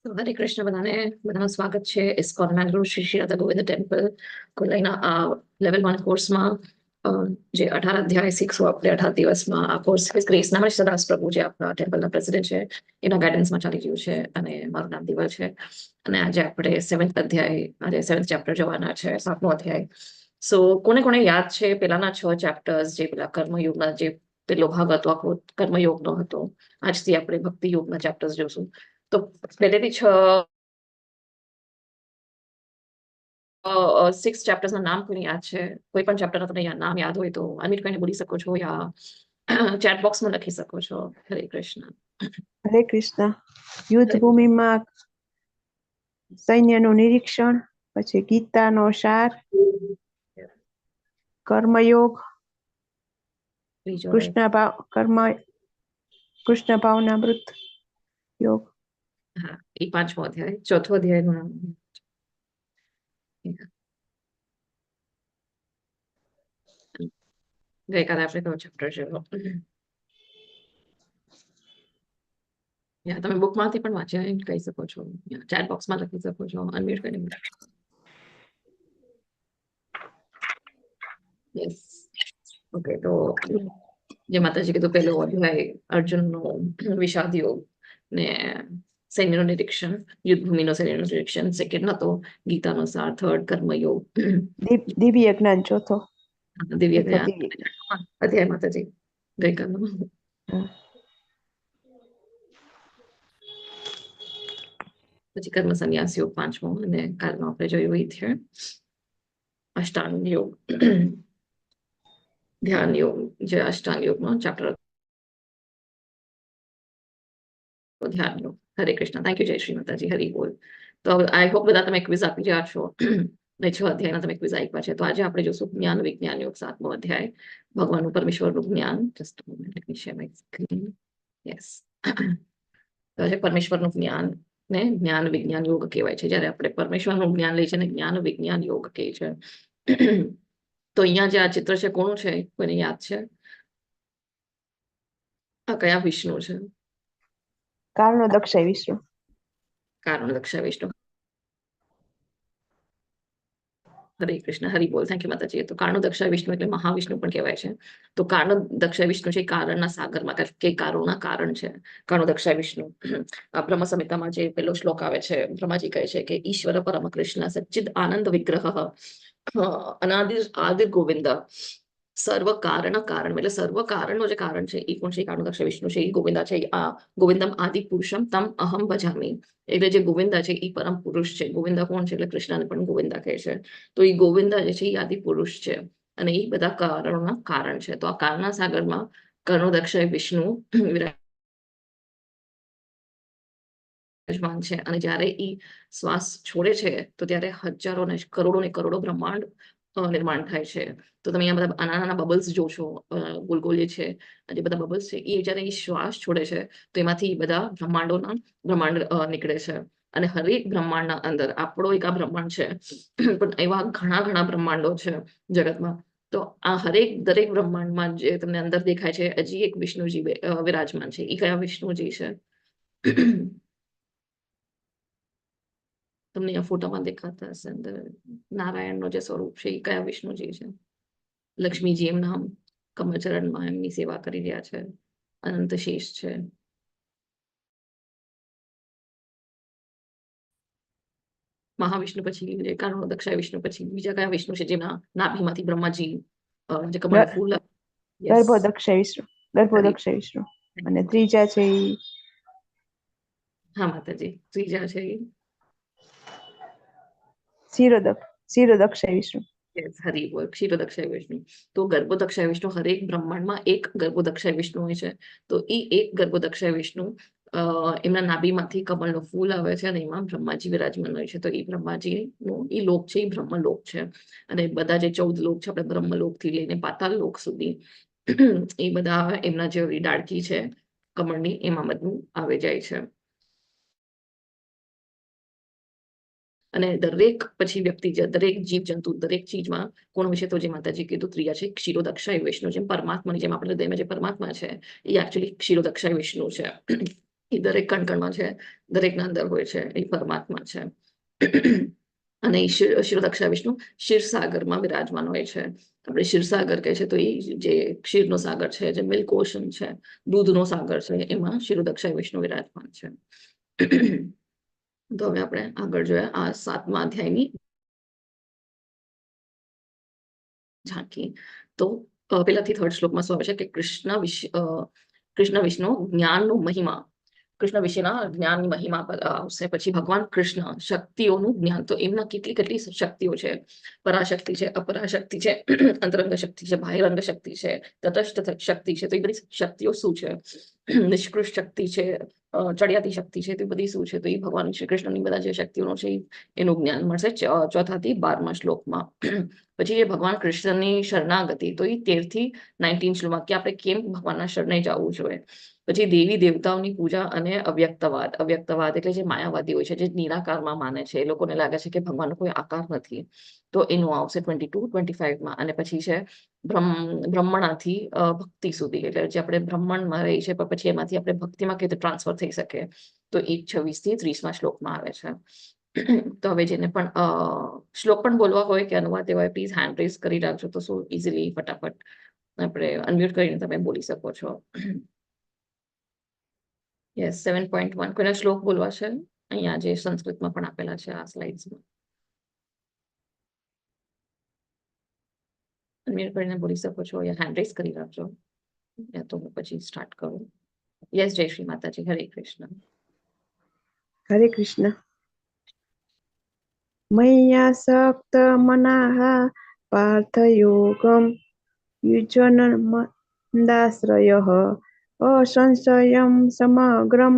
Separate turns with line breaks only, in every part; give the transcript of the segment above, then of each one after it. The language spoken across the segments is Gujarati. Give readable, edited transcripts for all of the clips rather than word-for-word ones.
તો હરે કૃષ્ણ બધાનું સ્વાગત છે ઇસ્કોન મેંગલુરુ શ્રી શ્રી રાધા ગોવિંદ ટેમ્પલ ખુલ્લાઈના આ લેવલ 1 કોર્સમાં જે 18 અધ્યાય શીખશું આપણે 18 દિવસમાં આ કોર્સ ગ્રેસ નામ સદાસ પ્રભુ જે આપણા ટેમ્પલના પ્રેસિડેન્ટ છે એના ગાઈડન્સમાં ચાલી રહ્યું છે અને મારું નામ દિવાલ છે અને આજે આપણે 7th અધ્યાય આજે 7th ચેપ્ટર જવાના છે 7મો અધ્યાય સો કોને કોને યાદ છે પેલાના 6 ચેપ્ટર્સ જે પેલા કર્મયોગના જે પેલો ભાગ હતો આખો કર્મયોગનો હતો આજથી આપણે ભક્તિ યોગના ચેપ્ટર્સ જોશું તો પહેલેથી 6 ચેપ્ટર્સના નામ કોઈને યાદ છે કોઈ પણ ચેપ્ટરના તમને નામ યાદ હોય તો અનમ્યુટ કરીને બોલી શકો છો યા ચેટ બોક્સમાં લખી શકો છો હરે કૃષ્ણ
હરે કૃષ્ણ. યુદ્ધ ભૂમિમાં સૈન્યનું નિરીક્ષણ, પછી ગીતાનો સાર, કર્મયોગ,
બીજો
કૃષ્ણ ભાવનામૃત યોગ.
હા એ 5મો અધ્યાય ચોથો અધ્યાયનું નામ ગઈકાલે આપણે કયો ચેપ્ટર જોયો તમે બુકમાંથી પણ વાંચ્યા એમ કહી શકો છો ચેટ બોક્સમાં લખી શકો છો અનમ્યુટ કરીને યસ ઓકે તો જે માતાજી કીધું પેલો અધ્યાય અર્જુનનો વિષાદ યોગ ને સૈન્યનું નિરીક્ષણ યુદ્ધભૂમિનો સૈન્યનું નિરીક્ષણ સેકન્ડ હતો ગીતાનો સાર થર્ડ કર્મયોગ
દિવ્ય જ્ઞાન ચોથો.
દિવ્ય જ્ઞાન અધ્યાય માતાજી ગઈકાલનો પછી કર્મ સંન્યાસ યોગ 5મો અને કાલમાં આપણે જોયું એ છે અષ્ટાંગ યોગ ધ્યાન યોગ જે અષ્ટાંગ યોગનો ચેપ્ટર ધ્યાન યોગ હરે કૃષ્ણ થેન્ક યુ જય શ્રી માતાજી હરિ બોલ તો આઈ હોપ બધા તમે ક્વિઝ આપી રહ્યા છો ને 6 અધ્યાયના તમે ક્વિઝ આપ્યા છે તો આજે આપણે જોશું જ્ઞાન વિજ્ઞાન યોગ 7મો અધ્યાય ભગવાનનું પરમેશ્વરનું જ્ઞાન just let me share my screen yes તો આજે પરમેશ્વરનું જ્ઞાન ને જ્ઞાન વિજ્ઞાન યોગ કહેવાય છે જ્યારે આપણે પરમેશ્વરનું જ્ઞાન લઈએ છીએ ને જ્ઞાન વિજ્ઞાન યોગ કહે છે તો અહીંયા જે આ ચિત્ર છે કોનું છે કોઈને યાદ છે આ કયા વિષ્ણુ છે
કારણો દક્ષાય વિષ્ણુ.
કારણ દક્ષા વિષ્ણુ હરે કૃષ્ણ હરિ બોલ થેન્ક યુ માતાજી તો કારણ દક્ષા વિષ્ણુ એટલે મહાવિષ્ણુ પણ કહેવાય છે તો કારણ દક્ષા વિષ્ણુ છે કારણના સાગરમાં કે કારોના કારણ છે કારણ દક્ષા વિષ્ણુ બ્રહ્મ સંહિતામાં જે પેલો શ્લોક આવે છે બ્રહ્માજી કહે છે કે ઈશ્વર પરમ કૃષ્ણ સચ્ચિદ આનંદ વિગ્રહ આદિ ગોવિંદ સર્વ કારણ એટલે સર્વ કારણનો જે કારણ છે એ કોણ છે કારણ દક્ષ વિષ્ણુ છે એ ગોવિંદા છે આ ગોવિંદમ આદિ પુરુષમ તમ અહમ ભજામી એટલે જે ગોવિંદા છે એ પરમ પુરુષ છે ગોવિંદા કોણ છે એટલે કૃષ્ણને પણ ગોવિંદા કહે છે તો એ ગોવિંદા જે છે એ આદિ પુરુષ છે અને એ બધા કારણોના કારણ છે તો આ કારના સાગરમાં કર્ણો દક્ષ વિષ્ણુ વિરાજમાન છે અને જ્યારે એ શ્વાસ છોડે છે તો ત્યારે હજારો ને કરોડો બ્રહ્માંડ નિર્માણ થાય છે તો તમે અહીંયા બધા નાના નાના બબલ્સ જોશો ગોલ જે છે જે બધા બબલ્સ છે એ જ્યારે એ શ્વાસ છોડે છે તો એમાંથી બધા બ્રહ્માંડ નીકળે છે અને હરેક બ્રહ્માંડના અંદર આપણો એક આ બ્રહ્માંડ છે પણ એવા ઘણા બ્રહ્માંડો છે જગતમાં તો આ દરેક બ્રહ્માંડમાં જે તમને અંદર દેખાય છે હજી એક વિષ્ણુજી વિરાજમાન છે એ કયા વિષ્ણુજી છે તમને આ ફોટામાં દેખાતા હશે અંદર નારાયણનો જે સ્વરૂપ છે એ કયા વિષ્ણુજી છે લક્ષ્મીજી એમના કમળચરણમાં એમની સેવા કરી રહ્યા છે અનંત શેષ છે મહાવિષ્ણુ પછી કારણ દક્ષા વિષ્ણુ પછી બીજા કયા વિષ્ણુ છે જેમના નાભીમાંથી બ્રહ્માજી જે કમળ ફૂલ
ગર્ભોદક્ષ વિષ્ણુ અને ત્રીજા છે
હા માતાજી ત્રીજા છે
ક્ષીરોદક્ષ વિષ્ણુ
હરિ બોલ ક્ષીરોદક્ષ વિષ્ણુ તો ગર્ભોદક્ષ વિષ્ણુ હરેક બ્રહ્માંડમાં એક ગર્ભોદક્ષ વિષ્ણુ હોય છે તો એ એક ગર્ભોદક્ષ વિષ્ણુ એમના નાભીમાંથી કમળનો ફૂલ આવે છે અને એમાં બ્રહ્માજી વિરાજમાન હોય છે તો એ બ્રહ્માજી નું એ લોક છે એ બ્રહ્મલોક છે અને બધા જે 14 લોક છે આપણે બ્રહ્મલોક થી લઈને પાતાળ લોક સુધી એ બધા એમના જે ડાળકી છે કમળની એમાં બધું આવી જાય છે અને દરેક પછી વ્યક્તિ દરેક જીવ જંતુ દરેક ચીજમાં કોણ વિશે તો જે માતાજી કીધું ત્રીજા છે ક્ષીરોદક્ષ વિષ્ણુ જેમ પરમાત્માની જેમ આપણે હૃદયમાં જે પરમાત્મા છે એ એકચ્યુઅલી ક્ષીરોદક્ષ વિષ્ણુ છે એ દરેક કણકણમાં છે, દરેકના અંદર હોય છે, એ પરમાત્મા છે. અને એ ક્ષીરોદક્ષા વિષ્ણુ ક્ષીરસાગરમાં બિરાજમાન હોય છે. આપણે ક્ષીરસાગર કહે છે તો એ જે ક્ષીરનો સાગર છે, જે મિલ્ક ઓશન છે, દૂધનો સાગર છે, એમાં ક્ષીરોદક્ષા વિષ્ણુ વિરાજમાન છે. તો હવે આપણે આગળ જોયા આ 7મા અધ્યાયની ઝાંખી. તો પેલાથી 3rd શ્લોકમાં શું આવે છે કે કૃષ્ણ વિષ્ણુ જ્ઞાનનો મહિમા, કૃષ્ણ વિશેના જ્ઞાનની મહિમા આવશે. પછી ભગવાન કૃષ્ણ શક્તિઓનું જ્ઞાન, તો એમના કેટલી શક્તિઓ છે, પરાશક્તિ છે, અપરાશક્તિ છે, અંતરંગ શક્તિ છે, બાહ્યરંગ શક્તિ છે, તટસ્થ શક્તિ છે. તો એ બધી શક્તિઓ શું છે, નિષ્કૃષ્ટ શક્તિ છે, ચડિયાતી શક્તિ છે, તે બધી શું છે, તો એ ભગવાન શ્રી કૃષ્ણની બધા જે શક્તિઓનો છે એનું જ્ઞાન મળશે 4થા થી 12મા શ્લોકમાં. પછી એ ભગવાન કૃષ્ણની શરણાગતિ, તો એ 13 થી 19 શ્લોકમાં કે આપણે કેમ ભગવાનના શરણે જવું જોઈએ. પછી દેવી દેવતાઓની પૂજા અને અવ્યક્તવાદ, અવ્યક્તવાદ એટલે જે માયાવાદી હોય છે, જે નિરાકારમાં માને છે, એ લોકોને લાગે છે કે ભગવાનનો કોઈ આકાર નથી, તો એનું આવશે 22, 25માં. અને પછી છે બ્રહ્મણાથી ભક્તિ સુધી, એટલે જે આપણે બ્રહ્માંડમાં રહી છે પણ પછી એમાંથી આપણે ભક્તિમાં કેવી રીતે ટ્રાન્સફર થઈ શકે, તો એ 26 થી 30મા શ્લોકમાં આવે છે. તો હવે જેને પણ શ્લોક પણ બોલવા હોય કે અનુવાદ હોય, પ્લીઝ હેન્ડ રેઝ કરી રાખજો, તો શું ઇઝીલી ફટાફટ આપણે અનમ્યુટ કરીને તમે બોલી શકો છો. યસ 7.1 કોઈના શ્લોક બોલવા છે? અહીંયા જે સંસ્કૃતમાં પણ આપેલા છે આ સ્લાઇડ્સમાં. અનમ્યુટ કરીને બોલી શકો છો, યા હેન્ડ રેઝ કરી રાખજો, યા તો હું પછી સ્ટાર્ટ કરું. યસ, જય શ્રી માતાજી, હરે કૃષ્ણ.
હરે કૃષ્ણ. મય્યાસક્ત મનાઃ પાર્થ યોગમ યુજન મંદાશ્રયઃ અસંશયમ સમગ્રમ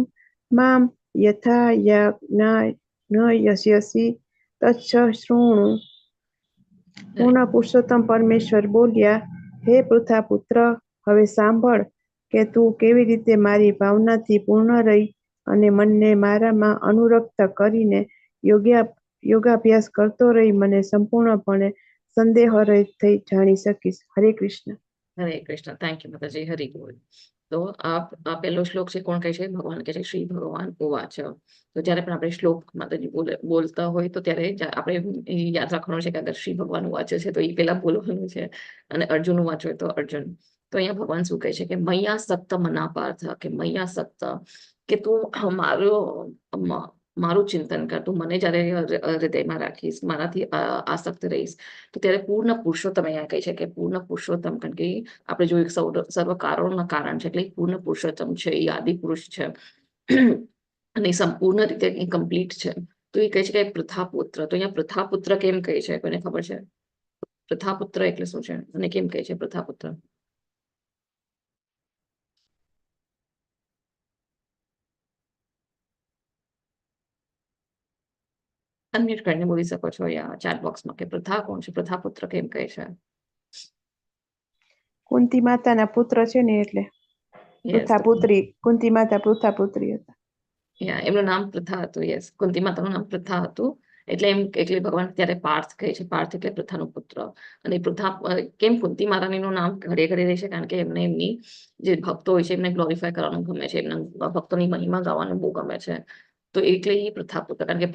મામ યથા યજ્ઞાયસ્યસી તચ્છ શૃણુ. પૂર્ણ પુરુષોત્તમ પરમેશ્વર બોલ્યા, હે પૃથાપુત્ર, હવે સાંભળ કે તું કેવી રીતે મારી ભાવનાથી પૂર્ણ રહી અને મનને મારામાં અનુરક્ત કરીને યોગાભ્યાસ કરતો રહી મને સંપૂર્ણપણે સંદેહરહિત થઈ જાણી શકીશ. હરે કૃષ્ણ.
હરે કૃષ્ણ. થેન્ક યુ માતાજી, હરી બોલ. તો આ પહેલો શ્લોક છે, કોણ કહે છે? ભગવાન કહે છે, શ્રી ભગવાન ઉવાચ. તો જ્યારે પણ આપણે શ્લોક માતાજી બોલતા હોય તો ત્યારે આપણે યાદ રાખવાનું છે કે અગર શ્રી ભગવાન ઉવાચ છે તો એ પેલા બોલવાનું છે, અને અર્જુન ઉવાચ હોય તો અર્જુન. તો અહીંયા ભગવાન શું કહે છે કે મૈયા સક્ત મના પાર્થ, કે મૈયા સક્ત, કે તું મારું ચિંતન કર, તું મને જયારે હૃદયમાં રાખીશ, મારાથી આસક્ત રહીશ, તો ત્યારે પૂર્ણ પુરુષોત્તમ અહીંયા કહે છે કે પૂર્ણ પુરુષોત્તમ, કારણ કે આપણે જોયું સર્વ કારણોના કારણ છે, એટલે પૂર્ણ પુરુષોત્તમ છે, એ આદિ પુરુષ છે અને સંપૂર્ણ રીતે કમ્પ્લીટ છે. તો એ કહે છે કે પ્રથાપુત્ર. તો અહીંયા પ્રથાપુત્ર કેમ કહે છે, કોઈને ખબર છે? પ્રથાપુત્ર એટલે શું છે અને કેમ કહે છે પ્રથાપુત્ર? અનમ્યુટ કરીને બોલી શકો છો યા ચેટ બોક્સમાં કે પ્રથા કોણ છે, પ્રથાપુત્ર કેમ કહે છે?
કુંતી માતાના પુત્ર છે ને એટલે પૃથાપુત્રી. કુંતી માતા પૃથાપુત્રી હતા.
એમનું નામ પ્રથા હતું. યસ, કુંતી માતાનું નામ પ્રથા હતું. એટલે ભગવાન ત્યારે પાર્થ કહે છે, પાર્થ એટલે પ્રથાનો પુત્ર. અને પ્રથા કેમ કુંતી મહારાણીનું નામ ઘડે રહેશે? કારણ કે એમને એમની જે ભક્તો હોય છે એમને ગ્લોરીફાય કરવાનું ગમે છે, એમના ભક્તોની મહિમા ગાવાનું બહુ ગમે છે. તો એટલે એ પ્રથાપુત્ર, કારણ કે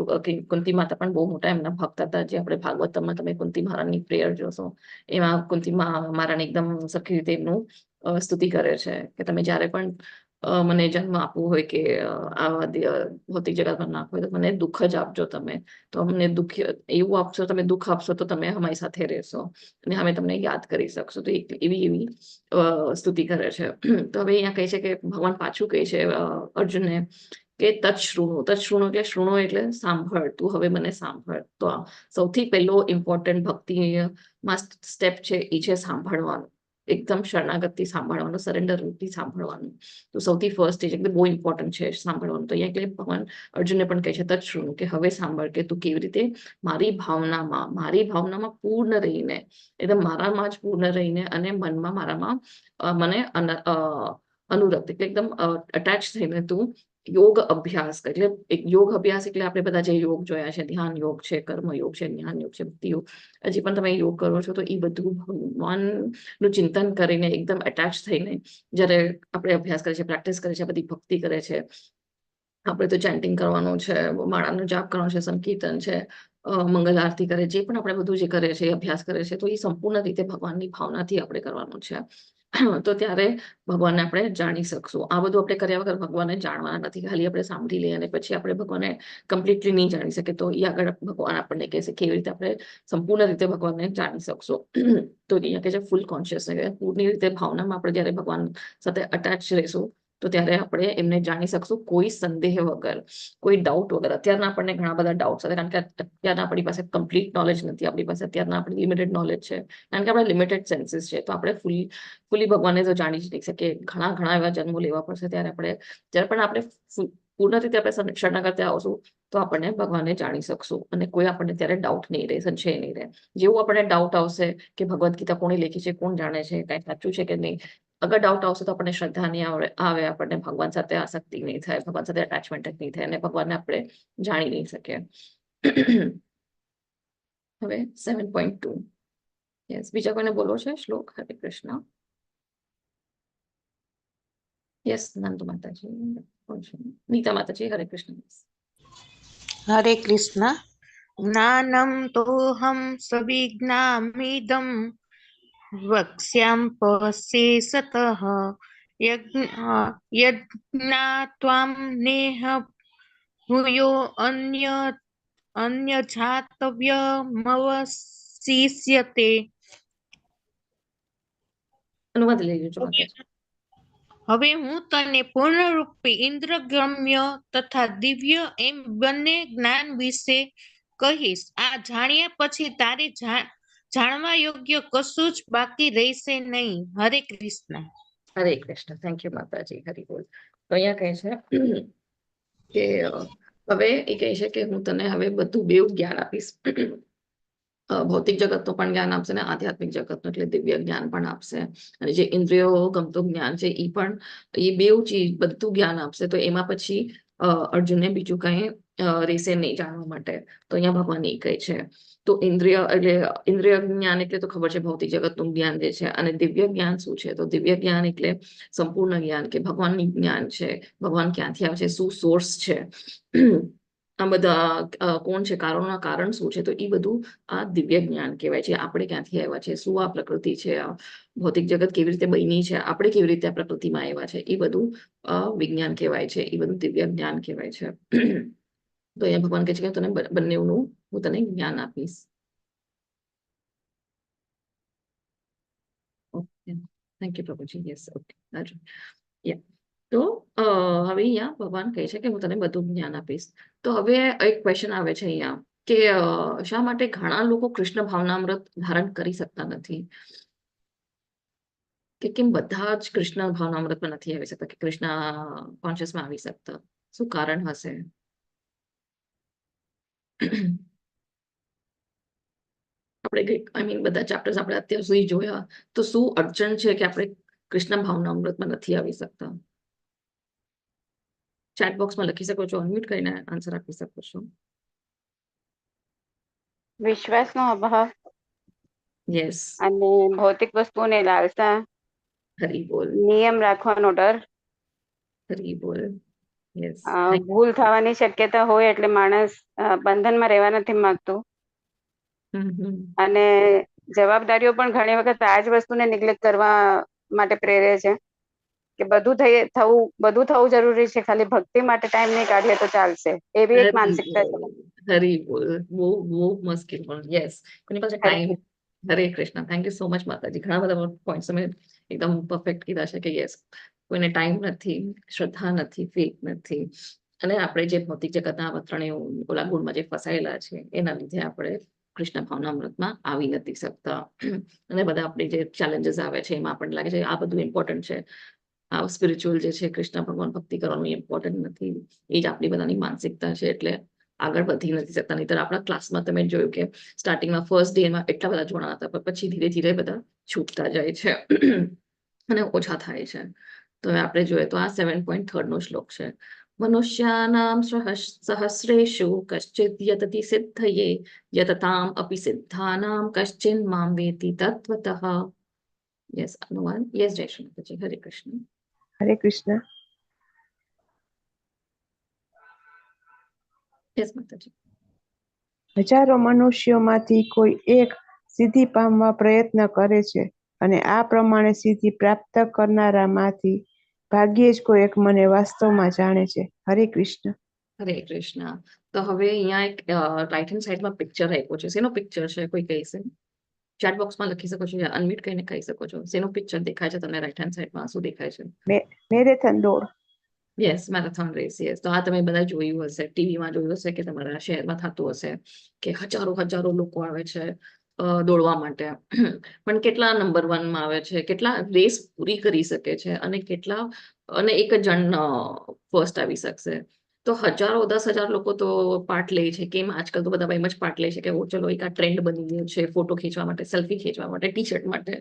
કુંતી માતા પણ બહુ મોટા એમના ભક્ત હતા. જે આપણે ભાગવતમાં તમે કુંતી મહારાણીની પ્રેયર જોશો, એમાં કુંતી મહારાણી એકદમ સરખી રીતે એમનું સ્તુતિ કરે છે કે તમે જ્યારે પણ મને જન્મ આપવું હોય કે આવા ભૌતિક જગતમાં નાખવું હોય તો મને દુઃખ જ આપજો તમે, તો અમને દુઃખ એવું આપશો, તમે દુઃખ આપશો તો તમે અમારી સાથે રહેશો અને અમે તમને યાદ કરી શકશો. તો એવી સ્તુતિ કરે છે. તો હવે અહીંયા કહે છે કે ભગવાન પાછું કહે છે અર્જુનને કે તત્શૃણુ. તત્શૃણુ એટલે શૃણુ એટલે સાંભળ, તું હવે મને સાંભળ. તો સૌથી પહેલો ઇમ્પોર્ટન્ટ ભક્તિમાં સ્ટેપ છે એ છે સાંભળવાનું, એકદમ શરણાગતથી સાંભળવાનું, સરેન્ડરથી સાંભળવાનું. તો સૌથી ફર્સ્ટ સ્ટેજ એટલે બહુ ઇમ્પોર્ટન્ટ છે સાંભળવાનું. તો અહીંયા એટલે ભગવાન અર્જુનને પણ કહે છે તત્શૃણુ, કે હવે સાંભળ કે તું કેવી રીતે મારી ભાવનામાં પૂર્ણ રહીને, એકદમ મારામાં જ પૂર્ણ રહીને અને મનમાં મારામાં મને અનુરક્ત એટલે એકદમ અટેચ થઈને તું યોગ અભ્યાસ કર. એટલે યોગ અભ્યાસ એટલે આપણે બધા જે યોગ જોયા છે, ધ્યાન યોગ છે, કર્મ યોગ છે, જ્ઞાન યોગ છે, ભક્તિ યોગ, હજી પણ તમે યોગ કરો છો તો એ બધું ભગવાનનું ચિંતન કરીને એકદમ અટેચ થઈને જ્યારે આપણે અભ્યાસ કરીએ છીએ, પ્રેક્ટિસ કરીએ છીએ, બધી ભક્તિ કરે છે, આપણે તો ચેન્ટિંગ કરવાનું છે, માળાનો જાપ કરવાનો છે, સંકીર્તન છે, મંગલ આરતી કરે, જે પણ આપણે બધું જે કરે છે, અભ્યાસ કરે છે, તો એ સંપૂર્ણ રીતે ભગવાનની ભાવનાથી આપણે કરવાનું છે. તો ત્યારે ભગવાનને આપણે જાણી શકશું. આ બધું આપણે કર્યા વગર ભગવાનને જાણવાના નથી. ખાલી આપણે સાંભળી લઈએ અને પછી આપણે ભગવાનને કમ્પ્લીટલી નહીં જાણી શકીએ, તો એ આગળ ભગવાન આપણને કહેશે કેવી રીતે આપણે સંપૂર્ણ રીતે ભગવાનને જાણી શકશું. તો અહીંયા કે છે ફૂલ કોન્શિયસ, પૂર્ણ રીતે ભાવનામાં આપણે જયારે ભગવાન સાથે અટેચ રહીશું, તો ત્યારે આપણે એમને જાણી શકશું કોઈ સંદેહ વગર, કોઈ ડાઉટ વગર. અત્યારના આપણને ઘણા બધા ડાઉટ્સ હતા, કારણ કે અત્યારના આપણી પાસે કમ્પ્લીટ નોલેજ નથી. આપણી પાસે અત્યારના આપણી લિમિટેડ નોલેજ છે, કારણ કે આપણે લિમિટેડ સેન્સીસ છે. તો આપણે ફૂલી ભગવાનને તો જાણી જ નહીં શકીએ. ઘણા એવા જન્મો લેવા પડશે, ત્યારે પણ આપણે પૂર્ણ રીતે આપણે શરણાગત આવશું, તો આપણને ભગવાનને જાણી શકશું અને કોઈ આપણને ત્યારે ડાઉટ નહીં રહે, સંશય નહીં રહે. જેવું આપણને ડાઉટ આવશે કે ભગવદ્ ગીતા કોણે લખી છે, કોણ જાણે છે, કઈ સાચું છે કે નહીં, અગર ડાઉટ આવશે તો આપણને શ્રદ્ધા નહીં આવે, આપણને ભગવાન સાથે આસક્તિ નહીં થાય, ભગવાન સાથે અટેચમેન્ટ જ નહીં થાય અને ભગવાનને આપણે જાણી નહીં શકીએ. હવે 7.2. યસ, બીજા કોઈને બોલવો છે શ્લોક? હરે કૃષ્ણ. યસ, નંદ માતાજી, નીતા માતાજી, હરે કૃષ્ણ.
હરે કૃષ્ણ. જ્ઞાનમ તોહમ સવિજ્ઞામિદમ વક્ષ્યામ પશ્યેસતઃ યજ્ઞાત્વામ નેહ ભૂયો અન્ય જાતવ્યમવશિષ્યતે.
અનુવાદ લઈ લેજો માતાજી.
હવે હું તને પૂર્ણરૂપે ઇન્દ્રગમ્ય તથા દિવ્ય એમ બંને જ્ઞાન વિશે કહીશ. આ જાણ્યા પછી તારે જાણવા યોગ્ય કશું જ બાકી રહેશે નહીં. હરે કૃષ્ણ.
હરે કૃષ્ણ. થેન્ક યુ માતાજી. હરિ બોલ. તો અહીંયા કહે છે કે હવે એ કહે છે કે હું તને હવે બધું બેઉ જ્ઞાન આપીશ. ભૌતિક જગતનું પણ જ્ઞાન આપશે ને આધ્યાત્મિક જગતનું એટલે દિવ્ય જ્ઞાન પણ આપશે. અને જે ઇન્દ્રિયો ગમતું જ્ઞાન છે એ બેઉ ચીજ બધું જ્ઞાન આપશે. તો એમાં પછી અર્જુનને બીજું કઈ રહેશે નહીં જાણવા માટે. તો અહીંયા ભગવાન એ કહે છે. તો ઇન્દ્રિય જ્ઞાન એટલે તો ખબર છે ભૌતિક જગતનું જ્ઞાન જે છે. અને દિવ્ય જ્ઞાન શું છે? તો દિવ્ય જ્ઞાન એટલે સંપૂર્ણ જ્ઞાન, કે ભગવાનની જ્ઞાન છે, ભગવાન ક્યાંથી આવે છે, શું સોર્સ છે, આ બધા કોણ છે, કારણોના કારણ શું છે, તો એ બધું આ દિવ્ય જ્ઞાન કહેવાય છે. આપણે ક્યાંથી આવ્યા છે, શું આ પ્રકૃતિ છે, આ ભૌતિક જગત કેવી રીતે બની છે, આપણે કેવી રીતે આ પ્રકૃતિમાં આવ્યા છે, એ બધું વિજ્ઞાન કહેવાય છે, એ બધું દિવ્ય જ્ઞાન કહેવાય છે. તો અહીંયા ભગવાન કહે છે કે તને બંનેનું હું તને જ્ઞાન આપીશ. ઓકે, થેન્ક યુ પ્રભુજી. Yes, okay. તો હવે અહીંયા ભગવાન કહે છે કે હું તને બધું જ્ઞાન આપીશ. તો હવે એક ક્વેશ્ચન આવે છે અહીંયા કે શા માટે ઘણા લોકો કૃષ્ણ ભાવનામૃત ધારણ કરી શકતા નથી? કે કેમ બધા જ કૃષ્ણ ભાવનામૃતમાં નથી આવી શકતા, કે કૃષ્ણ કોન્શિયસમાં આવી શકતા? શું કારણ હશે? આપણે બધા ચેપ્ટર્સ આપણે અત્યાર સુધી જોયા, તો શું અડચણ છે કે આપણે કૃષ્ણ ભાવનામૃતમાં નથી આવી શકતા? ચેટ બોક્સમાં લખી શકો છો, અનમ્યુટ કરીને આન્સર આપી શકો છો.
વિશ્વાસનો અભાવ
યસ,
અને ભૌતિક વસ્તુઓને લાલસા,
હરી બોલ,
નિયમ રાખવાનો ડર,
હરી બોલ. યસ,
ભૂલ થવાની શક્યતા હોય એટલે માણસ બંધનમાં રહેવા નથી માંગતું. અને જવાબદારીઓ પણ ઘણી વખત આ જ વસ્તુને નિગ્લેક્ટ કરવા માટે પ્રેરે છે કે બધું થવું જરૂરી છે, ખાલી ભક્તિ માટે ટાઈમ નહીં કાઢીએ તો ચાલશે, એવી એક માનસિકતા છે.
હરી બોલ, બહુ મુશ્કેલ પણ. યસ, કોની પાસે time? Hare Krishna. Thank you so much માતાજી. ઘણા બધા પોઈન્ટ્સ તમે એકદમ પરફેક્ટ કીધા છે કે યસ, કોઈને ટાઈમ નથી, શ્રદ્ધા નથી, ફેથ નથી, અને આપણે જે ભૌતિક જગતના ત્રણે ઓલા ગુણમાં જે ફસાયેલા છે એના લીધે આપણે કૃષ્ણ ભાવનામૃતમાં આવી નથી શકતા. અને બધા આપણે જે ચેલેન્જીસ આવે છે એમાં આપણને લાગે છે આ બધું ઇમ્પોર્ટન્ટ છે, આ સ્પિરિચ્યુઅલ જે છે, કૃષ્ણ ભગવાન ભક્તિ કરવાનું ઇમ્પોર્ટન્ટ નથી. એ જ આપણી બધાની માનસિકતા છે, એટલે આગળ વધી નથી શકતા. નહીતર આપણા ક્લાસમાં તમે જોયું કે સ્ટાર્ટિંગમાં ફર્સ્ટ ડેમાં એટલા બધા જોડાણા હતા, પણ પછી ધીરે ધીરે બધા છૂટતા જાય છે અને ઓછા થાય છે. તો આપણે જોઈએ તો આ 7.3 નો શ્લોક છે. મનુષ્યાનામ સહસ્રેષુ કશ્ચિદ યતતિ સિદ્ધયે યતતામ અપી સિદ્ધાનામ કશ્ચિન મામ વેતિ તત્વતઃ. યસ, અનુવાદ. યસ, જય શ્રી માતાજી. હરે કૃષ્ણ.
હરે કૃષ્ણ.
યસ માતાજી.
હજારો મનુષ્યોમાંથી કોઈ એક સિદ્ધિ પામવા પ્રયત્ન કરે છે અને આ પ્રમાણે સિદ્ધિ પ્રાપ્ત કરનારામાંથી ભાગ્યે જ કોઈ એક મને વાસ્તવમાં જાણે છે. હરે કૃષ્ણ.
હરે કૃષ્ણ. તો હવે અહીંયા એક રાઈટ હેન્ડ સાઈડમાં પિક્ચર આપ્યો છે. શેનો પિક્ચર છે કોઈ કહેશે? ચેટ બોક્સમાં લખી શકો છો, અનમ્યુટ કરીને કહી શકો છો. શેનો પિક્ચર દેખાય છે તમને રાઈટ હેન્ડ સાઈડમાં? શું દેખાય છે?
મેરેથોન દોડ.
Yes, marathon race. યસ. તો આ તમે બધા જોયું હશે, ટીવીમાં જોયું હશે કે તમારા શહેરમાં થતું હશે કે હજારો લોકો આવે છે દોડવા માટે. પણ કેટલા નંબર 1 માં આવે છે, કેટલા રેસ પૂરી કરી શકે છે અને કેટલા અને એક જ જણ ફર્સ્ટ આવી શકશે. તો હજારો 10,000 લોકો તો પાર્ટ લે છે. કેમ આજકાલ તો બધા એમ જ પાર્ટ લે છે કે ઓ ચલો એક આ ટ્રેન્ડ બની ગયો છે ફોટો ખેંચવા માટે, સેલ્ફી ખેંચવા માટે, ટી શર્ટ માટે.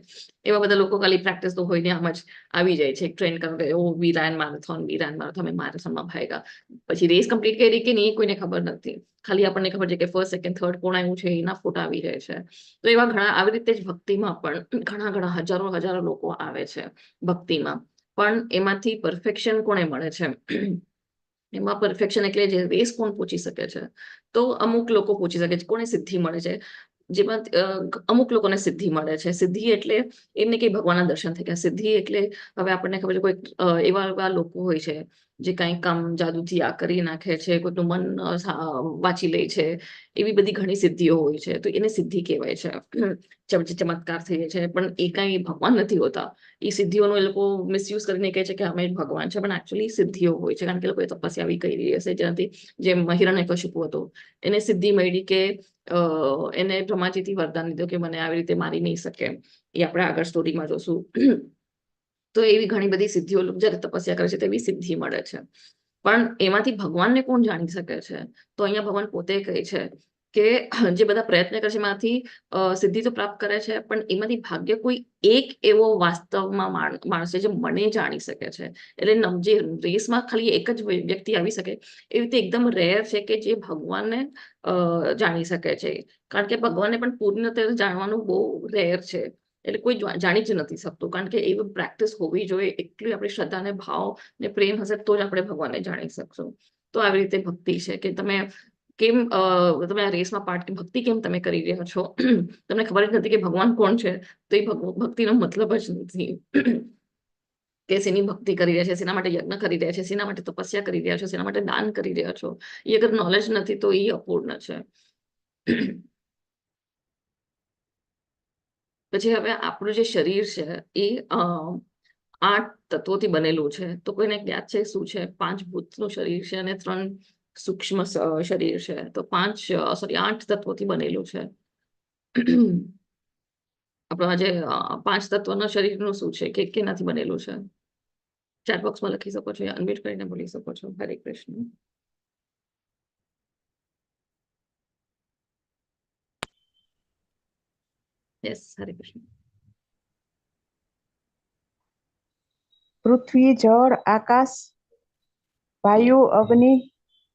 એવા બધા લોકો ખાલી પ્રેક્ટિસ તો હોય ને આમ જ આવી જાય છે એક ટ્રેન્ડ કારણ કે ઓ વી રેન મેરેથોન મેં મેરેથોનમાં ભાગ્યા. પછી રેસ કમ્પ્લીટ કરી કે નહીં કોઈને ખબર નથી. ખાલી આપણને ખબર છે કે ફર્સ્ટ, સેકન્ડ, થર્ડ કોણ આવ્યું છે એના ફોટા આવી જાય છે. તો એવા ઘણા આવી રીતે જ ભક્તિમાં પણ ઘણા હજારો લોકો આવે છે ભક્તિમાં. પણ એમાંથી પરફેક્શન કોને મળે છે? એમાં પરફેક્શન એટલે જે રેસ કોણ પહોંચી શકે છે? તો અમુક લોકો પહોંચી શકે છે. કોને સિદ્ધિ મળે છે? જેમાં અમુક લોકોને સિદ્ધિ મળે છે. સિદ્ધિ એટલે એમને કઈ ભગવાનના દર્શન થઈ ગયા. સિદ્ધિ એટલે હવે આપણને ખબર છે કોઈ એવા લોકો હોય છે જે કંઈક કામ જાદુથી આ કરી નાખે છે, કોઈનું મન વાંચી લે છે. એવી બધી ઘણી સિદ્ધિઓ હોય છે તો એને સિદ્ધિ કહેવાય છે. ચમત્કાર થઈ જાય છે પણ એ કઈ ભગવાન નથી હોતા. એ સિદ્ધિઓનો એ લોકો મિસયુઝ કરીને કહે છે કે અમે જ ભગવાન છે, પણ એકચ્યુઅલી સિદ્ધિઓ હોય છે કારણ કે લોકોએ તપસ્યા આવી કરી હશે જેનાથી જેમ હિરણ્યકશિપુ હતો એને સિદ્ધિ મળી કે એને બ્રહ્માજીથી વરદાન લીધું કે મને આવી રીતે મારી નહીં શકે. એ આપણે આગળ સ્ટોરીમાં જોશું. તો એવી ઘણી બધી સિદ્ધિઓ જ્યારે તપસ્યા કરે છે તેવી સિદ્ધિ મળે છે. પણ એમાંથી ભગવાનને કોણ જાણી શકે છે? તો અહીંયા ભગવાન પોતે કહે છે કે જે બધા પ્રયત્ન કરે છે એમાંથી સિદ્ધિ તો પ્રાપ્ત કરે છે પણ એમાંથી ભાગ્ય કોઈ એક એવો વાસ્તવમાં માણસ છે જે મને જાણી શકે છે. એટલે જે રેસમાં ખાલી એક જ વ્યક્તિ આવી શકે એવી રીતે એકદમ રેર છે કે જે ભગવાનને જાણી શકે છે. કારણ કે ભગવાનને પણ પૂર્ણ રીતે જાણવાનું બહુ રેર છે. એટલે કોઈ જાણી જ નથી શકતું કારણ કે એવી પ્રેક્ટિસ હોવી જોઈએ. એટલી આપણી શ્રદ્ધા ને ભાવ ને પ્રેમ હશે તો જ આપણે ભગવાનને જાણી શકશું. તો આવી રીતે ભક્તિ છે કે તમે કેમ તમે આ રેસમાં ભક્તિ કેમ તમે કરી રહ્યા છો? તમને ખબર જ નથી કે ભગવાન કોણ છે તો એ ભક્તિનો મતલબ જ નથી. કે શેની ભક્તિ કરી રહ્યા છે, શેના માટે યજ્ઞ કરી રહ્યા છે, શેના માટે તપસ્યા કરી રહ્યા છો, શેના માટે દાન કરી રહ્યા છો. એ અગર નોલેજ નથી તો એ અપૂર્ણ છે. પછી હવે આપણું જે શરીર છે એ 8 તત્વોથી બનેલું છે. તો કોઈને યાદ છે શું છે? 5 ભૂતનું શરીર છે અને 3 સૂક્ષ્મ શરીર છે. તો 8 તત્વોથી બનેલું છે. આપણા જે 5 તત્વના શરીરનું શું છે કે કેનાથી બનેલું છે? ચેટ બોક્સમાં લખી શકો છો, અનમ્યુટ કરીને બોલી શકો છો. હરે કૃષ્ણ. યસ, હરે કૃષ્ણ.
પૃથ્વી, જળ, આકાશ, વાયુ, અગ્નિ,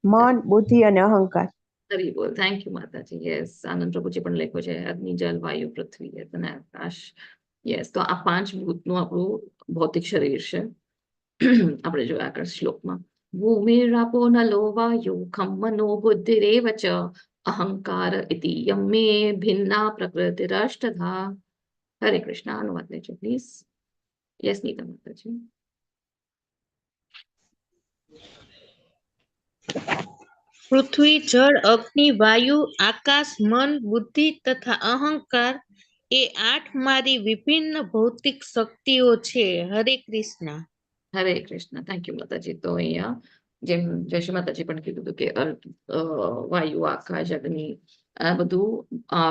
મન, બુદ્ધિ અને અહંકાર.
હરી બોલ. થેન્ક યુ માતાજી. યસ, આનંદ પ્રભુજી પણ લખ્યું છે અગ્નિ, જલ, વાયુ, પૃથ્વી અને આકાશ. યસ, તો આ 5 ભૂતનું આપણું ભૌતિક શરીર છે. આપણે જોયા આગળ શ્લોકમાં ભૂમિરાપો નલો વાયુ ખમ મનો બુદ્ધિરેવ ચ અહંકાર ઇતિ યમે ભિન્ના પ્રકૃતિરષ્ટધા. હરે કૃષ્ણ. અનુવાદ લેજો પ્લીઝ. યસ, નીતા માતાજી.
પૃથ્વી, જળ, અગ્નિ, વાયુ, આકાશ, મન, બુદ્ધિ તથા અહંકાર એ 8 મારી વિભિન્ન ભૌતિક શક્તિઓ છે. હરે કૃષ્ણ.
હરે કૃષ્ણ. થેન્ક યુ માતાજી. તો અહીંયા જેમ જય માતાજી પણ કીધું હતું કે વાયુ, આકાશ, અગ્નિ આ બધું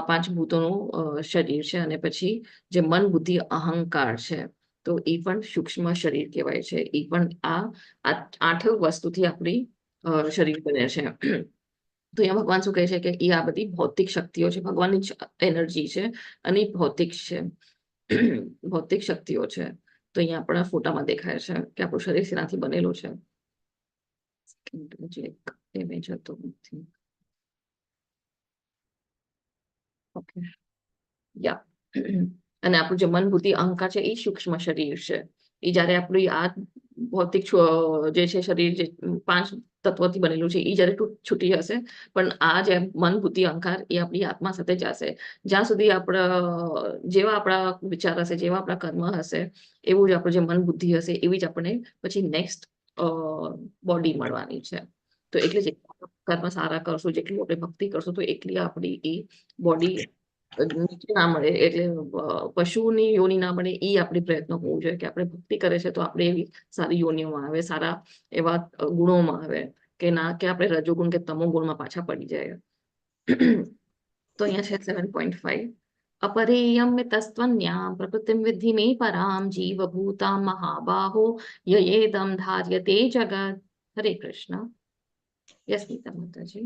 5 ભૂતોનું શરીર છે અને પછી જે મન, બુદ્ધિ, અહંકાર છે તો એ પણ સૂક્ષ્મ શરીર કહેવાય છે. એ પણ આ 8 વસ્તુથી આપણી શરીર બને છે. તો અહીંયા ભગવાન શું કહે છે કે એ આ બધી ભૌતિક શક્તિઓ છે, ભગવાનની જ એનર્જી છે અને ભૌતિક છે, ભૌતિક શક્તિઓ છે. તો અહીંયા આપણા ફોટામાં દેખાય છે કે આપણું શરીર શેનાથી બનેલું છે. ઇમેજ હતો નથી. ઓકે, યા. અને આપણું જે મન, બુદ્ધિ, અહંકાર છે એ સૂક્ષ્મ શરીર છે. એ જયારે આપણી આ ભૌતિક જે છે શરીર જે 5 તત્વોથી બનેલું છે એ જ્યારે છૂટી જશે, પણ આ જે મન બુદ્ધિ અહંકાર એ આપણી આત્મા સાથે જશે. જ્યાં સુધી જેવા આપણા વિચાર હશે, જેવા આપણા કર્મ હશે, એવું જ આપણું જે મન બુદ્ધિ હશે એવી જ આપણને પછી નેક્સ્ટ બોડી મળવાની છે. તો એટલે જ કર્મ સારા કરશું, જેટલું આપણે ભક્તિ કરશું તો એટલી આપણી એ બોડી નીચે ના મળે, એટલે પશુની યોની ના મળે એ આપણે પ્રયત્ન હોવું જોઈએ કે આપણે ભક્તિ કરે છે તો આપણે એવી સારી યોનિઓમાં આવે, સારા એવા ગુણોમાં આવે, કે ના કે આપણે રજોગુણ કે તમો ગુણમાં પાછા પડી જાય. તો અહીંયા છે 7.5 अपरेयं तस्त्वन्यां प्रकृतिं विद्धि मे परां जीवभूतां महाबाहो ययेदं धार्यते जगत्. हरे कृष्ण. यस नीता माताजी.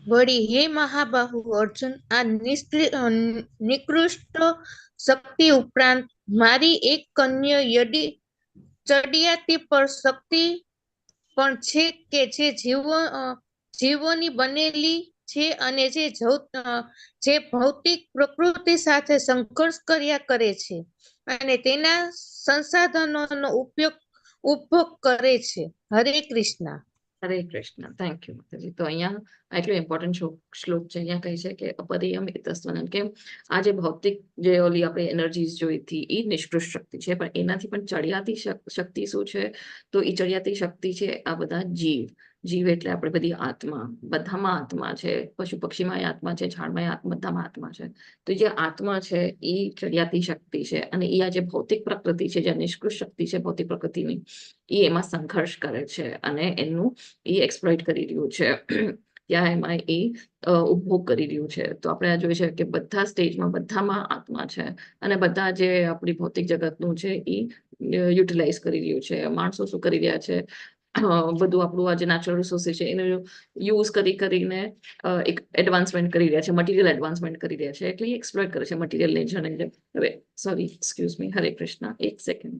વળી હે મહાબાહુ અર્જુન, આ નિકૃષ્ટ શક્તિ ઉપરાંત મારી એક કન્યા ચડિયાતી પર શક્તિ પણ છે કે જે જીવોની બનેલી છે અને જે ભૌતિક પ્રકૃતિ સાથે સંઘર્ષ કર્યા કરે છે અને તેના સંસાધનોનો ઉપભોગ કરે છે. હરે કૃષ્ણ.
હરે કૃષ્ણ. થેન્ક યુ માતાજી. તો અહીંયા એટલો ઇમ્પોર્ટન્ટ શ્લોક છે. અહીંયા કહે છે કે અપરિયમ ઇતસ્ત્વન્યમ, કે આ જે ભૌતિક જે ઓલી આપણે એનર્જીઝ જોઈતી એ નિષ્કૃષ્ટ શક્તિ છે, પણ એનાથી પણ ચડિયાતી શક્તિ શું છે? તો એ ચડિયાતી શક્તિ છે આ બધા જીવ એટલે આપણે બધી આત્મા, બધામાં આત્મા છે, પશુ પક્ષીમાં આત્મા છે, ઝાડમાં બધામાં આત્મા છે. તો જે આત્મા છે એ ચડિયાતી શક્તિ છે, અને એ આ જે ભૌતિક પ્રકૃતિ છે, જે નિષ્કૃષ્ટ શક્તિ છે ભૌતિક પ્રકૃતિની, એ એમાં સંઘર્ષ કરે છે અને એનું એ એક્સપ્લોઇટ કરી રહ્યું છે. ત્યાં એમાં એ ઉપભોગ કરી રહ્યું છે. તો આપણે આ જોઈએ છે કે બધા સ્ટેજમાં બધામાં આત્મા છે, અને બધા જે આપણી ભૌતિક જગતનું છે એ યુટિલાઇઝ કરી રહ્યું છે. માણસો શું કરી રહ્યા છે, બધું આપણું આ જે નેચરલ રિસોર્સિસ છે એનો યુઝ કરીને એક એડવાન્સમેન્ટ કરી રહ્યા છે, મટીરિયલ એડવાન્સમેન્ટ કરી રહ્યા છે, એટલે એક્સપ્લોઇટ કરે છે મટીરિયલ નેચરને. હવે સોરી, એક્સક્યુઝ મી, હરે કૃષ્ણ, એક સેકન્ડ.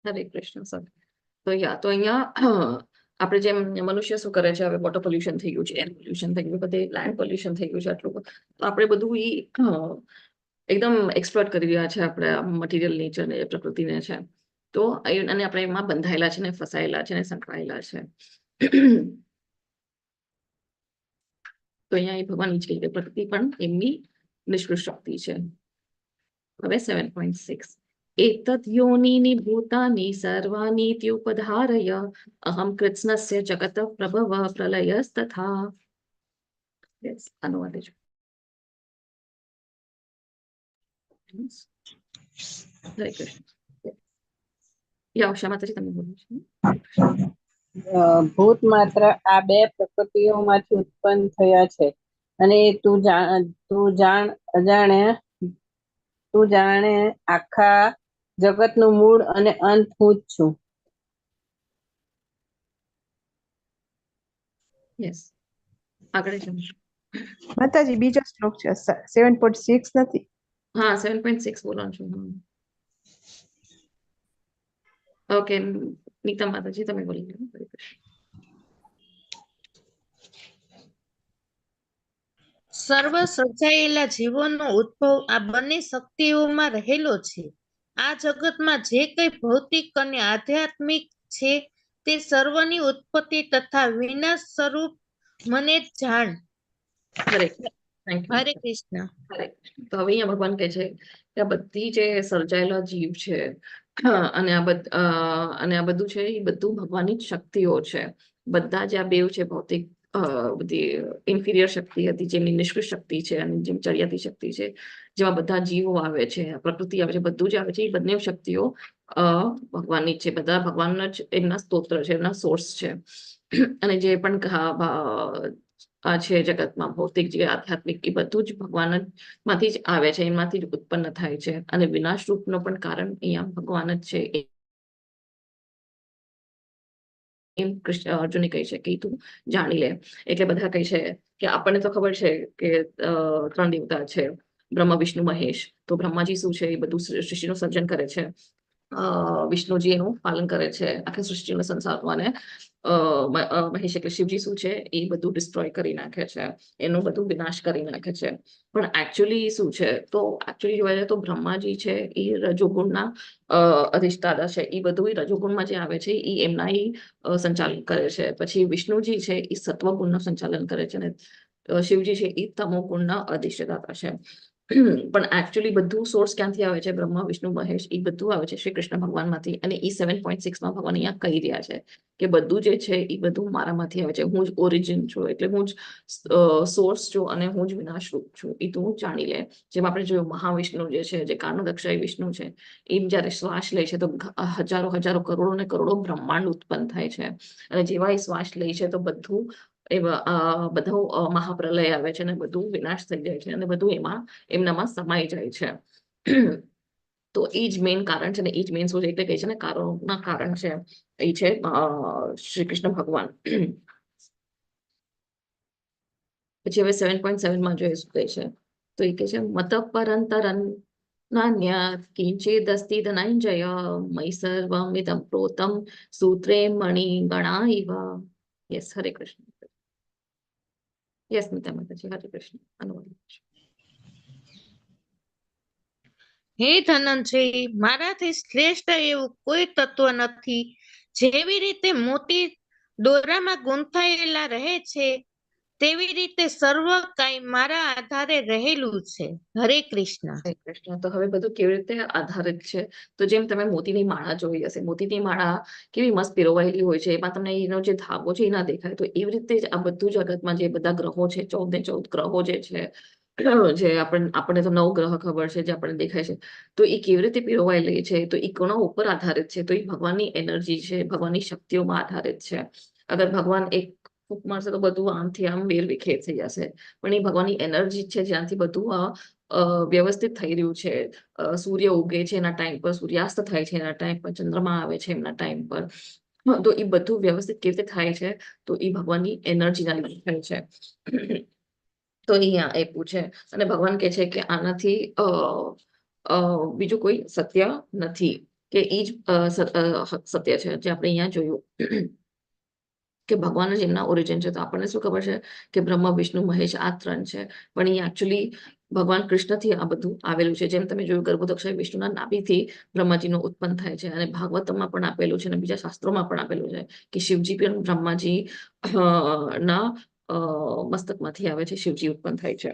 હરે કૃષ્ણ. સર તો અહીંયા આપણે જેમ મનુષ્ય શું કરે છે, હવે વોટર પોલ્યુશન થઈ ગયું છે, એર પોલ્યુશન થઈ ગયું, બધે લેન્ડ પોલ્યુશન થઈ ગયું છે આટલું, તો આપણે બધું એકદમ એક્સપ્લોઇટ કરી રહ્યા છે આપણે મટીરિયલ નેચરને, પ્રકૃતિને છે. તો અને આપણે એમાં બંધાયેલા છે ને ફસાયેલા છે ને સંકળાયેલા છે. તો અહીંયા ભગવાન જ કહી દે પ્રકૃતિ પણ એમની નિષ્કૃષ્ટ શક્તિ છે. હવે 7.6 एतद् योनीनि भूतानि सर्वानीत्युपधारय अहं कृत्स्नस्य जगतः प्रभव प्रलयस्तथा. Yes, अनुवाद है. हरे कृष्ण. या उषा माताजी તમે બોલો છો.
ભૂત માત્ર આ બે પ્રકૃતિઓમાંથી ઉત્પન્ન થયા છે, અને તું જાણે આખા જગતનું મૂળ અને અંત હું જ છું.
યસ, આગળ જમો.
માતાજી બીજો શ્લોક છે, 7.6 નથી.
હા, 7.6 બોલવાનું છું. ઓકે, નીતા માતાજી તમે બોલી લો. હરે કૃષ્ણ.
સર્વ સર્જાયેલા જીવોનો ઉદ્ભવ આ બંને શક્તિઓમાં રહેલો છે. આ જગતમાં જે કંઈ ભૌતિક અને આધ્યાત્મિક છે તે સર્વની ઉત્પત્તિ તથા વિનાશ સ્વરૂપ મને જ જાણ.
હરે
હરે કૃષ્ણ.
તો હવે અહીંયા ભગવાન કહે છે કે આ બધી જે સર્જાયેલા જીવ છે અને આ બધું છે એ બધું ભગવાનની જ શક્તિઓ છે. બધા જ આ બેવ છે ભૌતિક બધી ઇન્ફિરિયર શક્તિ હતી, જેમની નિષ્કૃષ્ટ શક્તિ છે, અને જેમ ચડિયાતી શક્તિ છે, જેમાં બધા જીવો આવે છે, પ્રકૃતિ આવે છે, બધું જ આવે છે, એ બંને શક્તિઓ ભગવાનની જ છે. બધા ભગવાનના જ એમના સ્તોત્ર છે, એમના સોર્સ છે. અને જે પણ આ છે જગતમાં ભૌતિક જે આધ્યાત્મિક, એ બધું જ ભગવાન માંથી જ આવે છે, એમાંથી જ ઉત્પન્ન થાય છે, અને વિનાશ રૂપનો પણ કારણ અહીંયા ભગવાન જ છે. એમ અર્જુને કહે છે કે તું જાણી લે. એટલે બધા કહે છે કે આપણને તો ખબર છે કે 3 દેવતા છે, બ્રહ્મા, વિષ્ણુ, મહેશ. તો બ્રહ્માજી શું છે, એ બધું સૃષ્ટિનું સર્જન કરે છે. વિષ્ણુજી એનું પાલન કરે છે આખી સૃષ્ટિનો સંસારનો, અને મહેશ એટલે શિવજી શું છે, એ બધું ડિસ્ટ્રોય કરી નાખે છે, એનું બધું વિનાશ કરી નાખે છે. પણ એકચ્યુઅલી શું છે, તો એકચ્યુઅલી જોવા જાય તો બ્રહ્માજી છે એ રજોગુણના અધિષ્ઠાતા છે. એ બધું રજોગુણમાં જે આવે છે એ એમના સંચાલન કરે છે. પછી વિષ્ણુજી છે એ સત્વગુણનું સંચાલન કરે છે, અને શિવજી છે એ તમોગુણના અધિષ્ઠાતા છે. પણ એકચ્યુઅલી બધું સોર્સ ક્યાંથી આવે છે, બ્રહ્મા, વિષ્ણુ, મહેશ, એ બધું આવે છે શ્રી કૃષ્ણ ભગવાનમાંથી. અને એ 7.6 ભગવાન અહીંયા કહી રહ્યા છે કે બધું જે છે એ બધું મારામાંથી આવે છે. હું જ ઓરિજિન છું, એટલે હું જ સોર્સ છું, અને હું જ વિનાશરૂપ છું. એ તું જાણી લે. જેમ આપણે જોયું મહાવિષ્ણુ જે છે, જે કારણોદક્ષય વિષ્ણુ છે, એ જયારે શ્વાસ લે છે તો હજારો હજારો કરોડો ને કરોડો બ્રહ્માંડ ઉત્પન્ન થાય છે. અને જેવા એ શ્વાસ લે છે તો બધું બધું મહાપ્રલય આવે છે, અને બધું વિનાશ થઈ જાય છે, અને બધું એમનામાં સમાઈ જાય છે. તો એ જ મેઇન કારણ છે, ને એ જ મેઇન સોર્સ એટલે કહે છે ને કારણોના કારણ છે, એ છે શ્રી કૃષ્ણ ભગવાન. પછી હવે 7.7 જોઈએ શું કહે છે, તો એ કહે છે મત પરંતરન નાન્યાત કિંચિદસ્તિ ધનંજય મયી સર્વમિદં પ્રોતમ સૂત્રે મણિગણા ઇવ. યસ, હરે કૃષ્ણ. યસ નીતા માતાજી, હરે કૃષ્ણ. અનુવાદ.
હે ધનંજય, મારાથી શ્રેષ્ઠ એવું કોઈ તત્વ નથી. જેવી રીતે મોતી દોરામાં ગૂંથાયેલા રહે છે, તેવી રીતે સર્વ કાંઈ મારા આધારે રહેલું છે. હરે કૃષ્ણ.
હરે કૃષ્ણ. તો હવે બધું કેવી રીતે આધારિત છે, તો જેમ તમે મોતીની માળા જોઈ હશે, મોતીની માળા કેવી મસ્ત પીરોવાયેલી હોય છે, એમાં તમને એનો જે ધાગો છે એ ના દેખાય. તો એવી રીતે જ આ બધું જગતમાં જે બધા ગ્રહો છે, 14 ગ્રહો જે છે, જે આપણને તો 9 ગ્રહ ખબર છે જે આપણને દેખાય છે, તો એ કેવી રીતે પીરોવાયેલી છે, તો એ કોના ઉપર આધારિત છે, તો એ ભગવાનની એનર્જી છે, ભગવાનની શક્તિઓમાં આધારિત છે. અગર ભગવાન એક ફૂંક મારશે તો બધું આમથી આમ વેરવિખેર થઈ જશે. પણ એ ભગવાનની એનર્જી છે જ્યાંથી બધું વ્યવસ્થિત થઈ રહ્યું છે. સૂર્ય ઉગે છે એના ટાઈમ પર, સૂર્યાસ્ત થાય છે એના ટાઈમ પર, ચંદ્રમા આવે છે એમના ટાઈમ પર. તો એ બધું વ્યવસ્થિત કેવી રીતે થાય છે, તો એ ભગવાનની એનર્જીના લીધે થાય છે. તો અહીંયા એ પૂછે, અને ભગવાન કહે છે કે આનાથી બીજું કોઈ સત્ય નથી, કે એ જ સત્ય છે જે આપણે અહીંયા જોયું કે ભગવાન જ એમના ઓરિજિન છે. તો આપણને શું ખબર છે કે બ્રહ્મા, વિષ્ણુ, મહેશ આ 3 છે, પણ એ એકચ્યુઅલી ભગવાન કૃષ્ણથી આ બધું આવેલું છે. જેમ તમે જોયું ગર્ભોદક્ષ વિષ્ણુના નાભીથી બ્રહ્માજીનું ઉત્પન્ન થાય છે, અને ભાગવતમાં પણ આપેલું છે, અને બીજા શાસ્ત્રોમાં પણ આપેલું છે કે શિવજી પણ બ્રહ્માજી ના મસ્તકમાંથી આવે છે, શિવજી ઉત્પન્ન થાય છે.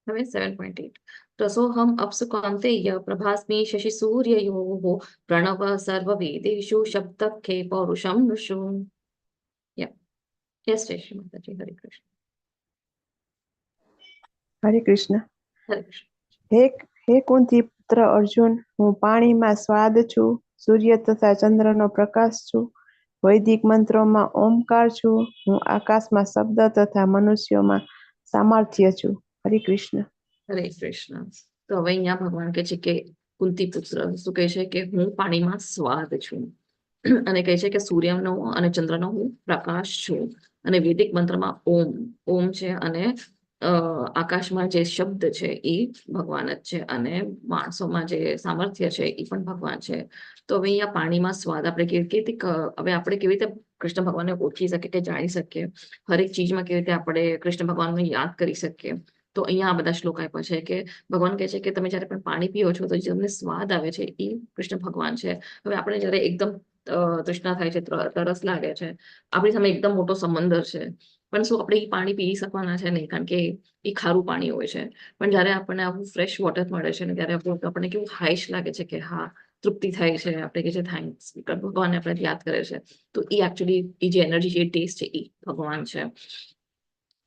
હવે 7.8 રસોહમ અપ્સુ કૌંતેય પ્રભાસ્મિ શશિ સૂર્યયોઃ પ્રણવ સર્વ વેદેષુ શબ્દ કે પૌરુષમ નૃષુ. યસ જય શ્રી માતાજી, હરે કૃષ્ણ.
હરે કૃષ્ણ.
હરે કૃષ્ણ.
હે કુંતી પુત્ર અર્જુન, હું પાણીમાં સ્વાદ છું, સૂર્ય તથા ચંદ્રનો પ્રકાશ છું, વૈદિક મંત્રોમાં ઓમકાર છું, હું આકાશમાં શબ્દ તથા મનુષ્યોમાં સામર્થ્ય છું. હરે કૃષ્ણ.
હરે કૃષ્ણ. તો હવે અહીંયા ભગવાન કહે છે કે કુંતી પુત્ર શું કહે છે કે હું પાણીમાં સ્વાદ છું, અને કહે છે કે સૂર્યનો અને ચંદ્રનો હું પ્રકાશ છું, અને વૈદિક મંત્રમાં ઓમ છે, અને આકાશમાં જે શબ્દ છે એ ભગવાન જ છે, અને માણસોમાં જે સામર્થ્ય છે એ પણ ભગવાન છે. તો હવે અહીંયા પાણીમાં સ્વાદ આપણે હવે આપણે કેવી રીતે કૃષ્ણ ભગવાનને ઓળખી શકીએ, કે જાણી શકીએ, હરેક ચીજમાં કેવી રીતે આપણે કૃષ્ણ ભગવાનને યાદ કરી શકીએ. તો અહીંયા આ બધા શ્લોક આપ્યા છે કે ભગવાન કહે છે કે તમે જયારે પણ પાણી પીઓ છો તો જે તમને સ્વાદ આવે છે એ કૃષ્ણ ભગવાન છે. હવે આપણે જયારે એકદમ તૃષ્ણા થાય છે, તરસ લાગે છે, આપણી સામે એકદમ મોટો સમંદર છે, પણ શું આપણે એ પાણી પી શકવાના છે? નહીં, કારણ કે એ ખારું પાણી હોય છે. પણ જયારે આપણને આવું ફ્રેશ વોટર મળે છે ને ત્યારે આપણને કેવું હાઈશ લાગે છે કે હા, તૃપ્તિ થાય છે, આપણે કે છે થેન્ક્સ, ભગવાનને આપણે યાદ કરે છે. તો એ એકચ્યુઅલી એ જે એનર્જી છે, ટેસ્ટ છે, એ ભગવાન છે.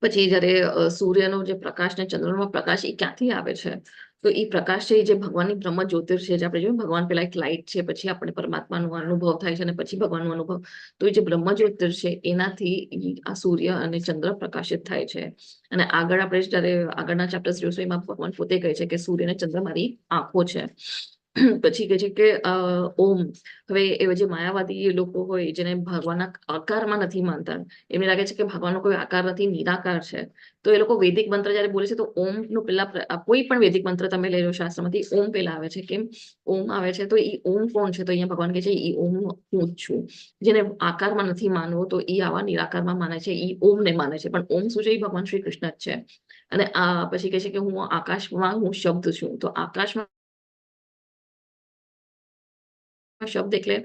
પછી જયારે સૂર્યનો જે પ્રકાશ ને ચંદ્રનો પ્રકાશ એ ક્યાંથી આવે છે? તો એ પ્રકાશ છે એ જે ભગવાનની બ્રહ્મ જ્યોતિર છે, જે આપણે જોયું ભગવાન પેલા એક લાઇટ છે, પછી આપણે પરમાત્માનો અનુભવ થાય છે અને પછી ભગવાનનો અનુભવ. તો એ જે બ્રહ્મ જ્યોતિર છે એનાથી આ સૂર્ય અને ચંદ્ર પ્રકાશિત થાય છે. અને આગળ આપણે જયારે આગળના ચેપ્ટર્સ જોઈશું એમાં ભગવાન પોતે કહે છે કે સૂર્ય અને ચંદ્ર મારી આંખો છે. પછી કહે છે કે ઓમ. હવે એ જે માયાવાદી લોકો હોય જેને ભગવાનના આકારમાં નથી માનતા, એમને લાગે છે કે ભગવાનનો કોઈ આકાર નથી, નિરાકાર છે. તો એ લોકો વૈદિક મંત્ર જયારે બોલે છે તો ઓમ નું પેલા કોઈ પણ વૈદિક મંત્ર તમે લઈ લો શાસ્ત્રમાંથી, ઓમ પેલા આવે છે. કેમ ઓમ આવે છે? તો એ ઓમ કોણ છે? તો અહીંયા ભગવાન કહે છે એ ઓમ હું જ છું. જેને આકારમાં નથી માનવો તો એ આવા નિરાકારમાં માને છે, એ ઓમને માને છે. પણ ઓમ શું છે? એ ભગવાન શ્રી કૃષ્ણ જ છે. અને આ પછી કહે છે કે હું આકાશમાં હું શબ્દ છું. તો આકાશમાં શબ્દ એટલે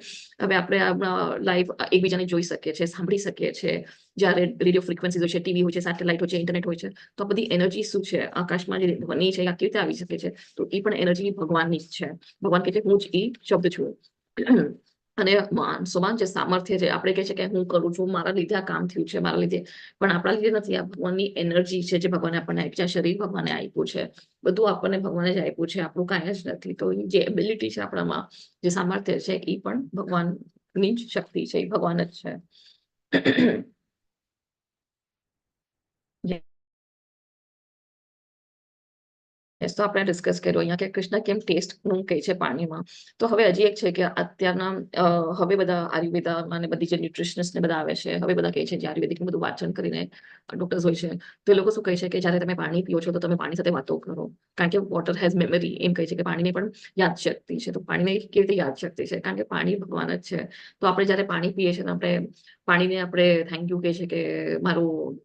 હવે આપણે લાઈવ એકબીજાને જોઈ શકીએ છીએ, સાંભળી શકીએ છીએ. જ્યારે રેડિયો ફ્રીક્વન્સીઝ હોય છે, ટીવી હોય છે, સેટેલાઇટ હોય છે, ઇન્ટરનેટ હોય છે, તો આ બધી એનર્જી શું છે? આકાશમાં જે ધ્વનિ છે આ કેવી રીતે આવી શકે છે? તો એ પણ એનર્જી ભગવાનની જ છે. ભગવાન કહે છે હું જ એ શબ્દ છું. અને સમાન જે સામર્થ્ય છે, આપણે કહે છે કે હું કરું છું, મારા લીધે આ કામ થયું છે, મારા લીધે, પણ આપણા લીધે નથી. આ ભગવાનની એનર્જી છે જે ભગવાને આપણને આપી છે. શરીર ભગવાને આપ્યું છે, બધું આપણને ભગવાને જ આપ્યું છે, આપણું કાંઈ જ નથી. તો જે એબિલિટી છે આપણામાં, જે સામર્થ્ય છે એ પણ ભગવાનની જ શક્તિ છે, એ ભગવાન જ છે. તો આપણે ડિસ્કસ કર્યો અહીંયા કે કૃષ્ણ કેમ ટેસ્ટનું કહે છે પાણીમાં. તો હવે હજી એક છે કે અત્યારના હવે બધા આયુર્વેદમાં અને બધી જે ન્યુટ્રિશનિસ્ટ ને બધા આવે છે, હવે બધા કહે છે જે આયુર્વેદિકનું બધું વાંચન કરીને ડોક્ટર્સ હોય છે, તો એ લોકો શું કહે છે કે જ્યારે તમે પાણી પીઓ છો તો તમે પાણી સાથે વાતો કરો. કારણ કે વોટર હેઝ મેમરી, એમ કહે છે કે પાણીને પણ યાદશક્તિ છે. તો પાણીને કેવી રીતે યાદશક્તિ છે? કારણ કે પાણી ભગવાન જ છે. તો આપણે જ્યારે પાણી પીએ છીએ તો આપણે પાણીને આપણે થેન્ક યુ કહે છે કે મારું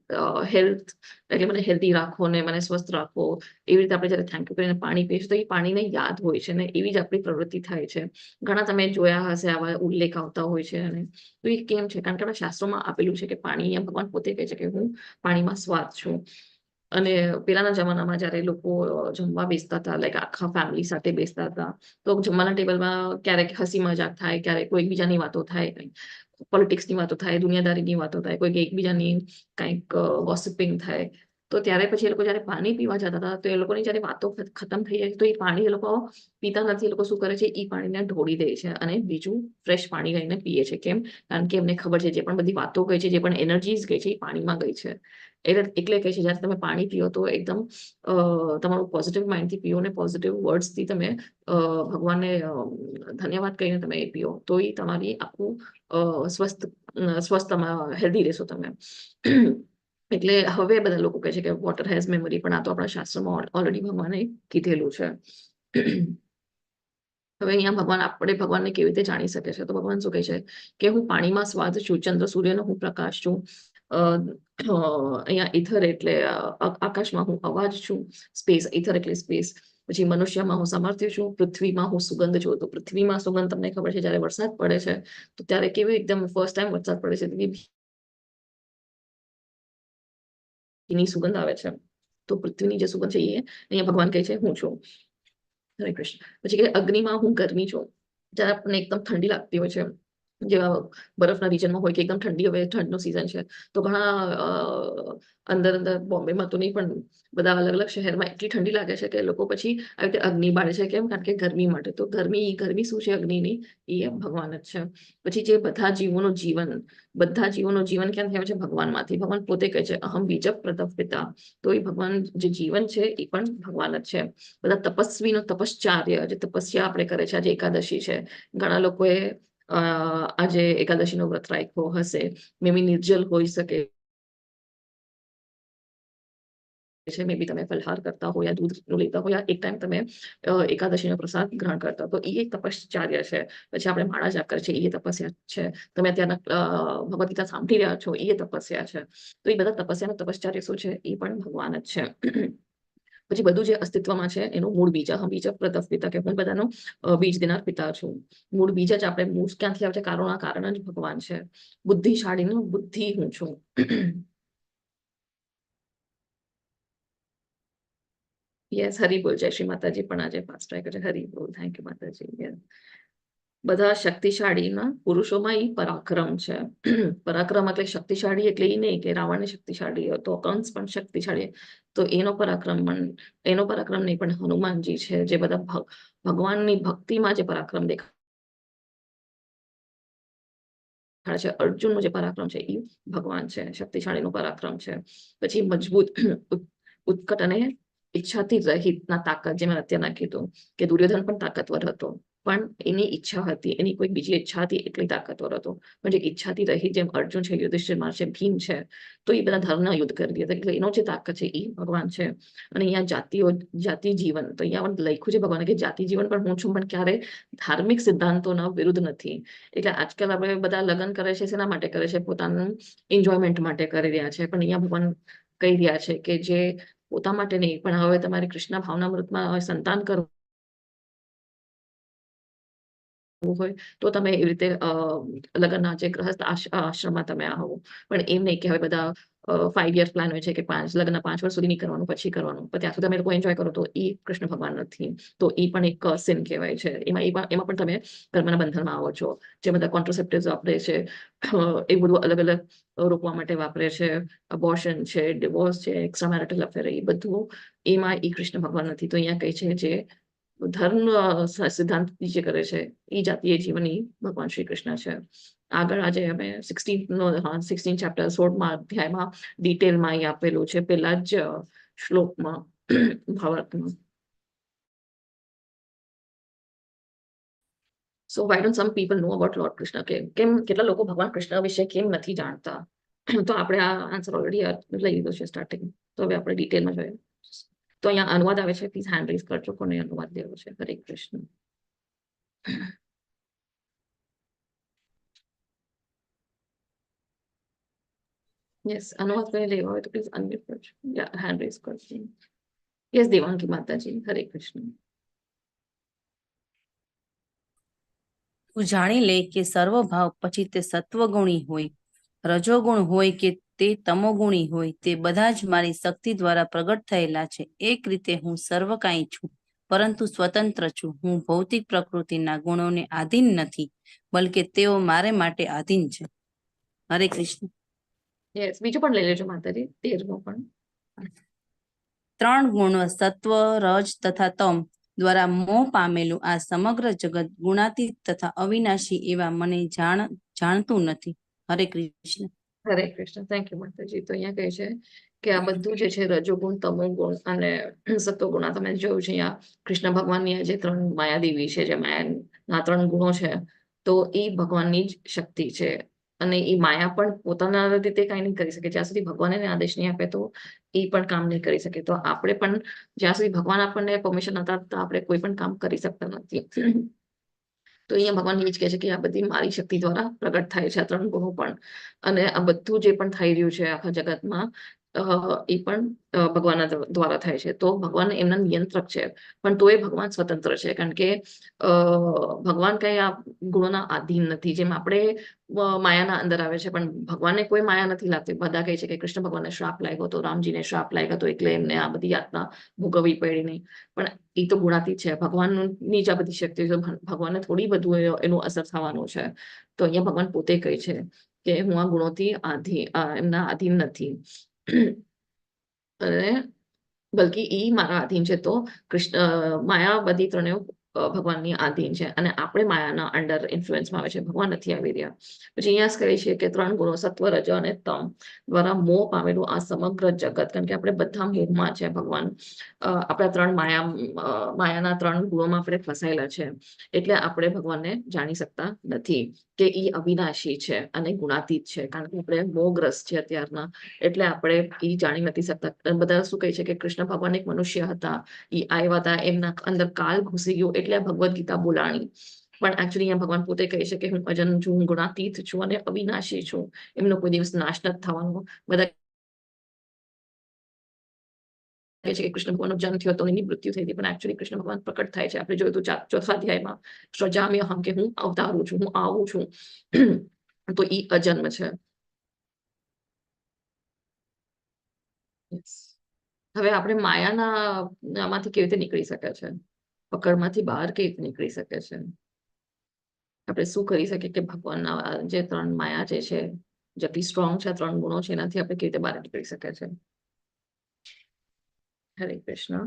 હેલ્થ, એટલે મને હેલ્ધી રાખો ને મને સ્વસ્થ રાખો. એવી રીતે આપણે જ્યારે થેન્ક યુ કરીને પાણી પીએ છીએ તો એ પાણીને યાદ હોય છે ને એવી જ આપણી પ્રવૃત્તિ થાય છે. ઘણા તમે જોયા હશે આવા ઉલ્લેખ આવતા હોય છે. અને તો એ કેમ છે? કારણ કે આપણા શાસ્ત્રોમાં આપેલું છે કે પાણી, અહીંયા ભગવાન પોતે કહે છે કે હું પાણીમાં સ્વાદ છું. અને પેલાના જમાનામાં જ્યારે લોકો જમવા બેસતા હતા, લાઈક આખા ફેમિલી સાથે બેસતા હતા, તો જમવાના ટેબલમાં ક્યારેક હસી મજાક થાય, ક્યારેક કોઈ એકબીજાની વાતો થાય, પોલિટિક્સની વાતો થાય, દુનિયાદારીની વાતો થાય, કોઈ એકબીજાની કંઈક ગોસિપિંગ થાય. તો ત્યારે પછી એ લોકો જ્યારે પાણી પીવા જતા હતા તો એ લોકોની જ્યારે વાતો ખતમ થઈ જાય તો એ પાણી એ લોકો પીતા નથી. એ લોકો શું કરે છે? એ પાણીને ઢોળી દે છે અને બીજું ફ્રેશ પાણી લઈને પીએ છે. કેમ? કારણ કે એમને ખબર છે જે પણ બધી વાતો ગઈ છે, જે પણ એનર્જીઝ ગઈ છે, એ પાણીમાં ગઈ છે. એટલે કહે છે જ્યારે તમે પાણી પીઓ તો એકદમ તમારું પોઝિટિવ માઇન્ડથી પીઓ ને પોઝિટિવ વર્ડ્સથી તમે ભગવાનને ધન્યવાદ કહીને તમે એ પીઓ તો એ તમારી આખું સ્વસ્થ હેલ્ધી રહેશો તમે. એટલે હવે બધા લોકો કહે છે કે વોટર હેઝ મેમરી, પણ આ તો આપણા શાસ્ત્રમાં ઓલરેડી ભગવાને કીધેલું છે. હવે અહીંયા ભગવાન, આપણે ભગવાનને કેવી રીતે જાણી શકે છે? તો ભગવાન શું કહે છે કે હું પાણીમાં સ્વાદ છું, ચંદ્ર સૂર્યનો હું પ્રકાશ છું. અહીંયા ઇથર એટલે આકાશમાં હું અવાજ છું, સ્પેસ, ઇથર એટલે સ્પેસ. પછી મનુષ્યમાં હું સામર્થ્ય છું, પૃથ્વીમાં હું સુગંધ છું. તો પૃથ્વીમાં સુગંધ તમને ખબર છે જ્યારે વરસાદ પડે છે તો ત્યારે કેવી એકદમ ફર્સ્ટ ટાઈમ વરસાદ પડે છે એની સુગંધ આવે છે. તો પૃથ્વીની જે સુગંધ છે એ અહીંયા ભગવાન કહે છે હું છું. હરે કૃષ્ણ. પછી કે અગ્નિમાં હું ગરમી છું. જ્યારે આપણને એકદમ ઠંડી લાગતી હોય છે, જેવા બરફના રિજનમાં હોય કે એકદમ ઠંડી, હવે ઠંડનો સિઝન છે તો ઘણા અંદર બોમ્બેમાં તો નહીં પણ બધા અલગ અલગ શહેરમાં એટલી ઠંડી લાગે છે કે લોકો પછી આવી રીતે અગ્નિ બાળે છે. કેમ? કારણ કે ગરમી માટે. તો ગરમી શું છે અગ્નિની? એ ભગવાન જ છે. પછી જે બધા જીવોનું જીવન ક્યાં થયું છે? ભગવાનમાંથી. ભગવાન પોતે કહે છે અહમ બીજ પ્રતપ પિતા. તો એ ભગવાન જે જીવન છે એ પણ ભગવાન જ છે. બધા તપસ્વીનો તપશ્ચાર્ય, જે તપસ્યા આપણે કરે છે, આજે એકાદશી છે, ઘણા લોકોએ આજે એકાદશીનો વ્રત રાખ્યો હશે, મે બી નિર્જલ હોઈ શકે છે, મે બી તમે ફલહાર કરતા હો યા દૂધ લેતા હો યા એક ટાઈમ તમે એકાદશીનો પ્રસાદ ગ્રહણ કરતા, તો એ એક તપશ્ચાર્ય છે. પછી આપણે માળા જાપ કરે છે, એ તપસ્યા છે. તમે અત્યારના ભગવદ ગીતા સાંભળી રહ્યા છો, એ તપસ્યા છે. તો એ બધા તપસ્યાનો તપશ્ચાર્ય શું છે? એ પણ ભગવાન જ છે. પછી બધું જે અસ્તિત્વમાં છે એનું મૂળ બીજ, હમ બીજ પ્રતપ પિતા, કે હું બધાનો બીજ દેનાર પિતા છું. મૂળ બીજ જ આપણે, મૂળ ક્યાંથી આવે છે? કારણ જ ભગવાન છે. બુદ્ધિશાળીનું બુદ્ધિ હું છું. યસ, હરી બોલ. જય શ્રી માતાજી. પણ આજે ફાસ્ટ ટ્રાય કરે. હરી બોલ. થેન્ક યુ માતાજી. યસ. બધા શક્તિશાળીના પુરુષોમાં ઈ પરાક્રમ છે. પરાક્રમ એટલે શક્તિશાળી એટલે એ નહીં કે રાવણ શક્તિશાળી હતો, કંસ પણ શક્તિશાળી, તો એનો પરાક્રમ નહીં, પણ હનુમાનજી છે જે બધા ભગવાનની ભક્તિમાં જે પરાક્રમ દેખાડે છે. અર્જુનનું જે પરાક્રમ છે એ ભગવાન છે, શક્તિશાળીનું પરાક્રમ છે. પછી મજબૂત, ઉત્કટ અને ઈચ્છાથી રહિતના તાકાત, જે મેં અત્યારના કીધું કે દુર્યોધન પણ તાકાતવર હતો, પણ એની ઈચ્છા હતી, એની કોઈ બીજી ઈચ્છા હતી એટલે તાકાતવર હતો. પણ જે ઈચ્છાથી રહિત, જેમ અર્જુન છે, યુધિષ્ઠિર છે, ભીમ છે, તો એ બધા ધર્મના યુદ્ધ કરી દીધા. એટલે એનો જે તાકાત છે એ ભગવાન છે. અને અહીંયા જાતિ જીવન, તો અહીંયા લખ્યું છે ભગવાને કે જાતિ જીવન પણ હું છું, પણ ક્યારે ધાર્મિક સિદ્ધાંતોના વિરુદ્ધ નથી. એટલે આજકાલ આપણે બધા લગ્ન કરે છે, શેના માટે કરે છે? પોતાનું એન્જોયમેન્ટ માટે કરી રહ્યા છે. પણ અહીંયા ભગવાન કહી રહ્યા છે કે જે પોતા માટે નહીં, પણ હવે તમારે કૃષ્ણ ભાવનામૃતમાં સંતાન કરવું હોય તો તમે એવી રીતે લગ્નના જે ગ્રહસ્થ આશ્રમમાં તમે આવો. પણ એમ નહીં કે હવે બધા 5 years પ્લાન હોય છે કે લગ્ન 5 વર્ષ સુધી નહીં કરવાનું, પછી કરવાનું, પણ ત્યાં સુધી તમે લોકો એન્જોય કરો, તો એ કૃષ્ણ ભગવાન નથી. તો એ પણ એક સિન કહેવાય છે. એમાં પણ તમે કર્મના બંધનમાં આવો છો. જે બધા કોન્ટ્રાસેપ્ટિવ્સ વાપરે છે, એ બધું અલગ અલગ રોકવા માટે વાપરે છે. અબોર્શન છે, ડિવોર્સ છે, એક્સ્ટ્રા મેરિટલ અફેર, એ બધું એમાં એ કૃષ્ણ ભગવાન નથી. તો અહીંયા કહે છે જે ધર્મ સિદ્ધાંત જે કરે છે એ જાતીય જીવન એ ભગવાન શ્રી કૃષ્ણ છે. આગળ આજે અમે 16 ચેપ્ટર 16મા અધ્યાયમાં ડિટેલમાં અહીં આપેલું છે, પેલા જ શ્લોકમાં ભાવાર્થમાં. So why don't some people know about Lord Krishna? કેમ કેટલા લોકો ભગવાન કૃષ્ણ વિશે કેમ નથી જાણતા? તો આપણે આ આન્સર ઓલરેડી લઈ લીધો છે સ્ટાર્ટિંગ. તો હવે આપણે ડિટેલમાં જોઈએ. તો અહીંયા અનુવાદ આવે છે, પ્લીઝ હેન્ડ રેઝ કરજો કોને અનુવાદ લેવો છે. હરે કૃષ્ણ. યસ, અનુવાદ કરી લેવા હોય તો પ્લીઝ અનમ્યુટ કરજો, યા હેન્ડ રેઝ કરજો. યસ, દેવાંગી માતાજી, હરે કૃષ્ણ.
તું જાણી લે કે સર્વભાવ પછી તે સત્વગુણી હોય, રજોગુણ હોય કે તે તમોગુણી હોય, તે બધા જ મારી શક્તિ દ્વારા પ્રગટ થયેલા છે. એક રીતે હું સર્વ કાંઈ છું, પરંતુ સ્વતંત્ર છું. હું ભૌતિક પ્રકૃતિના ગુણોને આધીન નથી, બલકે તેઓ મારે માટે આધીન છે. હરે કૃષ્ણ.
યસ, બીજું પણ લઈ લેજો માતાજી, 13મો પણ.
3 ગુણ સત્વ, રજ તથા તમ દ્વારા મોહ પામેલું આ સમગ્ર જગત ગુણાતીત તથા અવિનાશી એવા મને જાણતું નથી. હરે કૃષ્ણ.
હરે કૃષ્ણ. થેન્ક યુ માતાજી. તો અહીંયા કહે છે કે આ બધું જે છે રજોગુણ, તમોગુણ અને સત્વગુણ, આ તમે જોયું છે અહીંયા કૃષ્ણ ભગવાનની જે 3 માયાદેવી છે, જે માયાના 3 ગુણો છે, તો એ ભગવાનની જ શક્તિ છે. અને એ માયા પણ પોતાના રીતે કઈ નહીં કરી શકે જ્યાં સુધી ભગવાન એને આદેશ નહીં આપે, તો એ પણ કામ નહીં કરી શકે. તો આપણે પણ જ્યાં સુધી ભગવાન આપણને પરમિશન નથી આપતા, આપણે કોઈ પણ કામ કરી શકતા નથી. તો અહીંયા ભગવાન એ જ કહે છે કે આ બધી મારી શક્તિ દ્વારા પ્રગટ થાય છે, આ 3 ગુણો પણ. અને આ બધું જે પણ થઈ રહ્યું છે આખા જગતમાં, એ પણ ભગવાન દ્વારા થાય છે. તો ભગવાન એમના નિયંત્રક છે, પણ તો એ ભગવાન સ્વતંત્ર છે, કારણ કે ભગવાન કઈ આ ગુણોના આધીન નથી. જેમ આપણે માયાના અંદર આવે છે, પણ ભગવાનને કોઈ માયા નથી લાગતી. બધા કહે છે કે કૃષ્ણ ભગવાનને શ્રાપ લાગ્યો હતો, રામજીને શ્રાપ લાગ્યો હતો, એટલે એમને આ બધી યાતના ભોગવવી પડી નહીં. પણ એ તો ગુણાતીત છે, ભગવાનની જ આ બધી શક્તિ છે, ભગવાનને થોડી બધું એનું અસર થવાનું છે. તો અહીંયા ભગવાન પોતે કહે છે કે હું આ ગુણોથી એમના આધીન નથી, અને બલ્કિ એ મારા આધીન છે. તો માયા બધી 3 ભગવાનની આધીન છે, અને આપણે માયાના અંડર ઇન્ફ્લુઅન્સમાં આવે છે, ભગવાન નથી આવી રહ્યા. પછી અહીંયા કહે છે કે 3 ગુણો સત્વ, રજ અને તમ દ્વારા મોહ પામેલું આ સમગ્ર જગત, કારણ કે આપણે બધા મોહમાં છે. ભગવાન આપણા માયાના 3 ગુણોમાં આપણે ફસાયેલા છે, એટલે આપણે ભગવાનને જાણી શકતા નથી કે એ અવિનાશી છે અને ગુણાતીત છે, કારણ કે આપણે મોહગ્રસ્ત છે અત્યારના, એટલે આપણે એ જાણી નથી શકતા. બધા શું કહે છે કે કૃષ્ણ ભગવાન એક મનુષ્ય હતા, એ આવ્યા હતા, એમના અંદર કાળ ઘૂસી ગયો, એટલે આ ભગવદ્ ગીતા બોલાણી. પણ એકચ્યુઅલી અહીંયા ભગવાન પોતે કહે છે કે હું અજન છું, હું ગુણાતીત છું અને અવિનાશી છું, એમનો કોઈ દિવસ નાશ નથી થવાનો. બધા કહે છે કે કૃષ્ણ ભગવાનનો જન્મ થયો તો એની મૃત્યુ થઈ હતી, પણ એકચ્યુઅલી કૃષ્ણ ભગવાન પ્રકટ થાય છે. આપણે જોયું તો 4થા અધ્યાયમાં સ્વજામ્યહમ, કે હું અવતારું છું, હું આવું છું. તો એ અજન્મ છે. હવે આપણે માયાના આમાંથી કેવી રીતે નીકળી શકે છે, પકડમાંથી બહાર કેવી રીતે નીકળી શકે છે? આપણે શું કરી શકીએ કે ભગવાનના જે 3 માયા જે છે, જેટલી સ્ટ્રોંગ છે, 3 ગુણો છે, એનાથી આપણે કેવી રીતે બહાર નીકળી શકે છે. હરે કૃષ્ણ.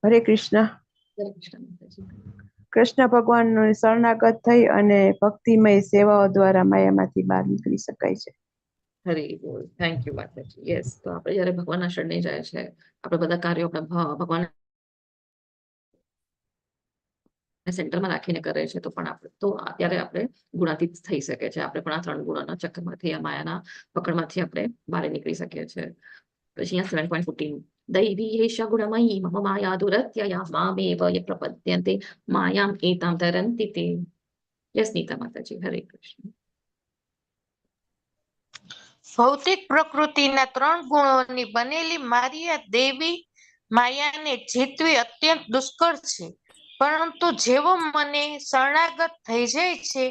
હરે કૃષ્ણ.
હરે કૃષ્ણ માતાજી.
કૃષ્ણ ભગવાનનો શરણાગત થઈ અને ભક્તિમય સેવાઓ દ્વારા માયામાંથી બહાર નીકળી શકાય છે.
હરે બોલ. થેન્ક યુ માતાજી. યસ, તો આપણે જયારે ભગવાનના શરણે જાય છે, આપણે બધા કાર્યો આપણે ભગવાન સેન્ટરમાં રાખીને કરે છે, તો પણ આપણે તો અત્યારે આપણે ગુણાતીત થઈ શકે છે. આપણે પણ આ 3 ગુણોના ચક્કરમાંથી, આ માયાના પકડમાંથી આપણે બહાર નીકળી શકીએ છીએ. પછી અહીંયા 7.14 દૈવી એષા ગુણમયી મમ માયા દુરત્યયા મામેવ ય પ્રપદ્યન્તે માયામ એતામ તરન્તિ તે. યસ નીતા માતાજી. હરે કૃષ્ણ.
ભૌતિક પ્રકૃતિના 3 ગુણોની બનેલી મારી આ દેવી માયાને જીતવી અત્યંત દુષ્કર છે, પરંતુ જેઓ મને શરણાગત થઈ જાય છે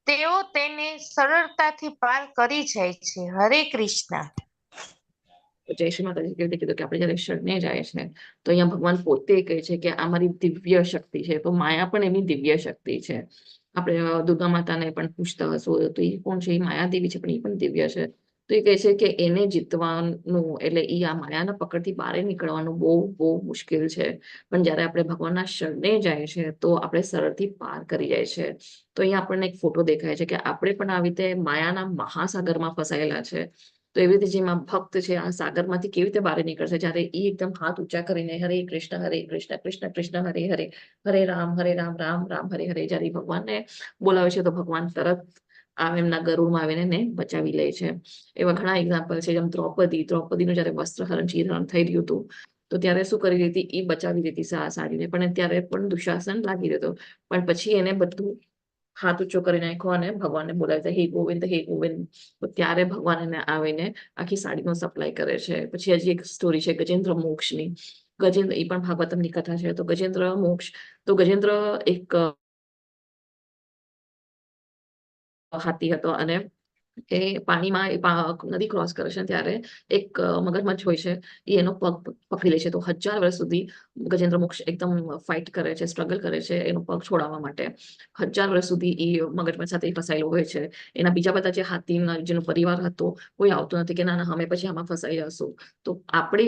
તેઓ તેને સરળતાથી પાર કરી જાય છે. હરે કૃષ્ણ.
જય શ્રી માતાજી કેવી રીતે કીધું કે આપણે જયારે શરણે જાય છે, તો અહીંયા ભગવાન પોતે કહે છે કે આ મારી દિવ્ય શક્તિ છે. તો માયા પણ એની દિવ્ય શક્તિ છે. આપણે દુર્ગા માતાને પણ પૂછતા હશો તો એ કોણ છે? એ માયા દેવી છે, પણ એ પણ દિવ્ય છે. તો એ કહે છે કે એને જીતવાનું, એટલે એ આ માયાના પકડથી બહાર નીકળવાનું બહુ બહુ મુશ્કેલ છે. પણ જયારે આપણે ભગવાનના શરણે જાય છે, તો આપણે સરળથી પાર કરી જાય છે. તો અહીંયા આપણને એક ફોટો દેખાય છે કે આપણે પણ આવી રીતે માયાના મહાસાગરમાં ફસાયેલા છે. તો એવી રીતે જેમાં ભક્ત છે, આ સાગરમાંથી કેવી રીતે બહાર નીકળશે? જયારે એ એકદમ હાથ ઊંચા કરીને હરે કૃષ્ણ કૃષ્ણ કૃષ્ણ હરે હરે, હરે રામ રામ રામ હરે હરે, જયારે ભગવાનને બોલાવે છે, તો ભગવાન તરત એમના ગરુડમાં આવીને એને બચાવી લે છે. એવા ઘણા એક્ઝામ્પલ છે. જેમ દ્રૌપદીનું જયારે વસ્ત્રહરણ ચીરહરણ થઈ રહ્યું હતું, તો ત્યારે શું કરી રહી હતી? એ બચાવી લીધી સાડીને, પણ ત્યારે પણ દુશાસન લાગી રહ્યો હતો. પણ પછી એને બધું હાથ ઊંચો કરી નાખ્યો અને ભગવાનને બોલાવતા હે ગોવિંદ હે ગોવિંદ. તો ત્યારે ભગવાન એને આવીને આખી સાડીનો સપ્લાય કરે છે. પછી હજી એક સ્ટોરી છે ગજેન્દ્ર મોક્ષની. ગજેન્દ્ર, એ પણ ભાગવતમની કથા છે. તો ગજેન્દ્ર મોક્ષ, તો ગજેન્દ્ર એક હાથી હતો અને એ પાણીમાં નદી ક્રોસ કરે છે, ત્યારે એક મગરમચ્છ હોય છે, એ એનો પગ પકડી લે છે. તો 1000 વર્ષ સુધી ગજેન્દ્ર મોક્ષ એકદમ ફાઇટ કરે છે, સ્ટ્રગલ કરે છે એનો પગ છોડાવવા માટે. 1000 વર્ષ સુધી એ મગરમચ્છ સાથે ફસાયેલો હોય છે. એના બીજા બધા જે હાથીના જેનો પરિવાર હતો, કોઈ આવતો નથી કે ના ના અમે પછી આમાં ફસાઈ જશું. તો આપણે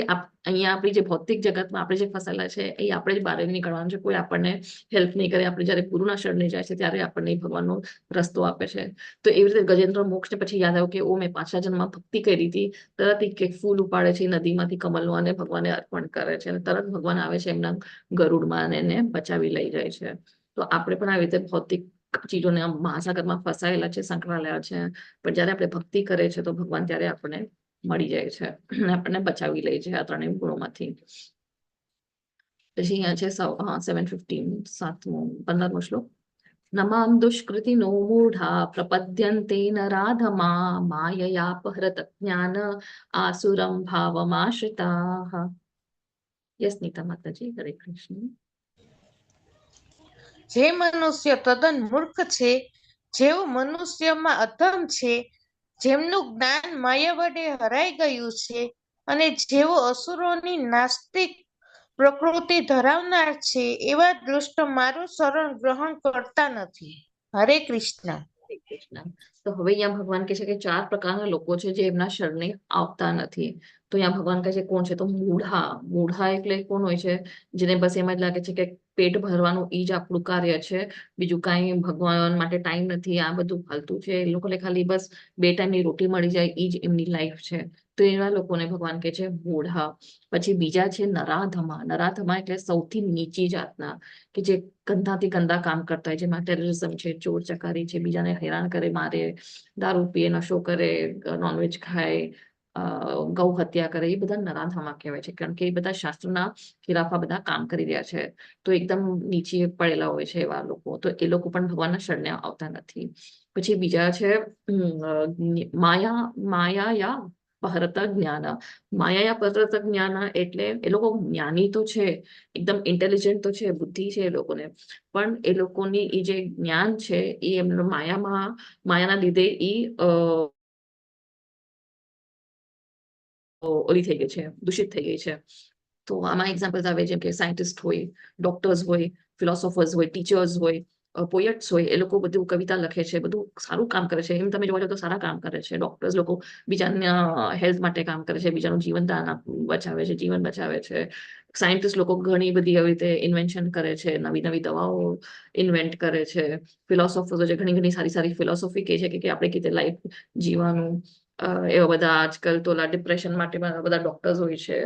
અહીંયા આપણી જે ભૌતિક જગતમાં આપણે જે ફસાયેલા છે, એ આપણે જ બહાર નીકળવાનું છે. કોઈ આપણને હેલ્પ નહીં કરે. આપણે જયારે ગુરુના શરણે જાય છે, ત્યારે આપણને ભગવાનનો રસ્તો આપે છે. તો એવી રીતે ગજેન્દ્ર મોક્ષને પછી યાદ આવ્યું કે ઓ મેં 5 જન્મમાં ભક્તિ કરી હતી. તરત એક ફૂલ ઉપાડે છે નદીમાંથી કમલનું અને ભગવાનને અર્પણ કરે છે, અને તરત ભગવાન આવે છે એમના ગરુડમાં અને એને બચાવી લઈ જાય છે. તો આપણે પણ આવી રીતે ભૌતિક ચીજોને મહાસાગરમાં ફસાયેલા છે, સંકળાયેલા છે. પણ જયારે આપણે ભક્તિ કરે છે, તો ભગવાન ત્યારે આપણને મળી જાય છે, આપણને બચાવી લે છે આ 3 ગુણોમાંથી. પછી અહીંયા છે 7:15 15મો શ્લોક. નમામ દુષ્કૃતિનો મૂઢા પ્રપદ્યન્તે નરાધમા માયયાપહૃત જ્ઞાન આસુરમ ભાવમાશ્રિતાઃ. યસ નીતા માતાજી. હરે કૃષ્ણ.
જે મનુષ્ય તદ્દન મૂર્ખ છે, જેઓ મનુષ્યમાં અધમ છે, જેમનું જ્ઞાન માયા વડે હરાઈ ગયું છે, અને જેઓ અસુરોની નાસ્તિક પ્રકૃતિ ધરાવનાર છે, એવા દુષ્ટ મારું શરણ ગ્રહણ કરતા નથી. હરે કૃષ્ણ.
કૃષ્ણ. તો હવે અહીંયા ભગવાન કહે છે કે 4 પ્રકારના લોકો છે જે એમના શરણે આવતા નથી. તો અહીંયા ભગવાન કહે છે કોણ છે? તો મૂઢા એટલે કોણ હોય છે? જેને બસ એમ જ લાગે છે કે પેટ ભરવાનું એ જ આપણું કાર્ય છે, બીજું કાંઈ ભગવાન માટે ટાઈમ નથી, આ બધું ફાલતું છે. એ લોકોને ખાલી બસ 2 ટાઈમની રોટી મળી જાય, એ જ એમની લાઈફ છે. તો એવા લોકોને ભગવાન કહે છે મૂઢા. પછી બીજા છે નરાધમા એટલે સૌથી નીચી જાતના, કે જે ગંદાથી ગંદા કામ કરતા હોય, જેમાં ટેરરિઝમ છે, ચોર ચકારી છે, બીજાને હેરાન કરે, મારે, દારૂ પીએ, નશો કરે, નોનવેજ ખાય, ગૌ હત્યા કરે, એ બધા નરાધમા કહેવાય છે. કારણ કે એ બધા શાસ્ત્રના ખિલાફ આ બધા કામ કરી રહ્યા છે. તો એકદમ નીચે પડેલા હોય છે એવા લોકો. તો એ લોકો પણ ભગવાનના શરણે આવતા નથી. પછી બીજા છે માયા પહરત જ્ઞાન. માયા પહરત જ્ઞાન એટલે એ લોકો જ્ઞાની તો છે, એકદમ ઇન્ટેલિજન્ટ તો છે, બુદ્ધિ છે એ લોકોને, પણ એ લોકોની એ જે જ્ઞાન છે એ એમનું માયાના લીધે એ ઓલી થઈ ગઈ છે, દૂષિત થઈ ગઈ છે. તો આમાં એક્ઝામ્પલ્સ આવે જેમ કે સાયન્ટિસ્ટ હોય, ડોક્ટર્સ હોય, ફિલોસોફર્સ હોય, ટીચર્સ હોય, પોએટ્સ હોય, એ લોકો બધું કવિતા લખે છે, બધું સારું કામ કરે છે. એમ તમે જોવા જાવ તો સારા કામ કરે છે. ડોક્ટર્સ લોકો બીજાના હેલ્થ માટે કામ કરે છે, બીજાનું જીવન બચાવે છે, જીવન બચાવે છે. સાયન્ટિસ્ટ લોકો ઘણી બધી આવી રીતે ઇન્વેન્શન કરે છે, નવી નવી દવાઓ ઇન્વેન્ટ કરે છે. ફિલોસોફર્સ છે, ઘણી ઘણી સારી સારી ફિલોસોફી કહે છે કે આપણે કેવી રીતે લાઈફ જીવવાનું. એવા બધા આજકાલ તો ડિપ્રેશન માટે બધા ડોક્ટર્સ હોય છે,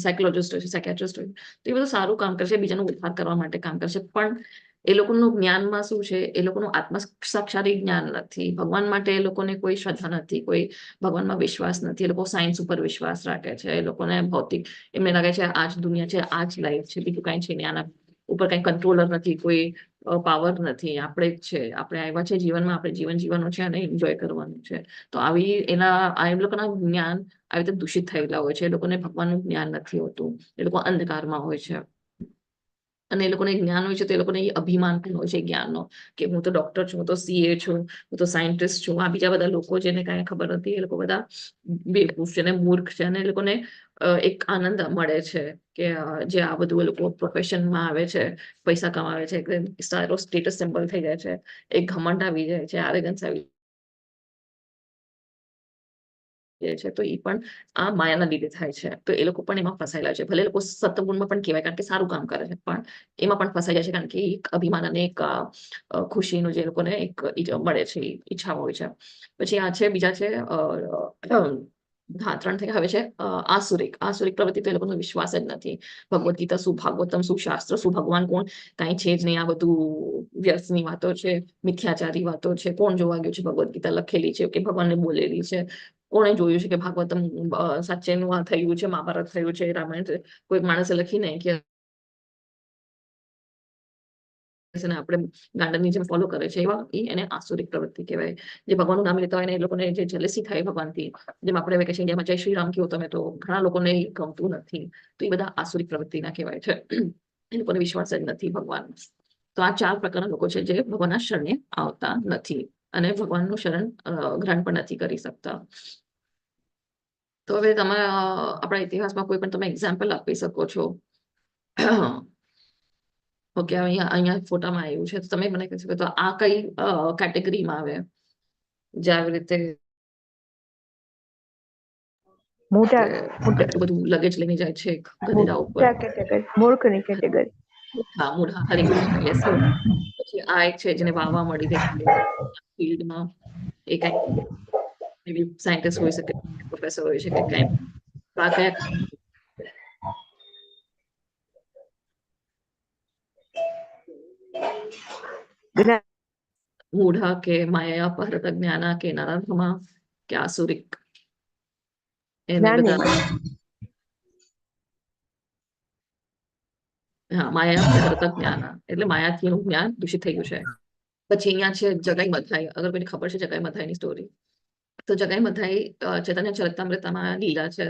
સાયકોલોજીસ્ટ હોય છે, સાયકેટ્રિસ્ટ હોય છે. તો એ બધું સારું કામ કરશે, બીજાનું ઉદ્ધાર કરવા માટે કામ કરશે. પણ એ લોકોનું જ્ઞાનમાં શું છે, એ લોકોનું આત્મ સાક્ષાત્કારી જ્ઞાન નથી. ભગવાન માટે એ લોકોને કોઈ શ્રદ્ધા નથી, કોઈ ભગવાનમાં વિશ્વાસ નથી. એ લોકો સાયન્સ ઉપર વિશ્વાસ રાખે છે. એ લોકોને ભૌતિક એમને લાગે છે આ જ દુનિયા છે, આ જ લાઈફ છે, બીજું કઈ છે નહીં. આના ઉપર કઈ કંટ્રોલર નથી, કોઈ પાવર નથી. આપણે જ છે, આપણે આવ્યા છે જીવનમાં, આપણે જીવન જીવવાનું છે અને એન્જોય કરવાનું છે. તો આવી એ લોકોના જ્ઞાન આવી રીતે દૂષિત થયેલા હોય છે. એ લોકોને ભગવાનનું જ્ઞાન નથી હોતું. એ લોકો અંધકારમાં હોય છે. અને એ લોકોને જ્ઞાન હોય છે તો એ લોકોને અભિમાન પણ હોય છે જ્ઞાનનો, કે હું તો ડોક્ટર છું, હું તો સીએ છું, હું તો સાયન્ટિસ્ટ છું. આ બીજા બધા લોકો જેને કાંઈ ખબર નથી, એ લોકો બધા બેવકૂફ છે ને મૂર્ખ છે. અને એ લોકોને એક આનંદ મળે છે કે જે આ બધું એ લોકો પ્રોફેશનમાં આવે છે, પૈસા કમાવે છે, સારો સ્ટેટસ સિમ્બલ થઈ જાય છે, એક ઘમંડ આવી જાય છે, આરેગન્સ આવી છે. તો એ પણ આ માયાના લીધે થાય છે. તો એ લોકો પણ એમાં ફસાયેલા છે. ભલે એ લોકો સત્વગુણમાં પણ કહેવાય, કારણ કે સારું કામ કરે છે, પણ એમાં પણ ફસાઈ જાય છે, કારણ કે એક અભિમાન અને એક ખુશીનું જે લોકોને એક મળે છે, ઈચ્છા હોય છે. પછી આ છે, બીજા છે હા 3 થઈ. હવે છે આસુરિક પ્રવૃત્તિ. તો એ લોકોનો વિશ્વાસ જ નથી. ભગવદ્ ગીતા શું, ભાગવતમ શું, શાસ્ત્ર શું, ભગવાન કોણ, કાંઈ છે જ નહીં. આ બધું વ્યર્થની વાતો છે, મિથ્યાચારી વાતો છે. કોણ જોવા ગયું છે ભગવદ્ ગીતા લખેલી છે કે ભગવાનને બોલેલી છે? કોણે જોયું છે કે ભાગવતમ સાચેનું આ થયું છે, મહાભારત થયું છે, રામાયણ કોઈ માણસે લખીને કે આપણે ગાંડરની જેમ ફોલો કરે છે, એવા એને આસુરિક પ્રવૃત્તિ કહેવાય. જે ભગવાનનું નામ લેતા હોય ને એ લોકોને જે જેલસી થાય ભગવાનથી, જેમ આપણે વેકેશન ઇન્ડિયામાં જય શ્રી રામ કહો તમે, તો ઘણા લોકોને ગમતું નથી. તો એ બધા આસુરિક પ્રવૃત્તિના કહેવાય છે. એ લોકોને વિશ્વાસ જ નથી ભગવાન. તો આ 4 પ્રકારના લોકો છે જે ભગવાનના શરણે આવતા નથી અને ભગવાનનું શરણ ગ્રહણ પણ નથી કરી શકતા. તો હવે તમારા આપણા ઇતિહાસમાં કોઈ પણ તમે એક્ઝામ્પલ આપી શકો છો. ઓકે, અહીંયા ફોટામાં આવ્યું છે, તો તમે મને કહી શકો તો આ કઈ કેટેગરીમાં આવે? જે આવી રીતે
મોટા
આટલું બધું લગેજ લઈને જાય છે ગધેડા ઉપર.
મોટા કેટેગરી, મૂર્ખની કેટેગરી.
હા, મૂઢા. હરે કૃષ્ણ. યસ. પછી આ એક છે જેને વાવા મળી ગઈ ફિલ્ડમાં. એ કઈ સાયન્ટિસ્ટ હોઈ શકે, પ્રોફેસર હોઈ શકે, કઈ. તો આ કયા
જ્ઞાન.
મૂઢા કે માયા પરત જ્ઞાના કે નરાધમા કે આસુરિક? એને
જ્ઞાની.
બધા હા, માયા પરત જ્ઞાના એટલે માયાથી એનું જ્ઞાન દૂષિત થઈ ગયું છે. પછી અહીંયા છે જગાઈ મથાઈ. અગર કોઈને ખબર છે જગાઈ મથાઈની સ્ટોરી, તો જગાઈ મથાઈ ચૈતન્ય ચરિતામૃતમાં લીલા છે.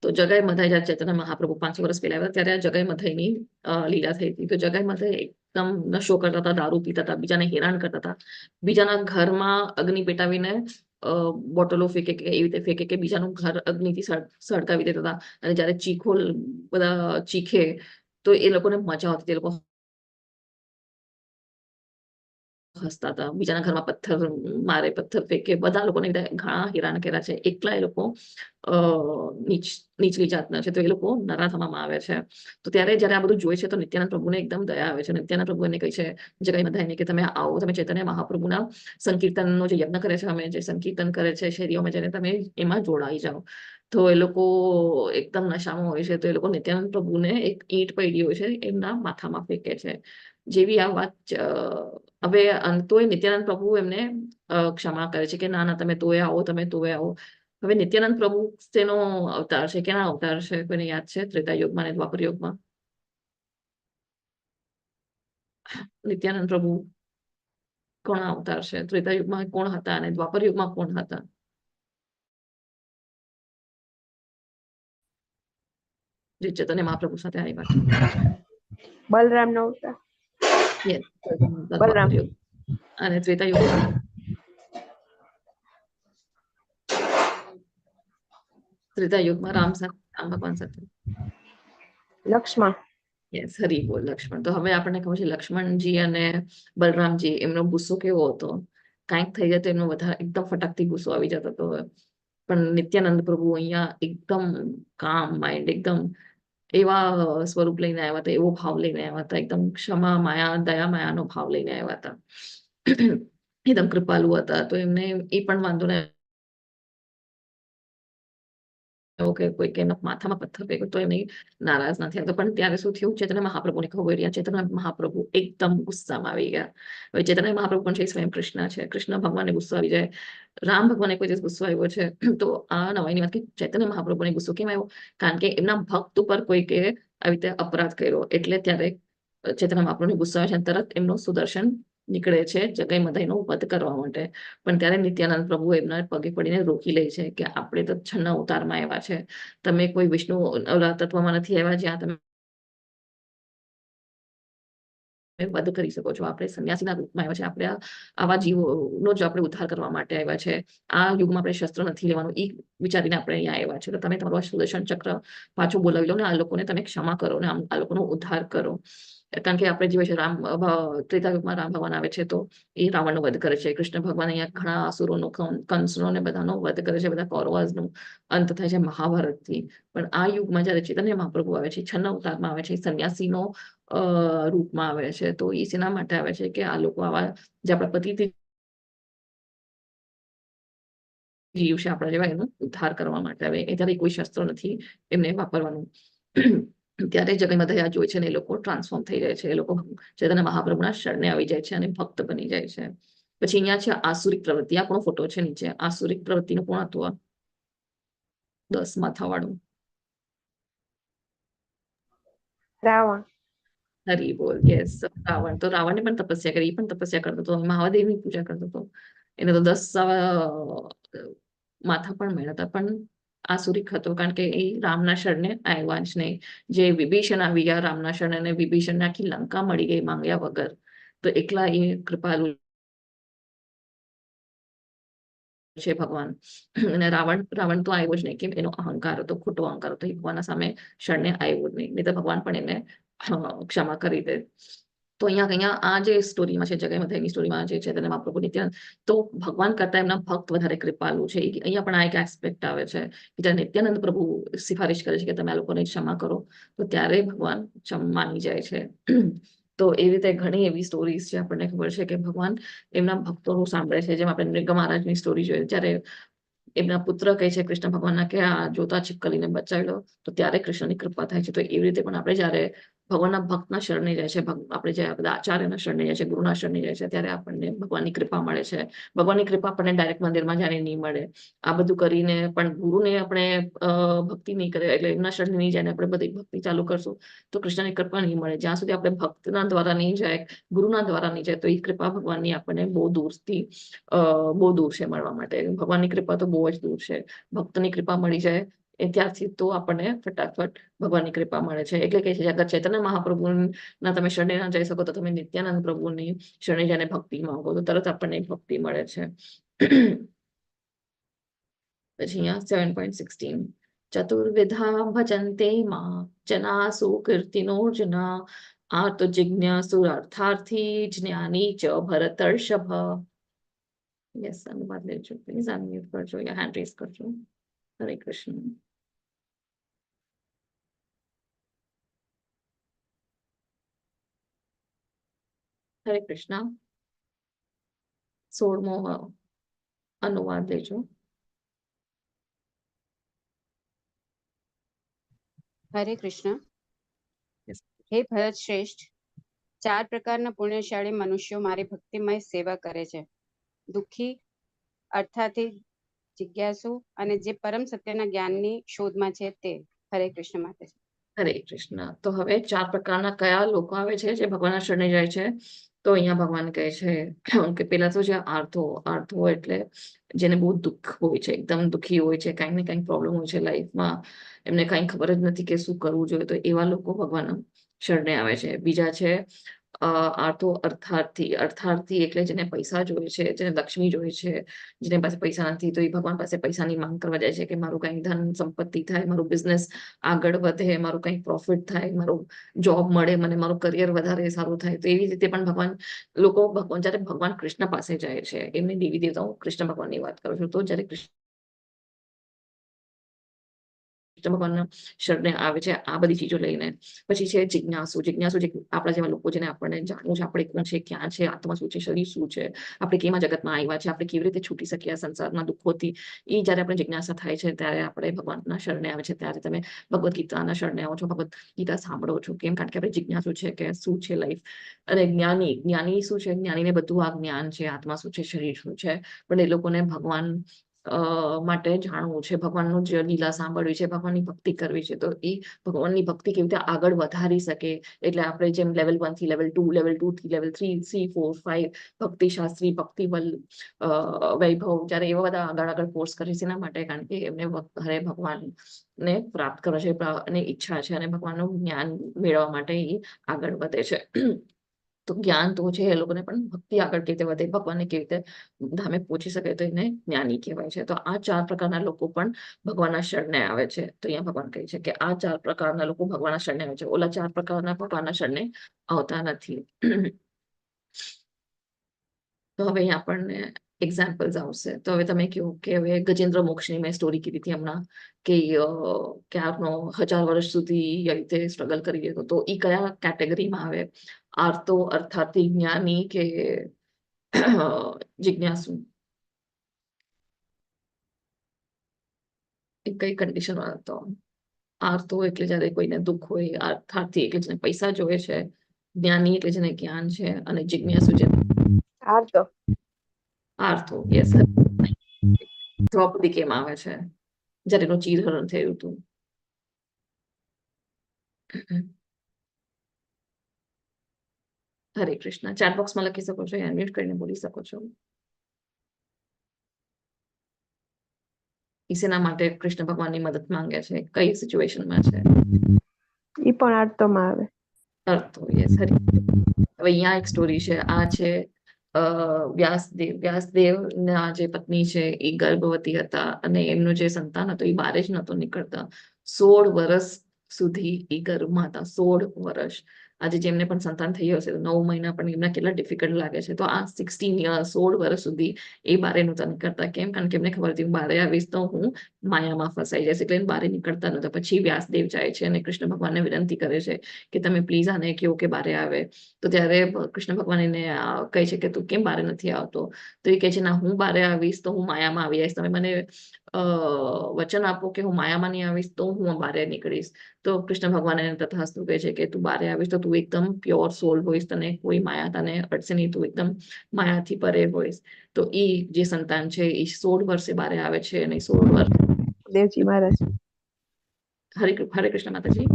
તો જગાઈ મથાઈ જ્યારે ચૈતન્ય મહાપ્રભુ 500 વર્ષ પહેલા આવ્યા ત્યારે જગાઈ મથાઈની લીલા થઈ હતી. તો જગાઈ મથાઈ એકદમ નશો કરતા હતા, દારૂ પીતા હતા, બીજાને હેરાન કરતા હતા, બીજાના ઘરમાં અગ્નિ પેટાવીને બોટલો ફેંકે કે એવી રીતે ફેંકે કે બીજાનું ઘર અગ્નિથી સળગાવી દેતા હતા. અને જયારે ચીખો બધા ચીખે તો એ લોકોને મજા આવતી. એ લોકો હસતા હતા, બીજાના ઘરમાં પથ્થર મારે, પથ્થર ફેંકે. બધા લોકોને ઘણા હેરાન કર્યા છે. એકલા એ લોકો નીચલી જાતના છે, તો એ લોકો નરાધમામાં આવે છે. તો ત્યારે જયારે આ બધું જોઈ છે તો નિત્યાનંદ પ્રભુને એકદમ દયા આવે છે. નિત્યાનંદ પ્રભુ એને કહે છે જગાઈ મથાઈને કે તમે આવો, તમે ચૈતન્ય મહાપ્રભુના સંકીર્તનનો જે યજ્ઞ કરે છે, અમે જે સંકીર્તન કરે છે શેરીઓમાં જઈને, તમે એમાં જોડાઈ જાઓ. તો એ લોકો એકદમ નશામાં હોય છે. તો એ લોકો નિત્યાનંદ પ્રભુને એક ઈંટ પડી હોય છે એમના માથામાં ફેંકે છે. જેવી આ વાત હવે તોય નિત્યાનંદ પ્રભુ એમને ક્ષમા કરે છે કે ના ના, તમે તોય આવો, તમે તોય આવો. હવે નિત્યાનંદ પ્રભુ તેનો અવતાર છે, કેના અવતાર છે કોઈને યાદ છે? ત્રેતા યુગમાં અને દ્વાપર યુગમાં નિત્યાનંદ પ્રભુ કોણ અવતાર છે? ત્રેતા યુગમાં કોણ હતા અને દ્વાપર યુગમાં કોણ હતા? જે ચૈતન્ય મહાપ્રભુ સાથે આવ્યા છે.
બલરામ નો અવતાર.
Yes,
બલરામ.
દ્વાપર યુગ. અને ત્રેતા યુગમાં ત્રેતા યુગમાં રામ ભગવાન સાથે
લક્ષ્મણ.
યસ, હરી બોલ લક્ષ્મણ. તો હવે આપણને ખબર છે લક્ષ્મણજી અને બલરામજી એમનો ગુસ્સો કેવો હતો. કાંઈક થઈ જાય તો એમનો વધારે એકદમ ફટાકથી ગુસ્સો આવી જતો હતો. પણ નિત્યાનંદ પ્રભુ અહીંયા એકદમ કામ માઇન્ડ, એકદમ એવા સ્વરૂપ લઈને આવ્યા હતા, એવો ભાવ લઈને આવ્યા હતા, એકદમ ક્ષમા માયા દયા માયાનો ભાવ લઈને આવ્યા હતા. એકદમ કૃપાલુ હતા. તો એમને એ પણ વાંધો નહીં કે કોઈ કે એમના માથામાં પથ્થર ફેંક્યો તો એમને નારાજ ના થયા. તો પણ ત્યારે શું થયું, ચૈતન્ય મહાપ્રભુને ખબર રહ્યા. ચૈતન્ય મહાપ્રભુ એકદમ ગુસ્સામાં આવી ગયા. હવે ચૈતન્ય મહાપ્રભુ પણ છે સ્વયં કૃષ્ણ છે. કૃષ્ણ ભગવાનને ગુસ્સો આવી જાય, રામ ભગવાનને કોઈ દિવસ ગુસ્સો આવ્યો છે. તો આ નવાઈની વાત કે ચૈતન્ય મહાપ્રભુને ગુસ્સો કેમ આવ્યો, કારણ કે એમના ભક્ત ઉપર કોઈકે આવી રીતે અપરાધ કર્યો, એટલે ત્યારે ચૈતન્ય મહાપ્રભુને ગુસ્સો આવે છે અને તરત એમનો સુદર્શન નીકળે છે જગઈ મધાઈનો વધ કરવા માટે. પણ ત્યારે નિત્યાનંદ પ્રભુ એમના પગે પડીને રોકી લે છે કે આપણે તો છન્ના અવતારમાં આવ્યા છે, તમે કોઈ વિષ્ણુ તત્વમાં નથી આવ્યા જ્યાં તમે વધ કરી શકો છો. આપણે સંન્યાસીના રૂપમાં આવ્યા છે, આપણે આવા જીવોનો જ આપણે ઉદ્ધાર કરવા માટે આવ્યા છે. આ યુગમાં આપણે શસ્ત્ર નથી લેવાનું એ વિચારીને આપણે અહીંયા આવ્યા છે. તો તમે તમારું સુદર્શન ચક્ર પાછું બોલાવી લો ને આ લોકોને તમે ક્ષમા કરો ને આ લોકોનો ઉદ્ધાર કરો. કારણ કે આપણે જોઈએ છે ત્રેતા યુગમાં રામ ભગવાન આવે છે તો એ રાવણનો વધ કરે છે. કૃષ્ણ ભગવાન અહીંયા ઘણા અસુરોનો કંસનો ને બધાનો વધ કરે છે. બધા કૌરવોનો અંત થાય છે મહાભારતથી. પણ આ યુગમાં જયારે ચૈતન્ય મહાપ્રભુ આવે છે, છન્ન અવતારમાં આવે છે, સંન્યાસીનો રૂપમાં આવે છે. તો એ શેના માટે આવે છે કે આ લોકો આવા જે આપણા પતિથી જીવ છે આપણા જેવા, એનો ઉદ્ધાર કરવા માટે આવે. એ ત્યારે કોઈ શસ્ત્ર નથી એમને વાપરવાનું. ત્યારે જગઈ મધાઈ જોઈ છે ને એ લોકો ટ્રાન્સફોર્મ થઈ જાય છે. એ લોકો ચૈતન્ય મહાપ્રભુના શરણે આવી જાય છે અને ભક્ત બની જાય છે. પછી અહીંયા છે આસુરિક પ્રવૃત્તિ. આ પણ ફોટો છે નીચે. આસુરિક પ્રવૃત્તિનું કોણ હતું? 10 માથાવાળું
રાવણ.
હરી બોલ. યસ, રાવણ. તો રાવણને પણ તપસ્યા કરી, એ પણ તપસ્યા કરતો હતો, મહાદેવની પૂજા કરતો હતો. એને તો 10 માથા પણ મળ્યા હતા. પણ આસુરિક હતો કારણ કે એ રામના શરણે આવ્યા જ નહીં. જે વિભીષણ આવી ગયા રામના શરણે અને વિભીષણને આખી લંકા મળી ગઈ માંગ્યા વગર. તો એકલા એ કૃપાલુ છે ભગવાન. અને રાવણ તો આવ્યો જ નહીં, કેમ એનો અહંકાર હતો, ખોટો અહંકાર હતો. એ ભગવાનના સામે શરણે આવ્યો જ નહીં તો ભગવાન પણ એને ક્ષમા કરી દે. તો અહીંયા આ જે સ્ટોરીમાં છે જગઈ મધાઈની સ્ટોરીમાં જે છે તેને મહાપ્રભુ નિત્યાનંદ, તો ભગવાન કરતા એમના ભક્ત વધારે કૃપાલુ છે. અહીંયા પણ આ એક એસ્પેક્ટ આવે છે કે જ્યારે નિત્યાનંદ પ્રભુ સિફારિશ કરે છે કે તમે આ લોકોને ક્ષમા કરો, તો ત્યારે ભગવાન માની જાય છે. તો એવી રીતે ઘણી એવી સ્ટોરીઝ છે. આપણને ખબર છે કે ભગવાન એમના ભક્તોનું સાંભળે છે. જેમ આપણે નૃગ મહારાજની સ્ટોરી જોઈએ, જ્યારે એમના પુત્ર કહે છે કૃષ્ણ ભગવાનના કે આ જોતા છીપકલીને બચાવી લો, તો ત્યારે કૃષ્ણની કૃપા થાય છે. તો એવી રીતે પણ આપણે જયારે ભગવાનના ભક્તના શરણે જાય છે, આપણે જે બધા આચાર્યના શરણે જાય છે, ગુરુના શરણે જાય છે, ત્યારે આપણને ભગવાનની કૃપા મળે છે. ભગવાનની કૃપા આપણને ડાયરેક્ટ મંદિરમાં જઈને નહીં મળે. આ બધું કરીને પણ ગુરુને આપણે ભક્તિ નહીં કરે, એટલે એમના શરણે નહીં જાય ને આપણે બધી ભક્તિ ચાલુ કરશું તો કૃષ્ણની કૃપા નહીં મળે. જ્યાં સુધી આપણે ભક્તના દ્વારા નહીં જાય, ગુરુના દ્વારા નહીં જાય, તો એ કૃપા ભગવાનની આપણને બહુ દૂર છે મળવા માટે. ભગવાનની કૃપા તો બહુ જ દૂર છે. ભક્તની કૃપા મળી જાય ત્યારથી તો આપણને ફટાફટ ભગવાનની કૃપા મળે છે. એટલે કે અગર ચૈતન્ય મહાપ્રભુના તમે શરણે ના જઈ શકો તો તમે નિત્યાનંદ પ્રભુની શરણે જઈને ભક્તિ માંગો તો તરત આપણને ભક્તિ મળે છે. પછી અહીંયા 7.16 ચતુર્વિધા ભજન્તે માં જના સુકીર્તિનો જના આર્તો જિજ્ઞાસુ અર્થાર્થી જ્ઞાની ચ ભરતર્ષભ. યસ, અનુવાદ લેજો પ્લીઝ. અનમ્યુટ કરજો યા હેન્ડ રેઝ કરજો. હરે કૃષ્ણ. હરે કૃષ્ણ. 16મો અનુવાદ લેજો.
હરે કૃષ્ણ.
Yes.
હે ભરત શ્રેષ્ઠ, 4 પ્રકારના પુણ્યશાળી મનુષ્યો મારી ભક્તિમય સેવા કરે છે. દુઃખી, અર્થાથી જિજ્ઞાસુ અને જે પરમ સત્યના જ્ઞાનની શોધમાં છે તે. હરે કૃષ્ણ માતા.
હરે કૃષ્ણ. તો હવે 4 પ્રકારના કયા લોકો આવે છે જે ભગવાનના શરણે જાય છે? તો અહીંયા ભગવાન કહે છે કે પેલા તો જે આર્થો એટલે જેને બહુ દુઃખ હોય છે, એકદમ દુઃખી હોય છે, કંઈક ને કંઈક પ્રોબ્લેમ હોય છે લાઈફમાં, એમને કંઈ ખબર જ નથી કે શું કરવું જોઈએ, તો એવા લોકો ભગવાન શરણે આવે છે. બીજા છે આર્થો અર્થાર્થી એટલે જેને પૈસા જોઈએ છે, જેને લક્ષ્મી જોઈએ છે, જેને પાસે પૈસા નથી તો એ ભગવાન પાસે પૈસાની માંગ કરવા જાય છે કે મારું કઈ ધન સંપત્તિ થાય, મારું બિઝનેસ આગળ વધે, મારું કઈ પ્રોફિટ થાય, મારું જોબ મળે, મને મારું કરિયર વધારે સારું થાય. તો એવી રીતે પણ ભગવાન જયારે ભગવાન કૃષ્ણ પાસે જાય છે, એમની દેવી દેવતાઓ કૃષ્ણ ભગવાનની વાત કરું છું, તો જયારે કૃષ્ણ ભગવાનના શરણે આવે છે આ બધી ચીજો લઈને. પછી છે જિજ્ઞાસુ જે આપણા જેવા લોકો જેને આપણને જાણવું છે, આપણે કોણ છે, ક્યાં છે, આત્મા શું છે, શરીર શું છે, આપણે કેમાં જગતમાં આવ્યા છે, આપણે કેવી રીતે છૂટી શકીએ સંસારના દુઃખોથી. એ જયારે આપણે જિજ્ઞાસા થાય છે ત્યારે આપણે ભગવાનના શરણે આવે છે. ત્યારે તમે ભગવદ્ ગીતાના શરણે આવો છો, ભગવદ્ ગીતા સાંભળો છો. કેમ? કારણ કે આપણે જિજ્ઞાસુ છે કે શું છે લાઈફ. અને જ્ઞાની શું છે? જ્ઞાનીને બધું આ જ્ઞાન છે, આત્મા શું છે, શરીર શું છે, પણ એ લોકોને ભગવાન માટે જાણવું છે, ભગવાનનું જે લીલા સાંભળવી છે, ભગવાનની ભક્તિ કરવી છે. તો એ ભગવાનની ભક્તિ કેવી રીતે આગળ વધારી શકે, એટલે આપણે જેમ લેવલ 1 થી લેવલ 2, લેવલ 2 થી લેવલ 3, 3, 4, 5 ભક્તિ શાસ્ત્રી, ભક્તિવલ, વૈભવ, જયારે એવા બધા આગળ કોર્સ કરે છે એના માટે, કારણ કે એમને હરે ભગવાનને પ્રાપ્ત કરવા છે અને ઈચ્છા છે, અને ભગવાનનું જ્ઞાન મેળવવા માટે એ આગળ વધે છે. તો જ્ઞાન તો છે, એ લોકોને પણ ભક્તિ આગળ કેવી રીતે વધે, ભગવાનને કેવી રીતે ધામે પહોંચી શકે, તો એને જ્ઞાની કહેવાય છે. તો આ 4 પ્રકારના લોકો પણ ભગવાનના શરણે આવે છે. તો અહીંયા ભગવાન કહે છે કે આ 4 પ્રકારના લોકો ભગવાનના શરણે આવે છે, ઓલા 4 પ્રકારના ભગવાનના શરણે આવતા નથી. તો હવે અહીંયા આપણને એક્ઝામ્પલ્સ આવશે. તો હવે તમે કહો કે હવે ગજેન્દ્ર મોક્ષની મેં સ્ટોરી કીધી હતી હમણાં, કે ક્યારનો 1000 વર્ષ સુધી એવી રીતે સ્ટ્રગલ કરી રહ્યો, તો એ કયા કેટેગરીમાં આવે? આર્તો અર્થાર્થી, જ્ઞાની કે જિજ્ઞાસુ? એ કઈ કન્ડિશનમાં હતો? આર્તો એટલે જયારે કોઈને દુઃખ હોય, અર્થાર્થી એટલે જેને પૈસા જોઈએ છે, જ્ઞાની એટલે જેને જ્ઞાન છે, અને જિજ્ઞાસુ છે આર્થો. યસ. દ્રૌપદી કેમ આવે છે જયારે એનું ચીરહરણ થયું હતું? હરે કૃષ્ણ. ચેટ બોક્સમાં લખી શકો છો, અનમ્યુટ કરીને બોલી શકો છો. ઈસેના માટે કૃષ્ણ ભગવાનની મદદ માંગે છે, કઈ સિચ્યુએશનમાં છે?
ઈ પણ આર્તોમાં આવે.
અર્થો. યસ. હરી. હવે અહીંયા એક સ્ટોરી છે. આ છે વ્યાસદેવ ના જે પત્ની છે એ ગર્ભવતી હતા, અને એમનું જે સંતાન હતું એ બહાર જ નહોતું નીકળતા. 16 વર્ષ સુધી એ ગર્ભમાં હતા. 16 વર્ષ. આજે જેમને પણ સંતાન થઈ હશે, 9 મહિના પણ એમને કેટલા ડિફિકલ્ટ લાગે છે. તો આ 16 યર્સ, 16 વર્ષ સુધી એ બારે નહોતા નીકળતા. કેમ? કારણ કે એમને ખબર હતી બારે આવીશ તો હું માયામાં ફસાઈ જઈશ, એટલે બારે નીકળતા નહોતા. પછી વ્યાસદેવ જાય છે અને કૃષ્ણ ભગવાનને વિનંતી કરે છે કે તમે પ્લીઝ આને કહો કે બારે આવે. તો ત્યારે કૃષ્ણ ભગવાન એને કહે છે કે તું કેમ બારે નથી આવતો? તો એ કહે છે ના, હું બારે આવીશ તો હું માયામાં આવી જઈશ. તમે મને વચન આપો કે હું માયામાં નહીં આવીશ તો હું બારે નીકળીશ. તો કૃષ્ણ ભગવાન એને તથાસ્તુ કહે છે કે તું બારે આવીશ તો તું એકદમ પ્યોર સોલ હોઈશ, તને કોઈ માયા તને અડશે નહીં, તું એકદમ માયાથી પરે હોઈશ. તો એ જે સંતાન છે એ 16 વર્ષે બારે આવે છે, અને 16 વર્ષ
દેવજી મહારાજ,
હરે કૃષ્ણ માતાજી.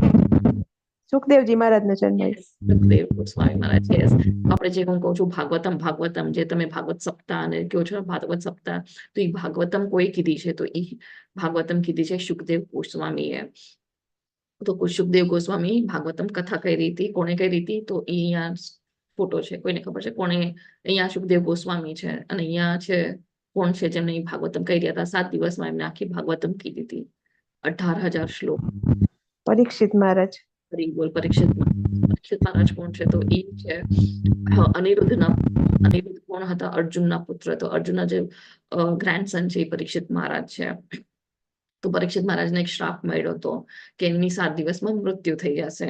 સુખદેવજી મહારાજનો જન્મ.
સુખદેવ ગોસ્વામી મહારાજ. યસ. આપણે જે હું કહું છું ભાગવતમ, જે તમે ભાગવત સપ્તાહ અને કહો છો ભાગવત સપ્તાહ, તો એ ભાગવતમ કોઈ કીધી છે? તો એ ભાગવતમ કીધી છે સુખદેવ ગોસ્વામીએ. તો સુખદેવ ગોસ્વામી ભાગવતમ કથા કઈ રીતિ, કોને કઈ રીતિ? તો એ અહીંયા ફોટો છે. કોઈને ખબર છે કોને? અહીંયા સુખદેવ ગોસ્વામી છે, અને અહીંયા છે કોણ છે જેમને ભાગવતમ કહી રહ્યા હતા? 7 દિવસમાં એમને આખી ભાગવતમ કીધી હતી. 18,000 શ્લોક.
પરીક્ષિત મહારાજ.
બોલ. પરીક્ષિત મહારાજ કોણ છે? તો એ છે અનિરુદ્ધ કોણ હતા? અર્જુનના પુત્ર. તો અર્જુનના જે ગ્રેન્ડસન છે એ પરીક્ષિત મહારાજ છે. તો પરીક્ષિત મહારાજને એક શ્રાપ મળ્યો હતો કે એમની 7 દિવસમાં મૃત્યુ થઈ જશે.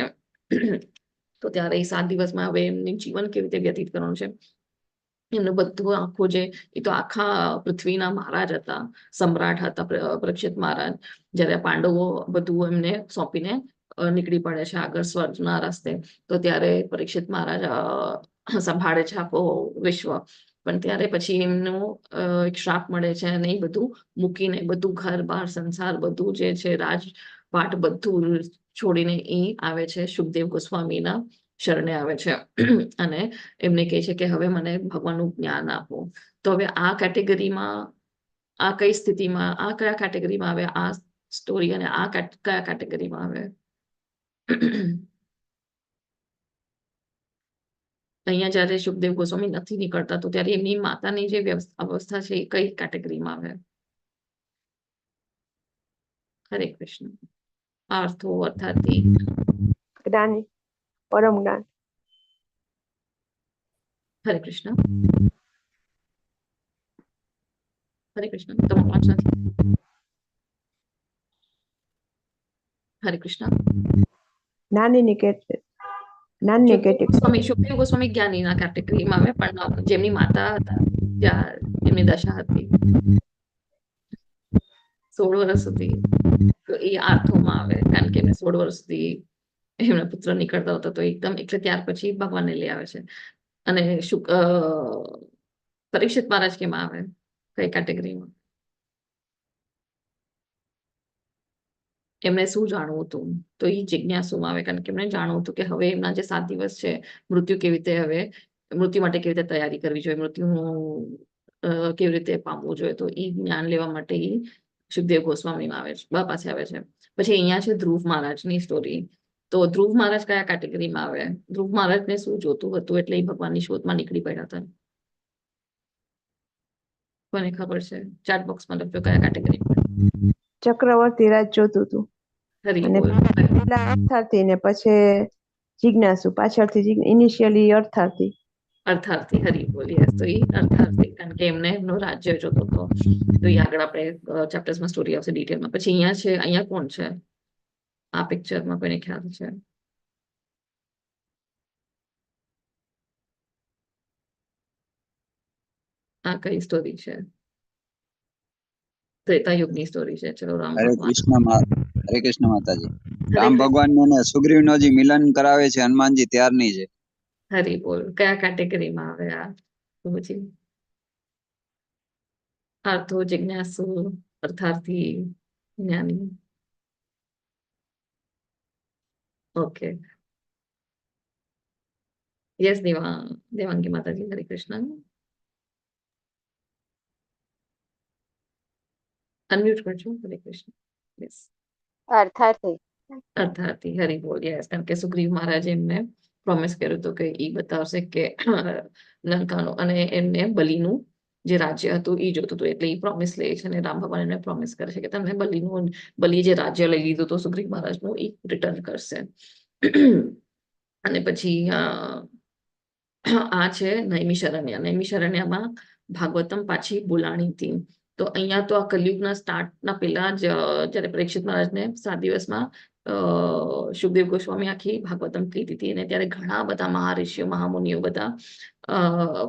તો ત્યારે એ 7 દિવસમાં હવે એમનું જીવન કેવી રીતે વ્યતીત કરવાનું છે? એમનું બધું આખું જે, એ તો આખા પૃથ્વીના મહારાજ હતા, સમ્રાટ હતા પરીક્ષિત મહારાજ. જ્યારે પાંડવો બધું એમને સોંપીને નીકળી પડે છે આગળ સ્વર્ગના રસ્તે, તો ત્યારે પરીક્ષિત મહારાજ સંભાળે છે આખો વિશ્વ. પણ ત્યારે પછી એમનું એક શ્રાપ મળે છે, અને એ બધું મૂકીને, બધું ઘર બાર સંસાર બધું જે છે રાજપાટ બધું છોડીને એ આવે છે સુખદેવ ગોસ્વામીના શરણે આવે છે, અને એમને કહે છે કે હવે મને ભગવાનનું જ્ઞાન આપો. તો હવે આ કેટેગરીમાં, આ કઈ સ્થિતિમાં, આ કયા કેટેગરીમાં આવે આ સ્ટોરી, અને આ કયા કેટેગરીમાં આવે? અહીંયા જયારે સુખદેવ ગોસ્વામી નથી નીકળતા તો ત્યારે એમની માતાની જે અવસ્થા છે એ કઈ કેટેગરીમાં આવે? હરે કૃષ્ણ. આર્થો, અર્થાર્થી,
જ્ઞાની, પરમ જ્ઞાન,
હરે કૃષ્ણ. હરે કૃષ્ણ. તમારો વાંચ નથી. હરે કૃષ્ણ.
જ્ઞાનીની જ્ઞાનની કેટેગરી.
સુખદેવ ગોસ્વામી જ્ઞાનીના કેટેગરીમાં આવે, પણ જેમની માતા હતા ત્યાં એમની દશા હતી 16 વર્ષ સુધી, તો એ આર્થોમાં આવે, કારણ કે એમને 16 વર્ષ સુધી એમના પુત્ર નીકળતા હતા, તો એકદમ એટલે ત્યાર પછી ભગવાનને લઈ આવે છે. અને પરીક્ષિત મહારાજ કેમાં આવે, કઈ કેટેગરીમાં? એમને શું જાણવું હતું, તો એ જિજ્ઞાસુમાં આવે, કારણ કે એમને જાણવું હતું કે હવે એમના જે 7 દિવસ છે, મૃત્યુ કેવી રીતે, હવે મૃત્યુ માટે કેવી રીતે તૈયારી કરવી જોઈએ, મૃત્યુનું કેવી રીતે પામવું જોઈએ, તો એ જ્ઞાન લેવા માટે એ સુખદેવ ગોસ્વામીમાં આવે છે, પાસે આવે છે. પછી અહીંયા છે ધ્રુવ મહારાજની સ્ટોરી. તો ધ્રુવ મહારાજ કયા કેટેગરીમાં આવે? ધ્રુવ મહારાજને શું જોતું હતું એટલે એ ભગવાનની શોધમાં નીકળી પડ્યા હતા? કોને ખબર છે? ચેટ બોક્સમાં લખજો કયા કેટેગરીમાં.
ચક્રવર્તી રાજ જોતું હતું.
હરી
અને
બોલ.
પેલા અર્થાર્થી ને પછી જિજ્ઞાસુ, પાછળથી ઇનિશિયલી અર્થાર્થી.
અર્થાર્થી, હરી બોલ. યસ, તો એ અર્થાર્થી, કારણ કે એમને એમનું રાજ્ય જોતો હતો. તો એ આગળ આપણે ચેપ્ટર્સમાં સ્ટોરી આવશે ડિટેલમાં. પછી અહીંયા છે, અહીંયા કોણ છે આ પિક્ચરમાં, કોઈને ખ્યાલ છે? આ કઈ સ્ટોરી છે? ત્રેતા યુગની સ્ટોરી છે. ચલો, રામ
હરે
ભગવાન.
કૃષ્ણ માતાજી. રામ ભગવાન ને સુગ્રીવનો જે મિલન કરાવે છે હનુમાનજી ત્યારની છે.
હરી બોલ. કયા કેટેગરીમાં આવે આ? તો પછી આર્થો, જિજ્ઞાસુ, અર્થાર્થી, જ્ઞાની. ઓકે. યસ, દેવાંગી માતાજી. હરે કૃષ્ણ. અનમ્યુટ કરજો. હરે કૃષ્ણ. યસ,
અર્થાર્થી.
અર્થાર્થી, હરી બોલ. યસ, કારણ કે સુગ્રીવ મહારાજે એમને પ્રોમિસ કર્યું હતું કે એ બતાવશે કે લંકાનું અને એમને બલિનું જે રાજ્ય હતું એ જોતું હતું, એટલે એ પ્રોમિસ લે છે અને રામ ભગવાન એમને પ્રોમિસ કરે છે કે તમને બલિ જે રાજ્ય લઈ લીધું હતું સુગ્રીવ મહારાજનું એ રિટર્ન કરશે. અને પછી આ છે નૈમિષારણ્ય. નૈમિષારણ્યમાં ભાગવતમ પાછી બોલાણી હતી. તો અહીંયા તો આ કલયુગના સ્ટાર્ટના પહેલા જ જયારે પરીક્ષિત મહારાજને 7 દિવસમાં સુખદેવ ગોસ્વામી આખી ભાગવતમ કીધી હતી, અને ત્યારે ઘણા બધા મહાઋષિઓ, મહામુનિઓ બધા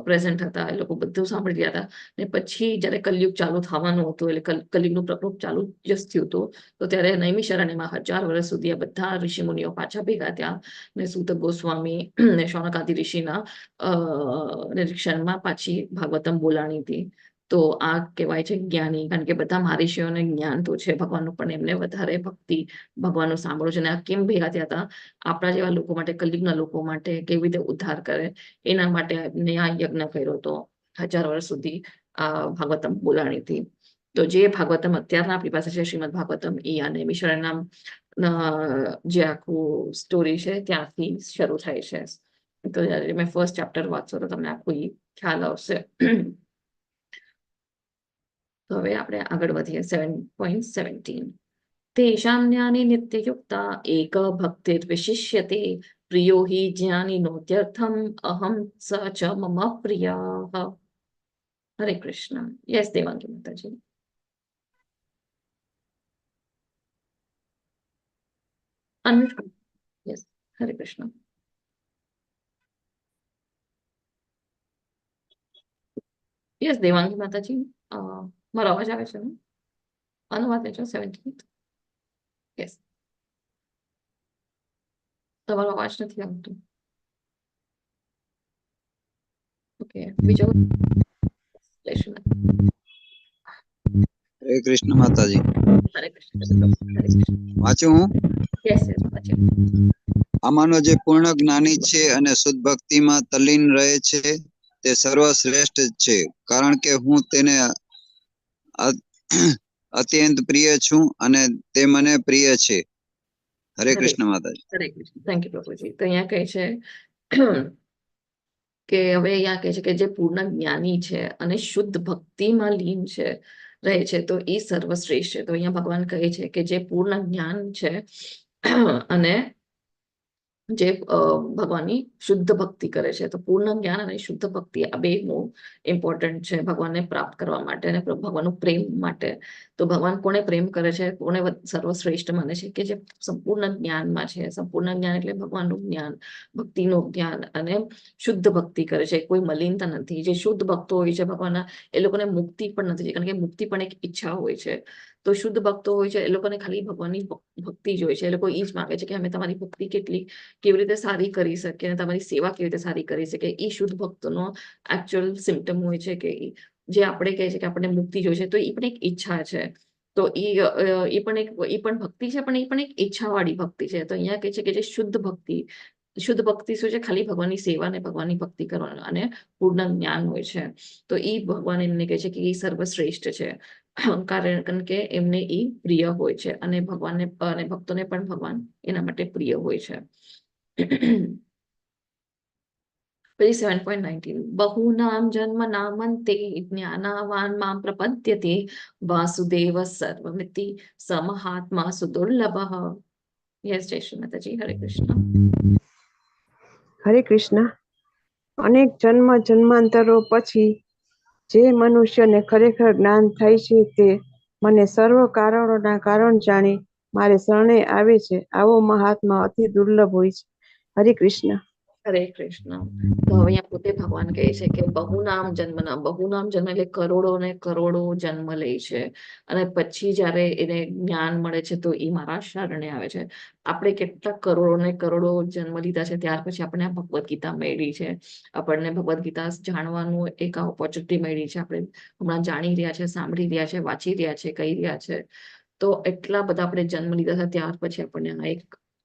પ્રેઝન્ટ હતા, એ લોકો બધું સાંભળી રહ્યા હતા. ને પછી જયારે કલયુગ ચાલુ થવાનું હતું, એટલે કલયુગનું પ્રકોપ ચાલુ જ થયું હતું, તો ત્યારે નૈમિષારણ્યમાં 1000 વર્ષ સુધી આ બધા ઋષિ મુનિઓ પાછા ભેગા થયા, ને સૂત ગોસ્વામી ને શૌનકાદિ ઋષિના નિરીક્ષણમાં પાછી ભાગવતમ બોલાણી હતી. તો આ કહેવાય છે જ્ઞાની, કારણ કે બધા મહાઋષિઓને જ્ઞાન તો છે ભગવાનનું, પણ એમને વધારે ભક્તિ ભગવાનનું સાંભળ્યું છે. અને આ કેમ ભેગા થયા હતા? આપણા જેવા લોકો માટે, કલયુગના લોકો માટે કેવી રીતે ઉદ્ધાર કરે એના માટે એમને આ યજ્ઞ કર્યો હતો. 1000 વર્ષ સુધી આ ભાગવતમ બોલાણી હતી. તો જે ભાગવતમ અત્યારના આપણી પાસે છે, શ્રીમદ ભાગવતમ, એ આ નૈમિષારણ્યમ જે આખું સ્ટોરી છે ત્યાંથી શરૂ થાય છે. તો જયારે મેં ફર્સ્ટ ચેપ્ટર વાંચશો તો તમને આખું ખ્યાલ આવશે. તો હવે આપણે આગળ વધીએ 7.17. તેષાં જ્ઞાની નિત્યયુક્તા એક ભક્તિર વિશિષ્યતે પ્રિયો હિ જ્ઞાનિનોત્યર્થમ અહમ સ ચ મમ પ્રિયઃ. હરે કૃષ્ણ. યસ, દેવાંગી માતાજી. યસ, હરે કૃષ્ણ. યસ, દેવાંગી માતાજી. મારો અવાજ આવે છે? અનુવાદ લેજો 17th. યસ, તમારો અવાજ નથી આવતો. ઓકે, બીજો લેશું.
હરે કૃષ્ણ માતાજી.
હરે કૃષ્ણ.
વાંચું હું?
યસ, યસ, વાંચો.
આમાંનો જે પૂર્ણ જ્ઞાની છે અને શુદ્ધ ભક્તિમાં તલ્લીન રહે છે તે સર્વશ્રેષ્ઠ છે, કારણ કે હું તેને અત્યંત પ્રિય છું અને તે મને પ્રિય છે. હરે કૃષ્ણ માતાજી.
હરે કૃષ્ણ. થેન્ક યુ પ્રભુજી. તો અહીંયા કહે છે કે હવે અહીંયા કહે છે કે જે પૂર્ણ જ્ઞાની છે અને શુદ્ધ ભક્તિમાં લીન છે રહે છે તો એ સર્વશ્રેષ્ઠ છે. તો અહીંયા ભગવાન કહે છે કે જે પૂર્ણ જ્ઞાન છે અને જે ભગવાનની શુદ્ધ ભક્તિ કરે છે. તો પૂર્ણ જ્ઞાન અને શુદ્ધ ભક્તિ આ બે બહુ ઇમ્પોર્ટન્ટ છે ભગવાનને પ્રાપ્ત કરવા માટે અને ભગવાનનું પ્રેમ માટે. તો ભગવાન કોને પ્રેમ કરે છે, કોને સર્વશ્રેષ્ઠ માને છે? કે જે સંપૂર્ણ જ્ઞાનમાં છે. સંપૂર્ણ જ્ઞાન એટલે ભગવાનનું જ્ઞાન, ભક્તિનું જ્ઞાન અને શુદ્ધ ભક્તિ કરે છે. કોઈ મલિનતા નથી. જે શુદ્ધ ભક્તો હોય છે ભગવાનના, એ લોકોને મુક્તિ પણ નથી, કારણ કે મુક્તિ પણ એક ઈચ્છા હોય છે. તો શુદ્ધ ભક્તો હોય છે એ લોકોને ખાલી ભગવાનની ભક્તિ જ હોય છે. એ લોકો એ જ માંગે છે કે અમે તમારી ભક્તિ કેવી રીતે સારી કરી શકીએ અને તમારી સેવા કેવી રીતે સારી કરી શકીએ. એ શુદ્ધ ભક્તનો એકચ્યુઅલ સિમ્ટમ હોય છે કે જે આપણે કહે છે કે આપણને મુક્તિ જોઈએ છે, તો એ પણ એક ઈચ્છા છે. તો એ પણ ભક્તિ છે, પણ એ પણ એક ઈચ્છાવાળી ભક્તિ છે. તો અહીંયા કહે છે કે જે શુદ્ધ ભક્તિ શું છે? ખાલી ભગવાનની સેવા અને ભગવાનની ભક્તિ કરવાનું અને પૂર્ણ જ્ઞાન હોય છે. તો એ ભગવાન એમને કહે છે કે એ સર્વશ્રેષ્ઠ છે, કારણ કે એમને એ પ્રિય હોય છે અને ભગવાનને અને ભક્તોને પણ ભગવાન એના માટે પ્રિય હોય છે. પછી 7.19 બહુનામ જન્મ નામંતે જ્ઞાનાવાન મામ પ્રપદ્યતે વાસુદેવ સર્વમિતિ સમહાત્મા સુદુર્લભઃ. યસ જય શ્રી માતાજી. હરે કૃષ્ણ.
હરે કૃષ્ણ. અનેક જન્મ જન્માંતરો પછી જે મનુષ્યને ખરેખર જ્ઞાન થાય છે તે મને સર્વ કારણોના કારણ જાણી મારે શરણે આવે છે, આવો મહાત્મા અતિ દુર્લભ હોય છે. હરે કૃષ્ણ.
હરે કૃષ્ણ. તો હવે અહીંયા પોતે ભગવાન કહે છે કે બહુનામ જન્મ એટલે કરોડો ને કરોડો જન્મ લે છે અને પછી જયારે એને જ્ઞાન મળે છે તો એ મારા શરણે આવે છે. આપણે કેટલા કરોડો ને કરોડો જન્મ લીધા છે, ત્યાર પછી આપણે આ ભગવદ્ ગીતા મેળવી છે. આપણને ભગવદ્ ગીતા જાણવાનું એક ઓપોર્ચ્યુનિટી મળી છે. આપણે હમણાં જાણી રહ્યા છે, સાંભળી રહ્યા છે, વાંચી રહ્યા છે, કહી રહ્યા છે. તો એટલા બધા આપણે જન્મ લીધા છે, ત્યાર પછી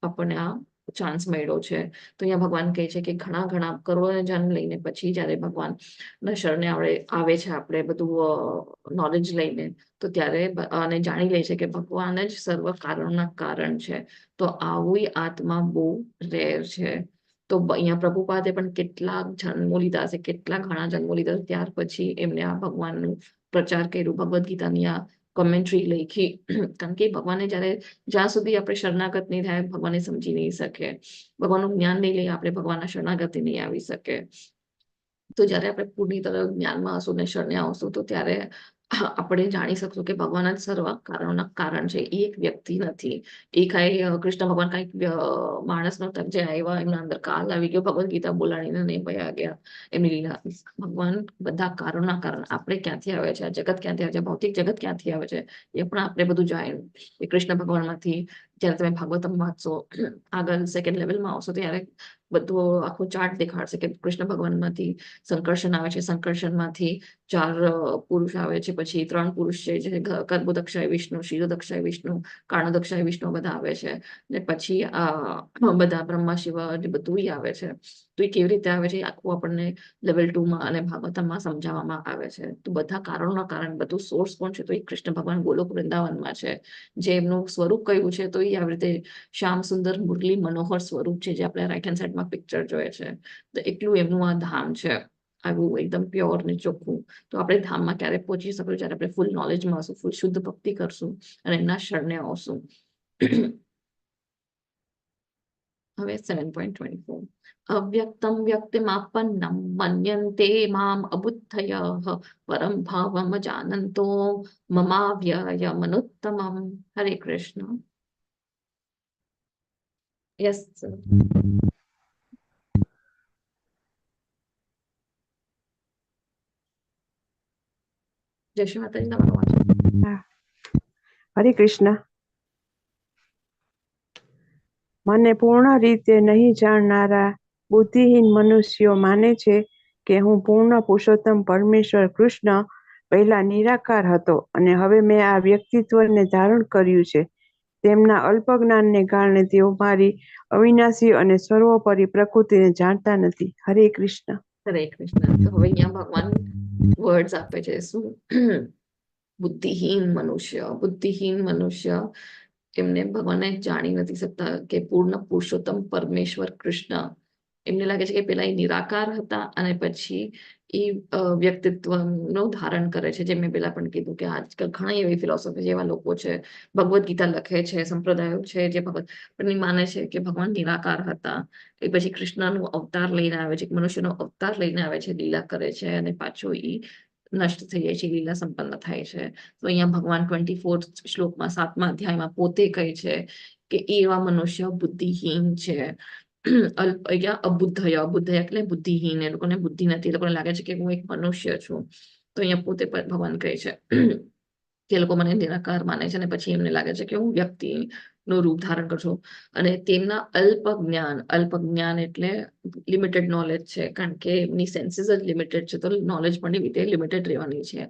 આપણને આ ચાન્સ મળ્યો છે. તો અહીંયા ભગવાન કહે છે કે ઘણા ઘણા કરોડો જન્મ લઈને પછી જયારે ભગવાન ના શરણે આવે છે, આપણે બધું નોલેજ લઈને, તો ત્યારે અને જાણી લે છે કે ભગવાન જ સર્વ કારણના કારણ છે. તો આવું આત્મા બહુ રેર છે. તો અહીંયા પ્રભુપાદે પણ કેટલા જન્મો લીધા છે, કેટલા ઘણા જન્મો લીધા છે, ત્યાર પછી એમને આ ભગવાનનું પ્રચાર કર્યું, ભગવદ્ ગીતાની આ કોમેન્ટ્રી લખી. કારણ કે ભગવાને જ્યાં સુધી આપણે શરણાગત નહીં થાય, ભગવાને સમજી નહીં શકે. ભગવાનનું જ્ઞાન નહીં લઈએ, આપણે ભગવાનના શરણાગતિ નહીં આવી શકે. તો જયારે આપણે પૂર્ણ તરફ જ્ઞાનમાં આવશું ને શરણે આવશું, તો ત્યારે આપણે જાણી શકશું કે ભગવાન જ સર્વ કારણોના કારણ છે. એ એક વ્યક્તિ નથી. એ કૃષ્ણ ભગવાન કઈક માણસ નતા જે આવ્યા, એમના અંદર કાલ આવી ગયો, ભગવદ્ ગીતા બોલાડીને નહીં ભયા ગયા એમની લીલા. ભગવાન બધા કારણોના કારણ. આપણે ક્યાંથી આવે છે, આ જગત ક્યાંથી આવે છે, ભૌતિક જગત ક્યાંથી આવે છે, એ પણ આપણે બધું જાણ્યું એ કૃષ્ણ ભગવાન માંથી. જયારે તમે ભાગવતમ વાંચશો, આગળ સેકન્ડ લેવલમાં આવશો, ત્યારે બધું આખું ચાર્ટ દેખાડશે કે કૃષ્ણ ભગવાન માંથી સંકર્ષણ આવે છે, સંકર્ષણ માંથી 4 પુરુષ આવે છે, પછી 3 પુરુષ છે, જે કર્બોદક્ષાય વિષ્ણુ, શિરોદક્ષાય વિષ્ણુ, કારણોદક્ષાય વિષ્ણુ બધા આવે છે. ને પછી બધા બ્રહ્મા શિવ બધું આવે છે. તો એ કેવી રીતે આવે છે, આખું આપણને લેવલ 2 અને ભાગવતમાં સમજાવવામાં આવે છે. તો બધા કારણોના કારણ, બધું સોર્સ કોણ છે? તો એ કૃષ્ણ ભગવાન ગોલોક વૃંદાવનમાં છે, જે એમનું સ્વરૂપ કયું છે. તો એ આવી રીતે શ્યામ સુંદર મુરલી મનોહર સ્વરૂપ છે, જે આપણે રાઈટ હેન્ડ સાઈડમાં પિક્ચર જોઈએ છે. તો એટલું એમનું આ ધામ છે, આવું એકદમ પ્યોર ને ચોખ્ખું. તો આપણે ધામમાં ક્યારે પહોંચી શકીશું? જયારે આપણે ફૂલ નોલેજમાં આવશું, ફૂલ શુદ્ધ ભક્તિ કરશું અને એમના શરણે આવશું. હવે 7.24 અવ્યક્તમ વ્યક્તિમાપન્નમ મન્યન્તે મામ અબુદ્ધયઃ પરમ ભાવમ જાનંતો મમાવ્યયમનુત્તમમ. હરે કૃષ્ણ. યસ જય શ્રી માતાજી. તમારો વાંચો.
હરે કૃષ્ણ. મને પૂર્ણ રીતે નહીં જાણનારા બુદ્ધિહીન મનુષ્યો માને છે કે હું પૂર્ણ પુરુષોત્તમ પરમેશ્વર કૃષ્ણ પહેલા નિરાકાર હતો અને હવે મેં આ વ્યક્તિત્વને ધારણ કર્યું છે. તેમના અલ્પ જ્ઞાનને કારણે તેઓ મારી અવિનાશી અને સર્વોપરી પ્રકૃતિને જાણતા નથી. હરે કૃષ્ણ.
હરે કૃષ્ણ. તો હવે અહીંયા ભગવાન વર્ડ્સ આપે છે. શું? બુદ્ધિહીન મનુષ્ય એમને ભગવાનને જાણી નથી શકતા કે પૂર્ણ પુરુષોત્તમ પરમેશ્વર કૃષ્ણ એમને લાગે છે કે પેલા એ નિરાકાર હતા અને પછી એ વ્યક્તિત્વનું ધારણ કરે છે. જેમ મેં પેલા પણ કીધું કે આજકાલ ઘણા એવી ફિલોસોફી જેવા લોકો છે, ભગવદ્ ગીતા લખે છે, સંપ્રદાયો છે જે ભગવત માને છે કે ભગવાન નિરાકાર હતા. એ પછી કૃષ્ણનું અવતાર લઈને આવે છે, મનુષ્યનો અવતાર લઈને આવે છે, લીલા કરે છે અને પાછો એ નષ્ટ થઈ જાય છે, લીલા સંપન્ન થાય છે. તો અહીંયા ભગવાન 24 શ્લોકમાં 7મા અધ્યાયમાં પોતે કહે છે કે એવા મનુષ્ય બુદ્ધિહીન છે. અહીંયા અબુદ્ધય એટલે બુદ્ધિહીન, એ લોકોને બુદ્ધિ નથી, એ લોકોને લાગે છે કે હું એક મનુષ્ય છું. તો અહીંયા પોતે ભગવાન કહે છે કે લોકો મને નિરાકાર માને છે અને પછી એમને લાગે છે કે હું વ્યક્તિ નું રૂપ ધારણ કરું છું. અને તેમના અલ્પ જ્ઞાન એટલે લિમિટેડ નોલેજ છે, કારણ કે એમની સેન્સીસ જ લિમિટેડ છે, તો નોલેજ પણ એવી રીતે લિમિટેડ રહેવાની છે.